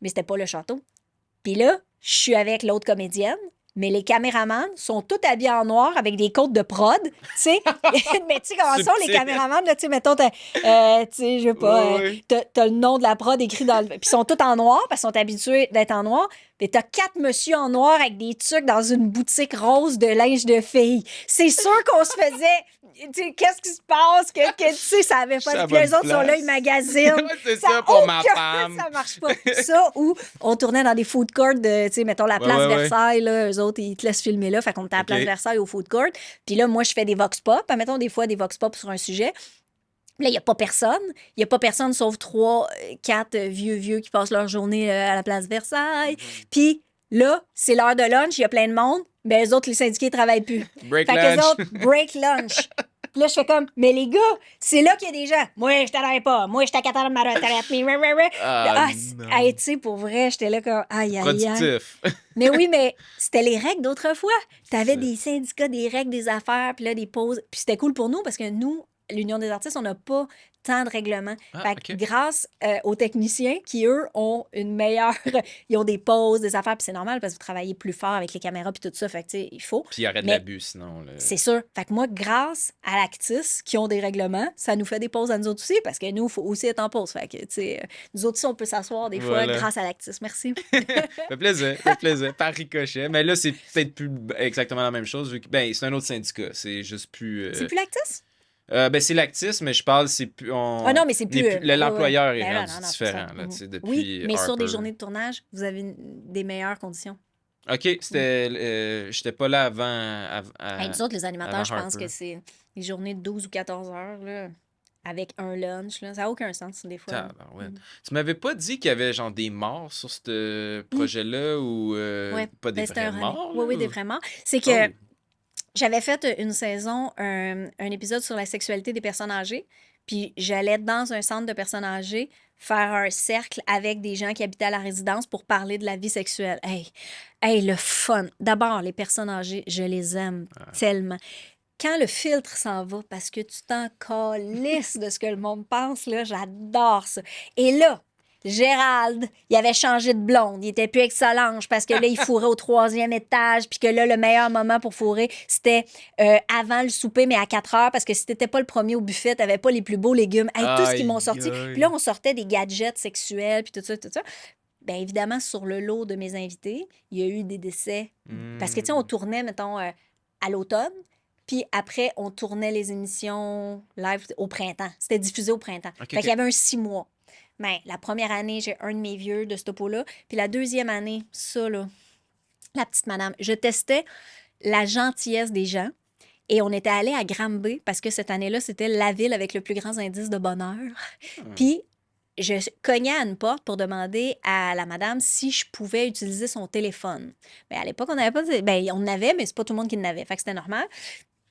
mais c'était pas Le Château. Puis là, je suis avec l'autre comédienne, mais les caméramans sont tous habillés en noir avec des côtes de prod, tu sais. Mais tu sais comment sont les caméramans, là, tu sais, mettons, tu sais, je sais pas, t'as le nom de la prod écrit dans le... Puis ils sont tous en noir parce qu'ils sont habitués d'être en noir. Mais t'as 4 messieurs en noir avec des tucs dans une boutique rose de linge de filles. C'est sûr qu'on se faisait... Tu sais, qu'est-ce qui se passe? Que tu sais, ça avait pas... Puis les autres sont là, ils magasinent. C'est ça pour ma femme. Ça marche pas. Ça, ou on tournait dans des food courts de, tu sais, mettons, la place Versailles, là, eux autres, ils te laissent filmer là. Fait qu'on était à la place Versailles au food court. Puis là, moi, je fais des vox pop. Mettons, des fois, des vox pop sur un sujet. Là, il n'y a pas personne. Il n'y a pas personne sauf 3, 4 vieux qui passent leur journée à la place Versailles. Puis là, c'est l'heure de lunch, il y a plein de monde. Ben, eux autres, les syndiqués ne travaillent plus. Break fait lunch. Eux autres, break lunch. Puis là, je fais comme, mais les gars, c'est là qu'il y a des gens. Moi, je travaille pas. Moi, je suis à 4 heures de ma retraite. Tu sais, pour vrai, j'étais là comme, aïe. Productif. Mais oui, mais c'était les règles d'autrefois. Tu avais des syndicats, des règles, des affaires, puis là, des pauses. Puis c'était cool pour nous parce que nous, l'Union des artistes, on n'a pas tant de règlements. Fait que grâce aux techniciens qui, eux, ont une meilleure... Ils ont des pauses, des affaires, puis c'est normal parce que vous travaillez plus fort avec les caméras puis tout ça. Fait que, tu sais, il faut. Puis il y aurait de l'abus, sinon. C'est sûr. Fait que moi, grâce à l'Actis, qui ont des règlements, ça nous fait des pauses à nous autres aussi parce que nous, il faut aussi être en pause. Fait que, tu sais, nous autres aussi, on peut s'asseoir des fois grâce à l'Actis. Merci. fait plaisir. Par ricochet. Mais là, c'est peut-être plus exactement la même chose vu que, ben, c'est un autre syndicat. C'est juste plus... C'est plus l'Actis? Ben, c'est l'Actis, mais je parle, c'est plus... Ah non, mais c'est plus... L'employeur est rendu différent. Là, depuis oui, mais Harper. sur des journées de tournage, vous avez des meilleures conditions. OK, c'était... j'étais pas là avant... Nous autres, les animateurs, je pense que c'est des journées de 12 ou 14 heures, là, avec un lunch. Là. Ça n'a aucun sens, des fois. Tu m'avais pas dit qu'il y avait genre des morts sur ce projet-là ou pas des vrais morts? Oui, des vrais morts. C'est que... J'avais fait une saison, un épisode sur la sexualité des personnes âgées, puis j'allais dans un centre de personnes âgées faire un cercle avec des gens qui habitaient à la résidence pour parler de la vie sexuelle. Hey, le fun! D'abord, les personnes âgées, je les aime tellement. Quand le filtre s'en va, parce que tu t'en calisses de ce que le monde pense, là, j'adore ça. Et là, Gérald, il avait changé de blonde. Il était plus avec Solange parce que là, il fourrait au 3e étage. Puis que là, le meilleur moment pour fourrer, c'était avant le souper, mais à 4 heures. Parce que si t'étais pas le premier au buffet, t'avais pas les plus beaux légumes. Tout ce qu'ils m'ont sorti. Puis là, on sortait des gadgets sexuels, puis tout ça. Bien évidemment, sur le lot de mes invités, il y a eu des décès. Parce que, tu sais, on tournait, mettons, à l'automne. Puis après, on tournait les émissions live au printemps. C'était diffusé au printemps. Fait qu'il y avait un 6 mois. Mais la première année, j'ai un de mes vieux de ce topo-là. Puis la deuxième année, ça, là, la petite madame, je testais la gentillesse des gens. Et on était allé à Granby parce que cette année-là, c'était la ville avec le plus grand indice de bonheur. Puis je cognais à une porte pour demander à la madame si je pouvais utiliser son téléphone. Bien, à l'époque, on n'avait pas... Bien, on en avait, mais c'est pas tout le monde qui en avait. Fait que c'était normal.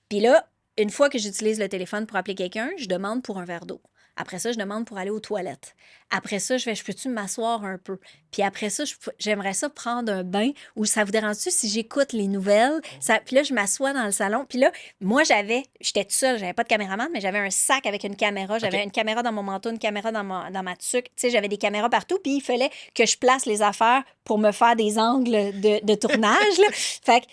Puis là, une fois que j'utilise le téléphone pour appeler quelqu'un, je demande pour un verre d'eau. Après ça, je demande pour aller aux toilettes. Après ça, je peux-tu m'asseoir un peu? Puis après ça, j'aimerais ça prendre un bain ou ça vous dérange-tu si j'écoute les nouvelles? Puis là, je m'assois dans le salon. Puis là, moi, j'étais toute seule, j'avais pas de caméraman, mais j'avais un sac avec une caméra. J'avais une caméra dans mon manteau, une caméra dans ma tuque. Tu sais, j'avais des caméras partout. Puis il fallait que je place les affaires pour me faire des angles de tournage. Là. Fait que,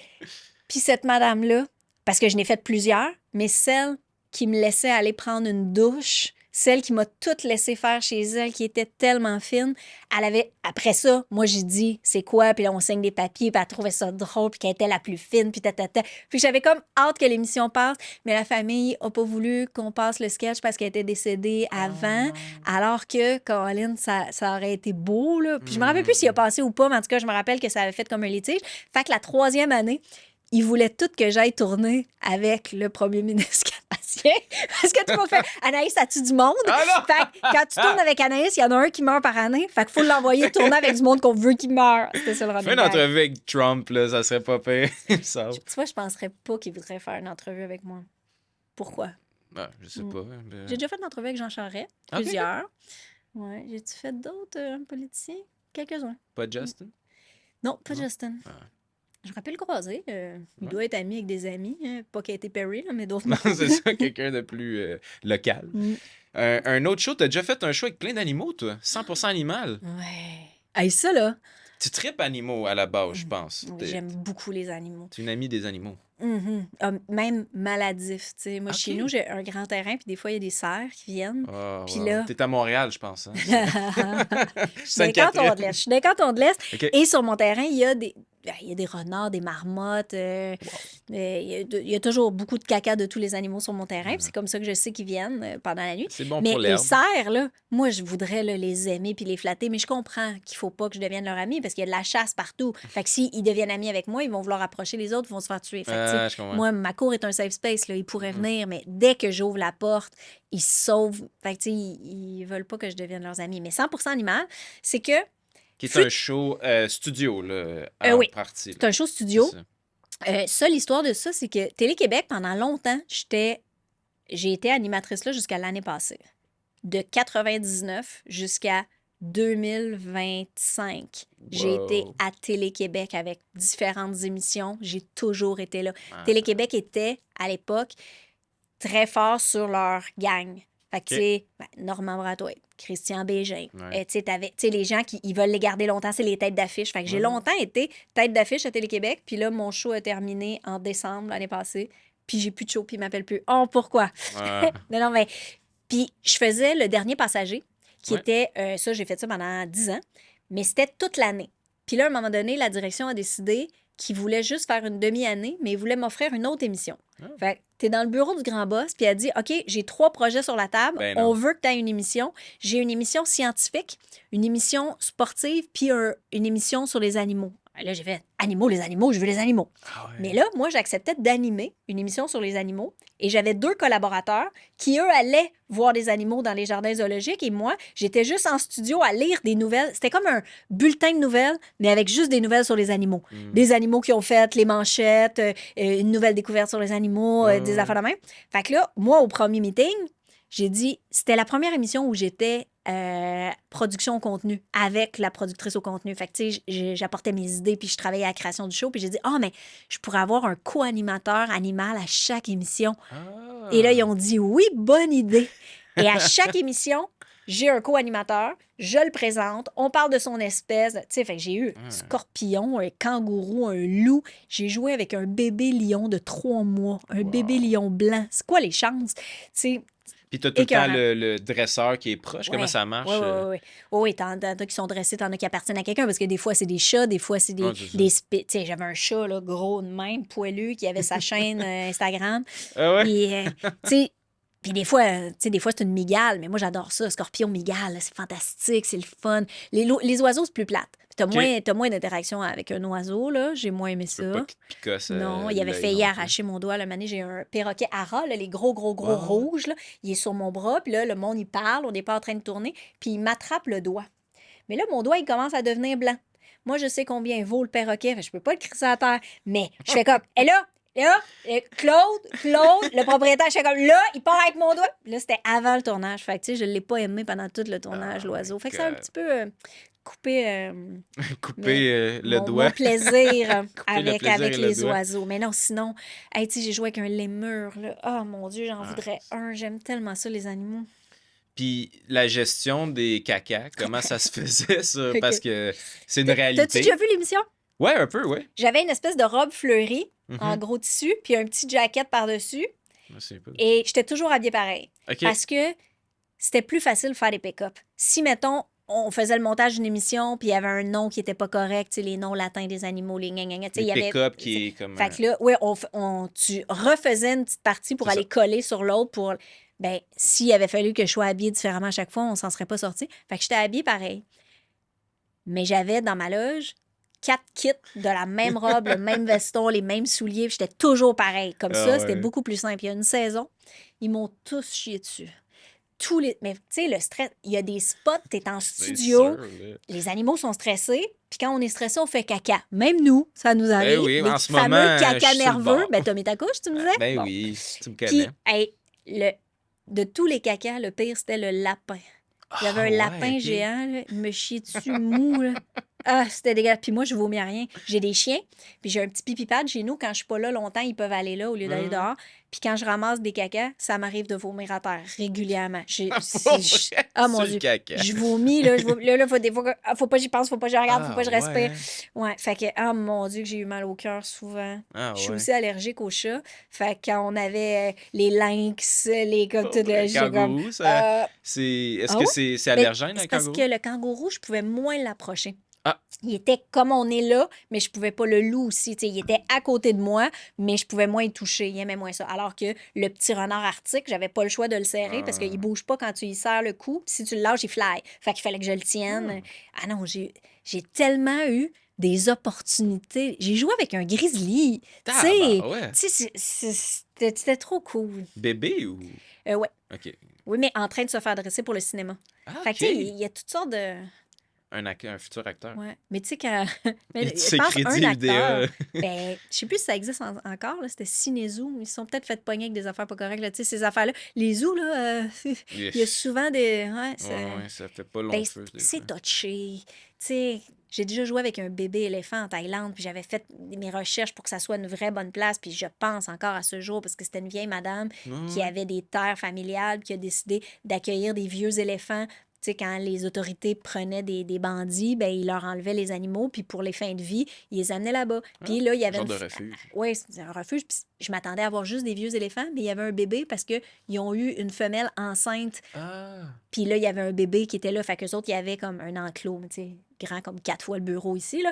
puis cette madame-là, parce que je n'ai fait plusieurs, mais celle qui me laissait aller prendre une douche, celle qui m'a tout laissé faire chez elle, qui était tellement fine, elle avait, après ça, moi j'ai dit, c'est quoi? Puis là, on signe des papiers, puis elle trouvait ça drôle, puis qu'elle était la plus fine, puis tatata. Puis j'avais comme hâte que l'émission passe, mais la famille a pas voulu qu'on passe le sketch parce qu'elle était décédée avant, alors que, Colin, ça aurait été beau, là. Puis je me rappelle plus s'il a passé ou pas, mais en tout cas, je me rappelle que ça avait fait comme un litige. Fait que la 3e année, ils voulaient tout que j'aille tourner avec le premier ministre canadien. Parce que tout le monde fait Anaïs, as-tu du monde? Ah non! Fait que quand tu tournes avec Anaïs, il y en a un qui meurt par année. Fait qu'il faut l'envoyer tourner avec du monde qu'on veut qu'il meure. C'était ça le running Fais une gag. entrevue avec Trump, là, ça serait pas pire. Ça. Tu vois, je penserais pas qu'il voudrait faire une entrevue avec moi. Pourquoi? Ah, je sais pas. J'ai déjà fait une entrevue avec Jean Charest, Ok. plusieurs. Ouais. J'ai-tu fait d'autres politiciens? Quelques-uns. Pas Justin? Non, pas Non? Justin. Ah. Je rappelle croisé. Il Ouais. doit être ami avec des amis. Hein. Pas Katy Perry, là, mais d'autres. Non, c'est ça, quelqu'un de plus local. Un autre show, t'as déjà fait un show avec plein d'animaux, toi? 100% animal. Ouais. Hey, ça, là, Tu tripes animaux à la base, je pense. j'aime beaucoup les animaux. Tu es une amie des animaux. Même maladif, tu sais. Moi, Ok. chez nous, j'ai un grand terrain, puis des fois, il y a des cerfs qui viennent. Oh, Puis wow. là- T'es à Montréal, je pense. Hein? Je suis dans les Sainte-Catherine. cantons de l'Est. Je suis dans les cantons de l'Est. Ok. Et sur mon terrain, il y a des renards, des marmottes. Il y a toujours beaucoup de caca de tous les animaux sur mon terrain. Puis c'est comme ça que je sais qu'ils viennent pendant la nuit. C'est bon Mais pour les l'herbe. cerfs, là, moi, je voudrais là, les aimer puis les flatter, mais je comprends qu'il faut pas que je devienne leur ami parce qu'il y a de la chasse partout. Fait que s'ils deviennent amis avec moi, ils vont vouloir approcher les autres, ils vont se faire tuer. Fait que, tu sais, Je comprends. moi, ma cour est un safe space, là. Ils pourraient venir, mais dès que j'ouvre la porte, ils se sauvent. Fait que, tu sais, ils veulent pas que je devienne leurs amis. Mais 100% animal, c'est que Qui est un show studio, là, en oui. partie. là. c'est un show studio. C'est ça. Ça, l'histoire de ça, c'est que Télé-Québec, pendant longtemps, j'ai été animatrice là jusqu'à l'année passée. De 99 jusqu'à 2025. J'ai Wow. été à Télé-Québec avec différentes émissions. J'ai toujours été là. Ah. Télé-Québec était, à l'époque, très fort sur leur gang. Fait que, Ok. tu sais, Normand Bratoit, Christian Bégin. Ouais. Tu sais, les gens qui ils veulent les garder longtemps, c'est les têtes d'affiche. Fait que j'ai Ouais. longtemps été tête d'affiche à Télé-Québec. Puis là, mon show a terminé en décembre l'année passée. Puis j'ai plus de show, puis ils m'appellent plus. Oh, pourquoi? Ouais. Non, mais... Puis je faisais le dernier passager, qui Ouais. était... ça, j'ai fait ça pendant 10 ans. Mais c'était toute l'année. Puis là, à un moment donné, la direction a décidé qu'ils voulaient juste faire une demi-année, mais ils voulaient m'offrir une autre émission. Ah. Fait que t'es dans le bureau du grand boss, puis elle dit, OK, j'ai 3 projets sur la table. Ben non. On veut que tu aies une émission. J'ai une émission scientifique, une émission sportive, puis une émission sur les animaux. Là, j'ai fait, les animaux, je veux les animaux. Ah ouais. Mais là, moi, j'acceptais d'animer une émission sur les animaux et j'avais 2 collaborateurs qui, eux, allaient voir des animaux dans les jardins zoologiques et moi, j'étais juste en studio à lire des nouvelles. C'était comme un bulletin de nouvelles, mais avec juste des nouvelles sur les animaux. Des animaux qui ont fait les manchettes, une nouvelle découverte sur les animaux, des affaires de même. Fait que là, moi, au premier meeting, j'ai dit, c'était la première émission où j'étais production au contenu avec la productrice au contenu. Fait que, tu sais, j'apportais mes idées puis je travaillais à la création du show. Puis j'ai dit, mais je pourrais avoir un co-animateur animal à chaque émission. Ah. Et là, ils ont dit, oui, bonne idée. Et à chaque émission, j'ai un co-animateur, je le présente, on parle de son espèce. Tu sais, fait que j'ai eu un scorpion, un kangourou, un loup. J'ai joué avec un bébé lion de 3 mois, un bébé lion blanc. C'est quoi les chances? Tu sais, Puis t'as tout le temps écœurant. le dresseur qui est proche. Comment ça marche? Oui, t'en as qui sont dressés, t'en as qui appartiennent à quelqu'un, parce que des fois, c'est des chats, des fois, c'est Ouais, des c'est ça. tu sais, j'avais un chat, là, gros de même, poilu, qui avait sa chaîne Instagram. Ah ouais? Puis, tu sais, puis des fois, c'est une migale, mais moi, j'adore ça. Scorpion, migale, là, c'est fantastique, c'est le fun. Les oiseaux, c'est plus plate. Puis t'as moins d'interaction avec un oiseau, là. J'ai moins aimé Tu veux pas ça. qu'il te picosse, Non, il avait l'œil failli non plus. arracher mon doigt. Là, mané, j'ai un perroquet ara, là, les gros Wow. rouges. Là. Il est sur mon bras. Puis là, le monde, il parle. On n'est pas en train de tourner. Puis il m'attrape le doigt. Mais là, mon doigt, il commence à devenir blanc. Moi, je sais combien vaut le perroquet. Fait que je peux pas le crisser à terre. Mais je fais comme, Claude, le propriétaire, je fais comme, là, il part avec mon doigt. Là, c'était avant le tournage. Fait que, tu sais, je l'ai pas aimé pendant tout le tournage, Oh l'oiseau. my Fait que ça a un God. petit peu coupé Couper le doigt. mon plaisir Couper le plaisir avec et le les doigt. oiseaux. Mais non, sinon, hey, tu sais, j'ai joué avec un lémur, là. Oh mon Dieu, j'en Ah. voudrais un. J'aime tellement ça, les animaux. Puis la gestion des cacas, comment ça se faisait, ça? Ok. Parce que c'est une T'as-tu réalité. déjà vu l'émission? Ouais, un peu, ouais. J'avais une espèce de robe fleurie en Mhm. gros tissu, puis un petit jacket par-dessus. Je sais pas. Et j'étais toujours habillée pareil. OK. Parce que c'était plus facile de faire des pick-up. Si, mettons, on faisait le montage d'une émission, puis il y avait un nom qui était pas correct, tu sais, les noms latins des animaux, les gna gna gna, tu sais, il y Les avait... pick-up qui est comme... Fait que là, ouais, tu refaisais une petite partie pour C'est aller ça. coller sur l'autre pour... Ben, s'il avait fallu que je sois habillée différemment à chaque fois, on s'en serait pas sorti. Fait que j'étais habillée pareil. Mais j'avais dans ma loge 4 kits de la même robe, le même veston, les mêmes souliers. J'étais toujours pareil. Comme ça, c'était ouais. beaucoup plus simple. Il y a une saison, ils m'ont tous chié dessus. Mais tu sais, le stress, il y a des spots, t'es en C'est studio, sûr, là. les animaux sont stressés, puis quand on est stressé, on fait caca. Même nous, ça nous arrive. Oui, Les en ce fameux moment, je caca suis sur le nerveux. bord. Ben, t'as mis ta couche, tu me disais? Ben Bon. oui, tu me connais. Puis, hey, de tous les cacas, le pire, c'était le lapin. Il y avait un lapin géant, là, il me chiait dessus mou. Là. Ah, c'était dégueulasse. Puis moi, je vomis rien. J'ai des chiens, puis j'ai un petit pipi pad chez nous. Quand je suis pas là longtemps, ils peuvent aller là au lieu d'aller dehors. Puis quand je ramasse des cacas, ça m'arrive de vomir à terre régulièrement. Ah mon Dieu. Caca. Je vomis, là. Là, faut des fois faut pas que j'y pense, faut pas que je regarde, faut pas que je respire. Ouais. Ouais, fait que, ah mon Dieu, que j'ai eu mal au cœur souvent. Ah, Je suis ouais. aussi allergique aux chats. Fait que quand on avait les lynx, les comme tout, Le j'étais comme. kangourou, ça... Est-ce Ah que ouais? c'est allergène, un C'est parce kangourou? que le kangourou, je pouvais moins l'approcher. Ah. Il était comme on est là, mais je pouvais pas le loup aussi. T'sais, il était à côté de moi, mais je pouvais moins y toucher. Il aimait moins ça. Alors que le petit renard arctique, j'avais pas le choix de le serrer parce qu'il bouge pas quand tu y serres le cou. Puis si tu le lâches, il fly. Fait qu'il fallait que je le tienne. Ah non, j'ai tellement eu des opportunités. J'ai joué avec un grizzly. Tu sais, ouais. c'était trop cool. Bébé ou... Ouais. OK. Oui, mais en train de se faire dresser pour le cinéma. Ah, Fait que, tu sais, il y a toutes sortes de... Un futur acteur. Ouais. Mais tu sais, quand. Et Mais tu je sais, pense crédit un acteur. UDA. Ben, je sais plus si ça existe encore, là. C'était Cinézoo. Ils se sont peut-être fait pogner avec des affaires pas correctes, là. Tu sais, ces affaires-là. Les zoos, là, il y a souvent des. Ouais, Ouais, ça fait pas long ben, feu. des c'est fois. touché. Tu sais, j'ai déjà joué avec un bébé éléphant en Thaïlande, puis j'avais fait mes recherches pour que ça soit une vraie bonne place, puis je pense encore à ce jour, parce que c'était une vieille madame qui Ouais. avait des terres familiales, qui a décidé d'accueillir des vieux éléphants. Tu sais, quand les autorités prenaient des bandits, ben, ils leur enlevaient les animaux, puis pour les fins de vie, ils les amenaient là-bas. Puis là, il y avait Genre de refuge. Oui, c'est un refuge. Puis je m'attendais à voir juste des vieux éléphants, mais il y avait un bébé parce qu'ils ont eu une femelle enceinte. Ah. Puis là, il y avait un bébé qui était là. Fait qu'eux autres, il y avait comme un enclos, tu sais, grand comme 4 fois le bureau ici, là.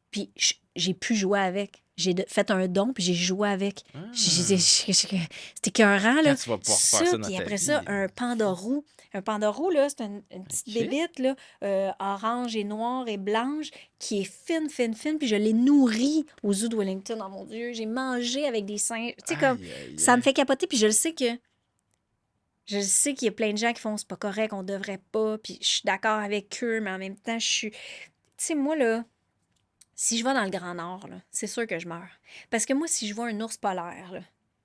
Puis j'ai pu jouer avec. J'ai fait un don, puis j'ai joué avec. C'était écœurant, là. Quand tu vas pouvoir faire ça dans Puis ta après vie. ça, un panda roux. Un panda roux, là, c'est une petite Ok. bébite, là, orange et noire et blanche, qui est fine, fine, fine. Puis je l'ai nourrie au zoo de Wellington. Oh mon Dieu, j'ai mangé avec des singes. Tu sais, comme, Aïe, aïe, ça me aïe. fait capoter. Puis je le sais que... Je sais qu'il y a plein de gens qui font c'est pas correct, on devrait pas. Puis je suis d'accord avec eux, mais en même temps, je suis... Tu sais, moi, là, si je vais dans le Grand Nord, là, c'est sûr que je meurs. Parce que moi, si je vois un ours polaire, là,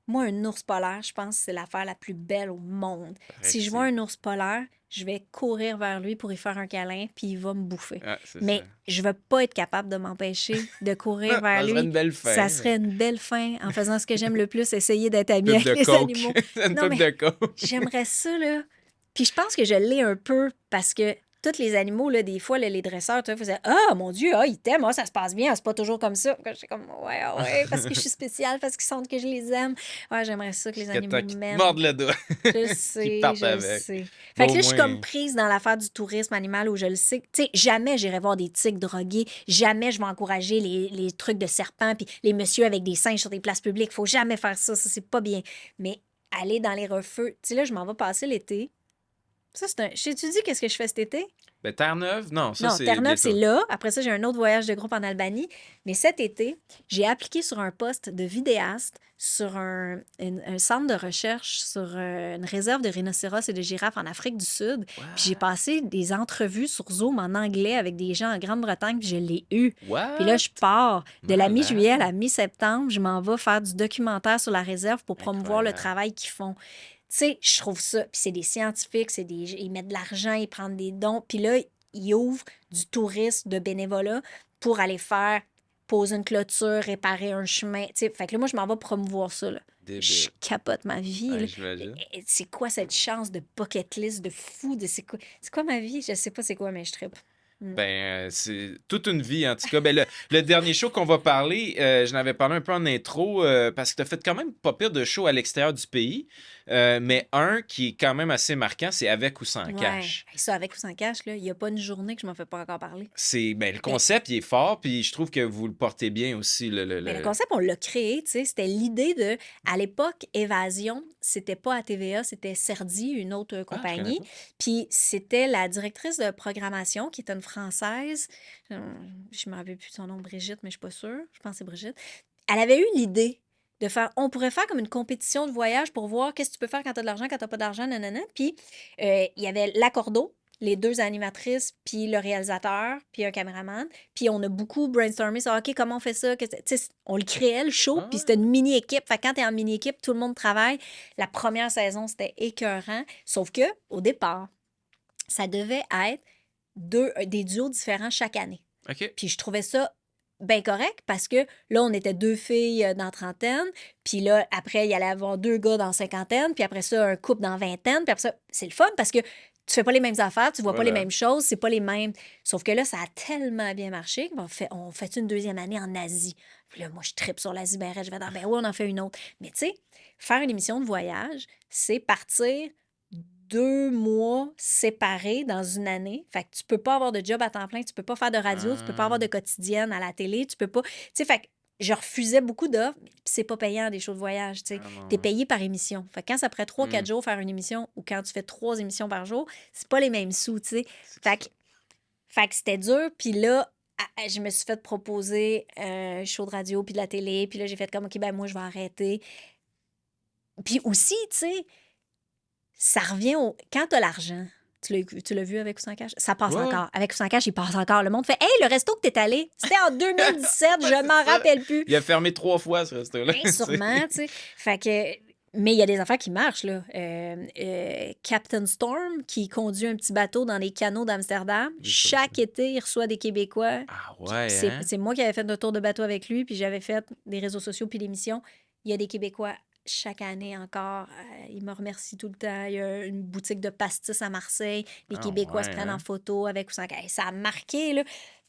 moi, un ours polaire, je pense que c'est l'affaire la plus belle au monde. Si je vois un ours polaire, je vais courir vers lui pour y faire un câlin, puis il va me bouffer. Ah, c'est Mais ça. je veux pas être capable de m'empêcher de courir vers Ça lui. serait une belle fin. Ça serait une belle fin en faisant ce que j'aime le plus, essayer d'être amie Pub avec de les coke. animaux. Une Non, pub mais- de coke. J'aimerais ça, là. Puis je pense que je l'ai un peu parce que tous les animaux, là, des fois, là, les dresseurs, tu vois, faisaient Ah, mon Dieu, ah, ils t'aiment, ah, ça se passe bien, c'est pas toujours comme ça. Je suis comme Ouais, ouais, parce que je suis spéciale, parce qu'ils sentent que je les aime. Ouais, j'aimerais ça que les Que animaux t'as qui te m'aiment. mordent le doigt. Je sais, partent je avec. sais. Mais Fait que au là, je suis moins- comme prise dans l'affaire du tourisme animal où je le sais. Tu sais, jamais j'irai voir des tigres drogués. Jamais je vais encourager les trucs de serpents puis les messieurs avec des singes sur des places publiques. Faut jamais faire ça. Ça, c'est pas bien. Mais aller dans les refuges. Tu sais, là, je m'en vais passer l'été. Ça, c'est un. Je t'ai-tu dit qu'est-ce que je fais cet été? Ben, Terre-Neuve? Non, ça, Non, c'est. Terre-Neuve, c'est bientôt. là. Après ça, j'ai un autre voyage de groupe en Albanie. Mais cet été, j'ai appliqué sur un poste de vidéaste sur un centre de recherche sur une réserve de rhinocéros et de girafes en Afrique du Sud. Puis j'ai passé des entrevues sur Zoom en anglais avec des gens en Grande-Bretagne, puis je l'ai eu. What? Puis là, je pars. De la Malade. mi-juillet à la mi-septembre, je m'en vais faire du documentaire sur la réserve pour promouvoir le Incroyable. travail qu'ils font. Tu sais, je trouve ça. Puis c'est des scientifiques, ils mettent de l'argent, ils prennent des dons. Puis là, ils ouvrent du tourisme de bénévolat pour aller faire poser une clôture, réparer un chemin. Tu sais, fait que là, moi, je m'en vais promouvoir ça. Là. Débile. Je capote ma vie. Ouais, là. j'imagine. C'est quoi cette chance de bucket list de fou? C'est quoi ma vie? Je sais pas c'est quoi, mais je trippe. Ben, c'est toute une vie, en tout cas. Ben, le dernier show qu'on va parler, j'en avais parlé un peu en intro, parce que tu as fait quand même pas pire de shows à l'extérieur du pays. Mais un qui est quand même assez marquant, c'est Avec ou sans Ouais. cash. Et ça, avec ou sans cash, là, il n'y a pas une journée que je m'en fais pas encore parler. Ben, le Ben, concept, il est fort, puis je trouve que vous le portez bien aussi. le concept, on l'a créé, tu sais, c'était l'idée de, à l'époque, Évasion, c'était pas à TVA, c'était Cerdi, une autre Ah, je connais compagnie, pas. puis c'était la directrice de programmation, qui est une Française, je me rappelle plus de son nom, Brigitte, mais je suis pas sûre, je pense que c'est Brigitte. Elle avait eu l'idée de faire, on pourrait faire comme une compétition de voyage pour voir qu'est-ce que tu peux faire quand tu as de l'argent, quand tu pas d'argent, nanana, puis il y avait l'accordo, les deux animatrices, puis le réalisateur, puis un caméraman. Puis on a beaucoup brainstormé sur, OK, comment on fait ça? On le créait, le show, Ah puis ouais? c'était une mini-équipe. Fait que quand t'es en mini-équipe, tout le monde travaille. La première saison, c'était écœurant. Sauf que, au départ, ça devait être des duos différents chaque année. OK. Puis je trouvais ça bien correct parce que là, on était deux filles dans trentaine, puis là, après, il y allait avoir deux gars dans cinquantaine, puis après ça, un couple dans vingtaine, puis après ça, c'est le fun parce que tu fais pas les mêmes affaires, tu vois pas les Voilà. mêmes choses, c'est pas les mêmes. Sauf que là, ça a tellement bien marché qu'on fait une deuxième année en Asie. Puis là, moi, je tripe sur l'Asie, ben raide, je vais dire, ben oui, on en fait une autre. Mais tu sais, faire une émission de voyage, c'est partir 2 mois séparés dans une année. Fait que tu peux pas avoir de job à temps plein, tu peux pas faire de radio, tu peux pas avoir de Ah, quotidienne à la télé, tu peux pas. Tu sais, fait que je refusais beaucoup d'offres, puis c'est pas payant des shows de voyage, tu sais. ah non, T'es ouais. payé par émission. Fait que quand ça prend 3-4 jours faire une émission ou quand tu fais 3 émissions par jour, c'est pas les mêmes sous, tu sais. C'est Fait ça. que, fait que c'était dur, puis là, je me suis fait proposer un show de radio puis de la télé, puis là, j'ai fait comme, OK, ben moi, je vais arrêter. Puis aussi, tu sais, ça revient au. Quand t'as l'argent, tu l'as vu avec ou sans cash? Ça passe Ouais, ouais. encore. Avec ou sans cash, il passe encore. Le monde fait Hey, le resto que t'es allé, c'était en 2017, Ouais, je c'est m'en ça. rappelle plus. Il a fermé 3 fois, ce resto-là. Ben, tu sais. sûrement, tu sais. Fait que. Mais il y a des affaires qui marchent, là. Captain Storm, qui conduit un petit bateau dans les canaux d'Amsterdam, J'ai pas vu ça. chaque été, il reçoit des Québécois. Ah Puis ouais, c'est hein? c'est moi qui avais fait le tour de bateau avec lui, puis j'avais fait des réseaux sociaux puis l'émission. Il y a des Québécois chaque année encore. Il me remercie tout le temps. Il y a une boutique de pastis à Marseille. Les Ah Québécois se ouais, prennent en hein? photo avec ou sans. Hey, ça a marqué, là.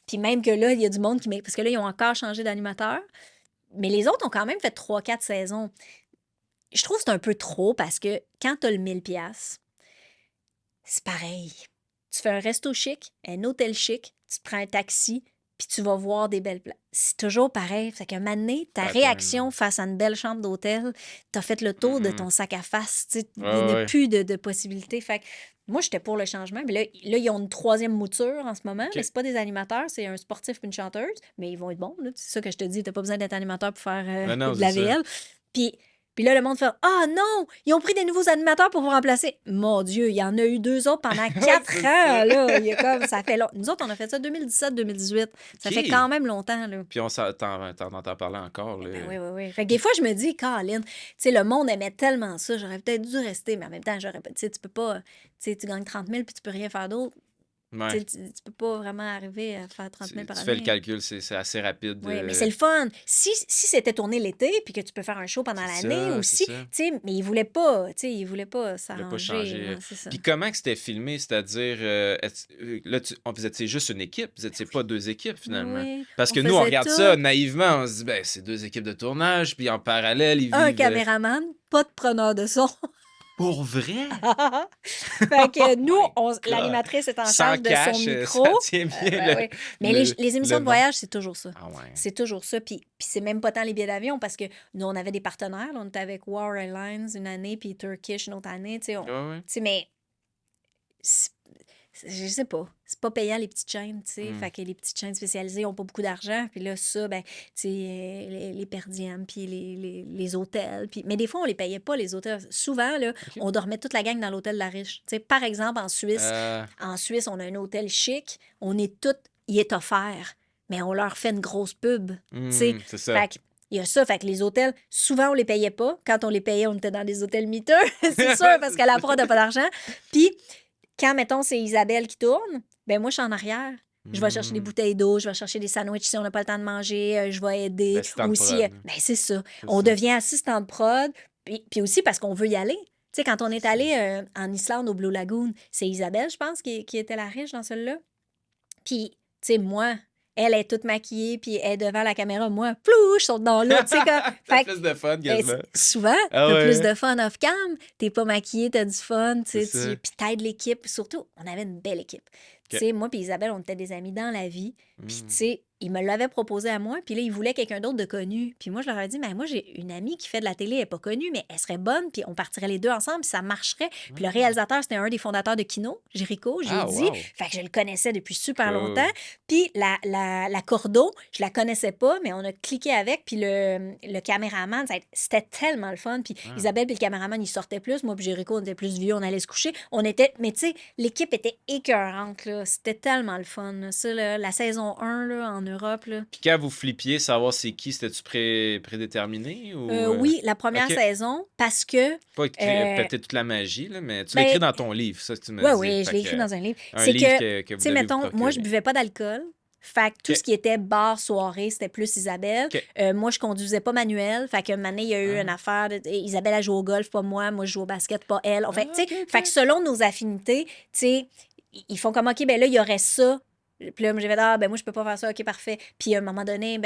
Puis même que là, il y a du monde qui. Parce que là, ils ont encore changé d'animateur. Mais les autres ont quand même fait 3-4 saisons. Je trouve que c'est un peu trop parce que quand tu as le 1000$, c'est pareil. Tu fais un resto chic, un hôtel chic, tu te prends un taxi, puis tu vas voir des belles places. C'est toujours pareil. Fait qu'à un moment donné, ta réaction Pattern. face à une belle chambre d'hôtel, t'as fait le tour de Mhm. ton sac à face. Tu sais, il n'y Ouais, en a ouais. plus de possibilités. Fait que moi, j'étais pour le changement. Mais là, ils ont une troisième mouture en ce moment. Mais OK. c'est pas des animateurs, c'est un sportif et une chanteuse. Mais ils vont être bons, là. C'est ça que je te dis. T'as pas besoin d'être animateur pour faire Non, non, de c'est la ça. VL. Puis puis là, le monde fait Ah non, ils ont pris des nouveaux animateurs pour vous remplacer. Mon Dieu, il y en a eu 2 autres pendant Ouais, 4 c'est ans. ça. Là. Il y a comme, ça fait long. Nous autres, on a fait ça 2017-2018. Ça fait quand OK. même longtemps. Là. Puis t'en entends parler encore, Ben là. oui, oui, oui. Fait que des fois, je me dis, Colin, tu sais, le monde aimait tellement ça, j'aurais peut-être dû rester, mais en même temps, j'aurais pas. Tu sais, tu peux pas. Tu sais, tu gagnes 30 000 puis tu peux rien faire d'autre. Tu Ouais. sais, tu peux pas vraiment arriver à faire 30 000 par Tu fais le année. calcul, c'est assez rapide. Oui, mais c'est le fun. Si c'était tourné l'été, puis que tu peux faire un show pendant C'est l'année ça, c'est aussi, ça. tu sais, mais ils voulaient pas Il a pas s'arranger. changé. Ouais, c'est ça. Puis comment que c'était filmé? C'est-à-dire, là, vous étiez juste une équipe, vous étiez pas deux équipes finalement. Oui, Parce on que nous, on faisait regarde ça tout. naïvement, on se dit, ben, c'est deux équipes de tournage, puis en parallèle, ils Un vivent. caméraman, pas de preneur de son. Pour vrai? Fait que Oh nous, my God! l'animatrice est en Sans charge de son cash, ça micro. tient bien Ouais, ouais. Mais les émissions le de nom. voyage, c'est toujours ça. Ah ouais. C'est toujours ça. Puis c'est même pas tant les billets d'avion parce que nous, on avait des partenaires. Là. On était avec War Airlines une année, puis Turkish une autre année. Tu sais, Ouais, ouais. mais c'est- je sais pas. C'est pas payant les petites chaînes, tu sais. Hmm. Fait que les petites chaînes spécialisées ont pas beaucoup d'argent. Puis là, ça, ben, tu sais, les per diem, puis les hôtels. Puis. Mais des fois, on les payait pas, les hôtels. Souvent, là, OK. on dormait toute la gang dans l'hôtel de la riche. Tu sais, par exemple, Euh, en Suisse, on a un hôtel chic. On est tout, il est offert. Mais on leur fait une grosse pub, tu sais. c'est ça. Fait que, il y a ça, fait que les hôtels, souvent, on les payait pas. Quand on les payait, on était dans des hôtels miteux, c'est sûr, parce que la prod n'a pas d'argent. Puis, quand, mettons, c'est Isabelle qui tourne, ben moi, je suis en arrière. Je vais chercher des Hmm. bouteilles d'eau, je vais chercher des sandwichs si on n'a pas le temps de manger, je vais aider. L'assistant Ou de si, prod. ben c'est ça. C'est On ça. devient assistant de prod, puis aussi parce qu'on veut y aller. Tu sais, quand on est allé en Islande, au Blue Lagoon, c'est Isabelle, je pense, qui était la riche dans celle-là. Puis, tu sais, moi, elle est toute maquillée, puis elle est devant la caméra. Moi, plouche, je saute dans l'eau. Tu sais, comme. T'as Fait plus de fun, quasiment. souvent, Ah t'as plus ouais, de fun off-cam. T'es pas maquillée, t'as du fun. c'est Tu sais, ça. puis t'aides l'équipe. Surtout, on avait une belle équipe. Tu OK. sais, moi puis Isabelle, on était des amis dans la vie. Puis, tu Hmm. sais, ils me l'avaient proposé à moi. Puis là, ils voulaient quelqu'un d'autre de connu. Puis moi, je leur ai dit, mais moi, j'ai une amie qui fait de la télé, elle n'est pas connue, mais elle serait bonne. Puis on partirait les deux ensemble, puis ça marcherait. Puis le Ah, réalisateur, c'était un des fondateurs de Kino, Jericho, j'ai Ah, dit. wow. Fait que je le connaissais depuis super longtemps. Cool. Puis la cordeau, je la connaissais pas, mais on a cliqué avec. Puis le caméraman, c'était tellement le fun. Puis Ah. Isabelle puis le caméraman, ils sortaient plus. Moi puis Jericho, on était plus vieux, on allait se coucher. On était... Mais tu sais, l'équipe était écœurante, là. C'était tellement le fun, là. Ça, là, la saison 1, là, en Europe, là. Puis quand vous flippiez, savoir c'est qui, c'était-tu prédéterminé ou... Oui, la première OK. saison, parce que... Pas euh, péter toute la magie, là, mais tu l'as écrit ben, dans ton livre, ça, que tu me ouais, dis. oui, je Fait l'ai que, écrit dans un livre. un C'est livre que, que tu vous sais, devez vous mettons, moi, je procurer. buvais pas d'alcool. Fait que tout OK. ce qui était bar, soirée, c'était plus Isabelle. OK. Moi, je conduisais pas manuel. Fait que un moment donné, il y a eu une Ah. affaire. Isabelle a joué au golf, pas moi. Moi, je joue au basket, pas elle. Fait, Ah, tu sais, OK, fait OK. que selon nos affinités, tu sais, ils font comme, OK, ben là, il y aurait ça. Puis là, j'ai fait, ah, ben moi, je peux pas faire ça, OK, parfait. Puis à un moment donné,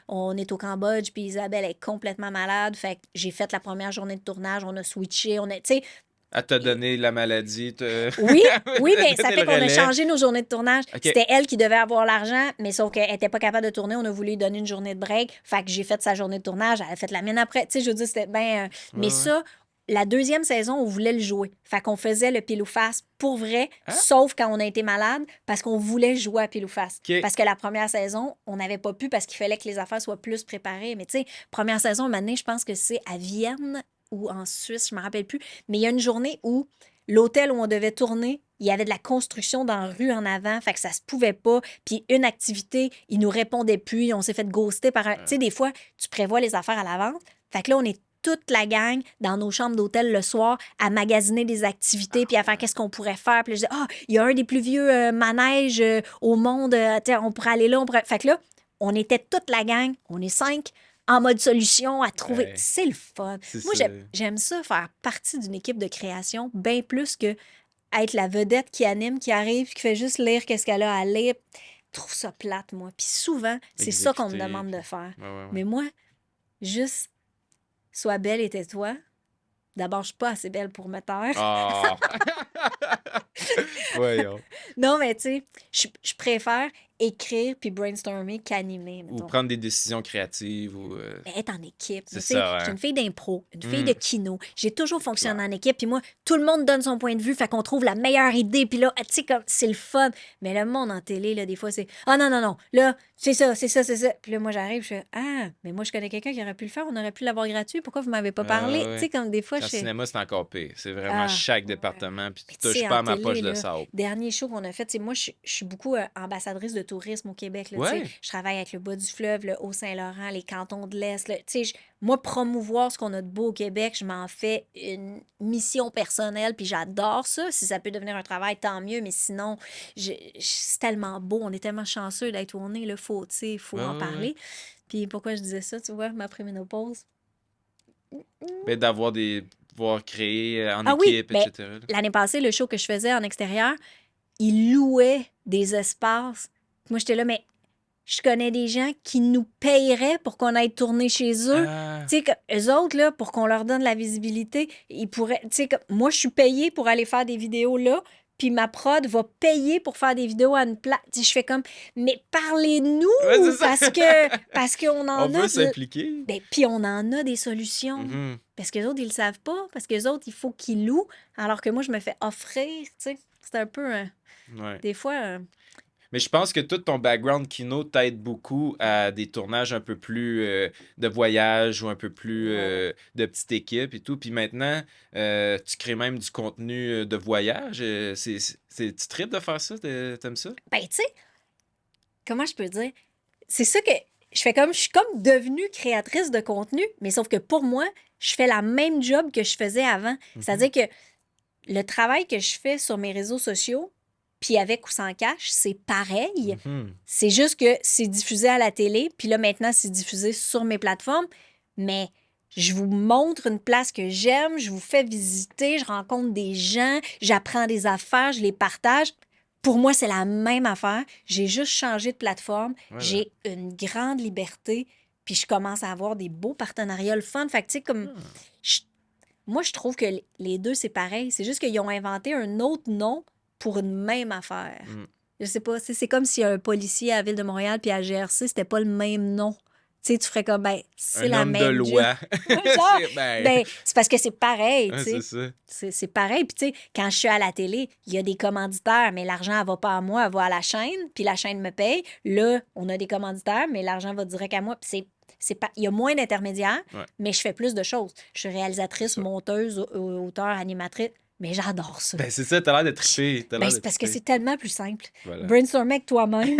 on est au Cambodge, puis Isabelle est complètement malade. Fait que j'ai fait la première journée de tournage, on a switché, tu sais, Elle t'a donné la maladie. oui, oui, Elle mais t'a ça donné fait le qu'on a relais. changé nos journées de tournage. OK. C'était elle qui devait avoir l'argent, mais sauf qu'elle n'était pas capable de tourner. On a voulu lui donner une journée de break. Fait que j'ai fait sa journée de tournage. Elle a fait la mienne après. Tu sais, je veux dire, c'était bien. Mais Ouais, ouais. ça, la deuxième saison, on voulait le jouer. Fait qu'on faisait le pile ou face pour vrai, Hein? sauf quand on a été malade, parce qu'on voulait jouer à pile ou face. OK. Parce que la première saison, on n'avait pas pu parce qu'il fallait que les affaires soient plus préparées. Mais tu sais, première saison, maintenant, je pense que c'est à Vienne ou en Suisse, je me rappelle plus. Mais il y a une journée où l'hôtel où on devait tourner, il y avait de la construction dans la rue en avant, fait que ça se pouvait pas. Puis une activité, ils nous répondaient plus, on s'est fait ghoster par un... Tu sais, des fois, tu prévois les affaires à l'avance. Fait que là, on est toute la gang dans nos chambres d'hôtel le soir à magasiner des activités puis à faire qu'est-ce qu'on pourrait faire. Puis là, je dis, ah, il y a un des plus vieux manèges au monde, tu sais, on pourrait aller là, on pourrait... Fait que là, on était toute la gang, on est 5 en mode solution à trouver. Ouais. C'est le fun. C'est Moi, ça. j'aime ça, faire partie d'une équipe de création, bien plus que être la vedette qui anime, qui arrive, qui fait juste lire qu'est-ce qu'elle a à lire. Je trouve ça plate, moi. Puis souvent, c'est ça qu'on me Exécuter, demande de puis- faire. Ouais, ouais, ouais. Mais moi, juste, sois belle et tais-toi. D'abord, je suis pas assez belle pour me taire. Ah! Voyons. Non, mais tu sais, je préfère écrire puis brainstormer qu'animer, Ou mettons. prendre des décisions créatives ou... Mais être en équipe. C'est Tu sais, ça, je suis hein. une fille d'impro, une fille Mm. de kino. J'ai toujours fonctionné clair. en équipe. Puis moi, tout le monde donne son point de vue, fait qu'on trouve la meilleure idée. Puis là, tu sais, comme c'est le fun. Mais le monde en télé, là, des fois, c'est ah non, non, non. Là, c'est ça, c'est ça, c'est ça. Puis là, moi, j'arrive, je fais ah, mais moi, je connais quelqu'un qui aurait pu le faire. On aurait pu l'avoir gratuit. Pourquoi vous m'avez pas parlé? ouais. Tu sais, comme des fois, En je fais. cinéma, c'est encore pire. C'est vraiment Ah, chaque ouais. département, puis tu Mais tu sais, touches pas en à ma télé, poche de là, sable. dernier show qu'on a fait, tu sais, moi, je suis beaucoup ambassadrice de tourisme au Québec. Là, tu sais. Ouais. Je travaille avec le bas du fleuve, le Haut-Saint-Laurent, les cantons de l'Est. Là. Tu sais, moi, promouvoir ce qu'on a de beau au Québec, je m'en fais une mission personnelle, puis j'adore ça. Si ça peut devenir un travail, tant mieux, mais sinon, c'est tellement beau. On est tellement chanceux d'être où on est. Il faut, tu sais, faut Ouais, en ouais, parler. Puis pourquoi je disais ça, tu vois, ma préménopause? Ben, d'avoir des... pouvoir créer en Ah oui, équipe, ben, etc. là. l'année passée, le show que je faisais en extérieur, ils louaient des espaces. Moi, j'étais là, mais je connais des gens qui nous payeraient pour qu'on aille tourner chez eux. Ah, Tu sais, eux autres, là, pour qu'on leur donne la visibilité, ils pourraient. Tu sais, moi, je suis payée pour aller faire des vidéos là, puis ma prod va payer pour faire des vidéos à une place. Tu sais, je fais comme, mais parlez-nous, ouais, c'est ça. parce qu'on On en veut a. s'impliquer. Ben, puis on en a des solutions. Mhm. Parce que les autres, ils le savent pas. Parce que les autres, il faut qu'ils louent. Alors que moi, je me fais offrir. Tu sais, c'est un peu. Ouais. Des fois. Mais je pense que tout ton background kino t'aide beaucoup à des tournages un peu plus de voyage ou un peu plus de petite équipe et tout. Puis maintenant, tu crées même du contenu de voyage. Tu tripes de faire ça? T'aimes ça? Ben, tu sais, comment je peux dire? C'est ça que je fais comme. Je suis comme devenue créatrice de contenu, mais sauf que pour moi, je fais la même job que je faisais avant. C'est-à-dire que le travail que je fais sur mes réseaux sociaux, puis avec ou sans cash, c'est pareil. Mhm. C'est juste que c'est diffusé à la télé, puis là, maintenant, c'est diffusé sur mes plateformes. Mais je vous montre une place que j'aime, je vous fais visiter, je rencontre des gens, j'apprends des affaires, je les partage. Pour moi, c'est la même affaire. J'ai juste changé de plateforme. Voilà. J'ai une grande liberté. Puis je commence à avoir des beaux partenariats, le fun. Fait que, tu sais, comme... je- Moi, je trouve que les deux, c'est pareil. C'est juste qu'ils ont inventé un autre nom pour une même affaire. Je sais pas, c'est comme si un policier à la Ville de Montréal puis à GRC, c'était pas le même nom. Tu sais, tu ferais comme, ben, c'est Un la homme même de loi. genre, Ben, ben, c'est parce que c'est pareil, ouais, tu sais. c'est ça. C'est pareil. Puis, tu sais, quand je suis à la télé, il y a des commanditaires, mais l'argent, elle va pas à moi, elle va à la chaîne, puis la chaîne me paye. Là, on a des commanditaires, mais l'argent va direct à moi. Puis c'est pas... Il y a moins d'intermédiaires, Ouais. mais je fais plus de choses. Je suis réalisatrice, C'est ça. monteuse, auteure, animatrice. Mais j'adore ça. Ben, c'est ça, t'as l'air de triper. Ben, c'est parce que c'est tellement plus simple. Voilà. Brainstormer avec toi-même.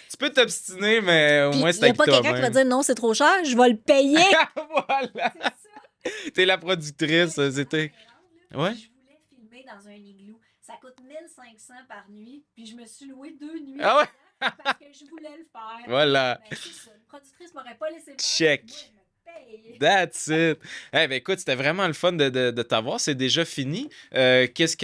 Tu peux t'obstiner, mais au Puis moins, il c'est n'y a avec pas quelqu'un qui va toi-même. dire non, c'est trop cher, je vais le payer. Voilà. T'es la productrice, c'était. Ouais? Je voulais filmer dans un igloo. Ça coûte 1500 par nuit, puis je me suis loué 2 nuits Ah ouais? parce que je voulais le faire. Voilà. Ben, c'est ça. Une productrice m'aurait pas laissé le faire. Check. Moi, je me paye. That's it. Eh ben écoute, c'était vraiment le fun de t'avoir. C'est déjà fini. Qu'est-ce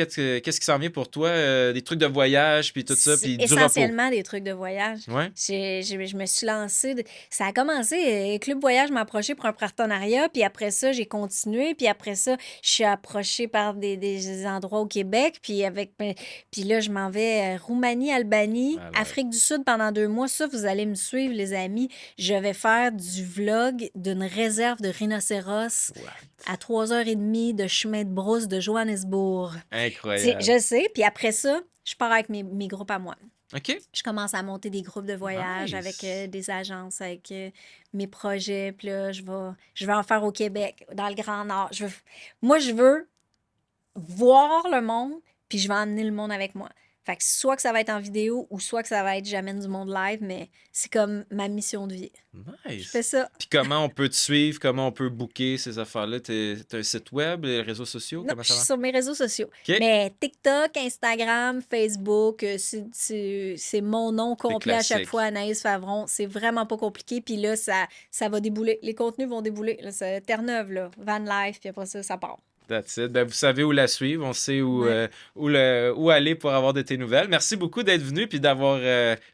qui s'en vient pour toi? Des trucs de voyage, puis tout ça, C'est puis du repos. essentiellement des trucs de voyage. Ouais? Je me suis lancée. Ça a commencé, Club Voyage m'a approché pour un partenariat, puis après ça, j'ai continué, puis après ça, je suis approchée par des endroits au Québec, puis là, je m'en vais Roumanie, Albanie, Alors. Afrique du Sud pendant 2 mois. Ça, vous allez me suivre, les amis. Je vais faire du vlog d'une réserve de rhinocéros à 3h30 de chemin de brousse de Johannesburg. Incroyable. Je sais, puis après ça, je pars avec mes groupes à moi. OK. Je commence à monter des groupes de voyage Nice. avec des agences, avec mes projets. Puis là, je vais en faire au Québec, dans le Grand Nord. Moi, je veux voir le monde, puis je vais emmener le monde avec moi. Fait que soit que ça va être en vidéo ou soit que ça va être j'amène du monde live, mais c'est comme ma mission de vie. Je Nice. fais ça. Puis comment on peut te suivre? Comment on peut booker ces affaires-là? T'as un site web, les réseaux sociaux? Non, Comment je ça suis va? sur mes réseaux sociaux. OK. Mais TikTok, Instagram, Facebook, c'est mon nom complet à chaque classique. fois, Anaïs Favron. C'est vraiment pas compliqué. Puis là, ça va débouler. Les contenus vont débouler. Là, c'est Terre-Neuve, là, Van Life, puis après ça part. That's it. Ben, vous savez où la suivre. On sait où, Ouais. où aller pour avoir de tes nouvelles. Merci beaucoup d'être venu puis d'avoir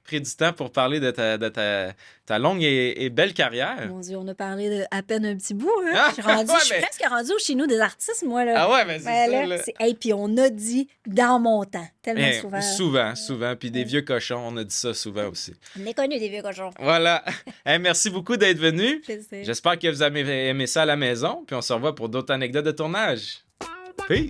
pris du temps pour parler de ta longue et belle carrière. Mon Dieu, on a parlé de à peine un petit bout. Hein? Ah, Je ouais, suis mais- presque rendue au chez nous des artistes, moi. Là. Ah ouais, ben c'est Ben, ça. là, Là. Hey, puis on a dit dans mon temps. Tellement Eh, souvent. souvent. Puis des vieux cochons, on a dit ça souvent aussi. On est connus des vieux cochons. Voilà. Eh, merci beaucoup d'être venu. Plaisir. J'espère que vous avez aimé ça à la maison. Puis on se revoit pour d'autres anecdotes de tournage. Peace!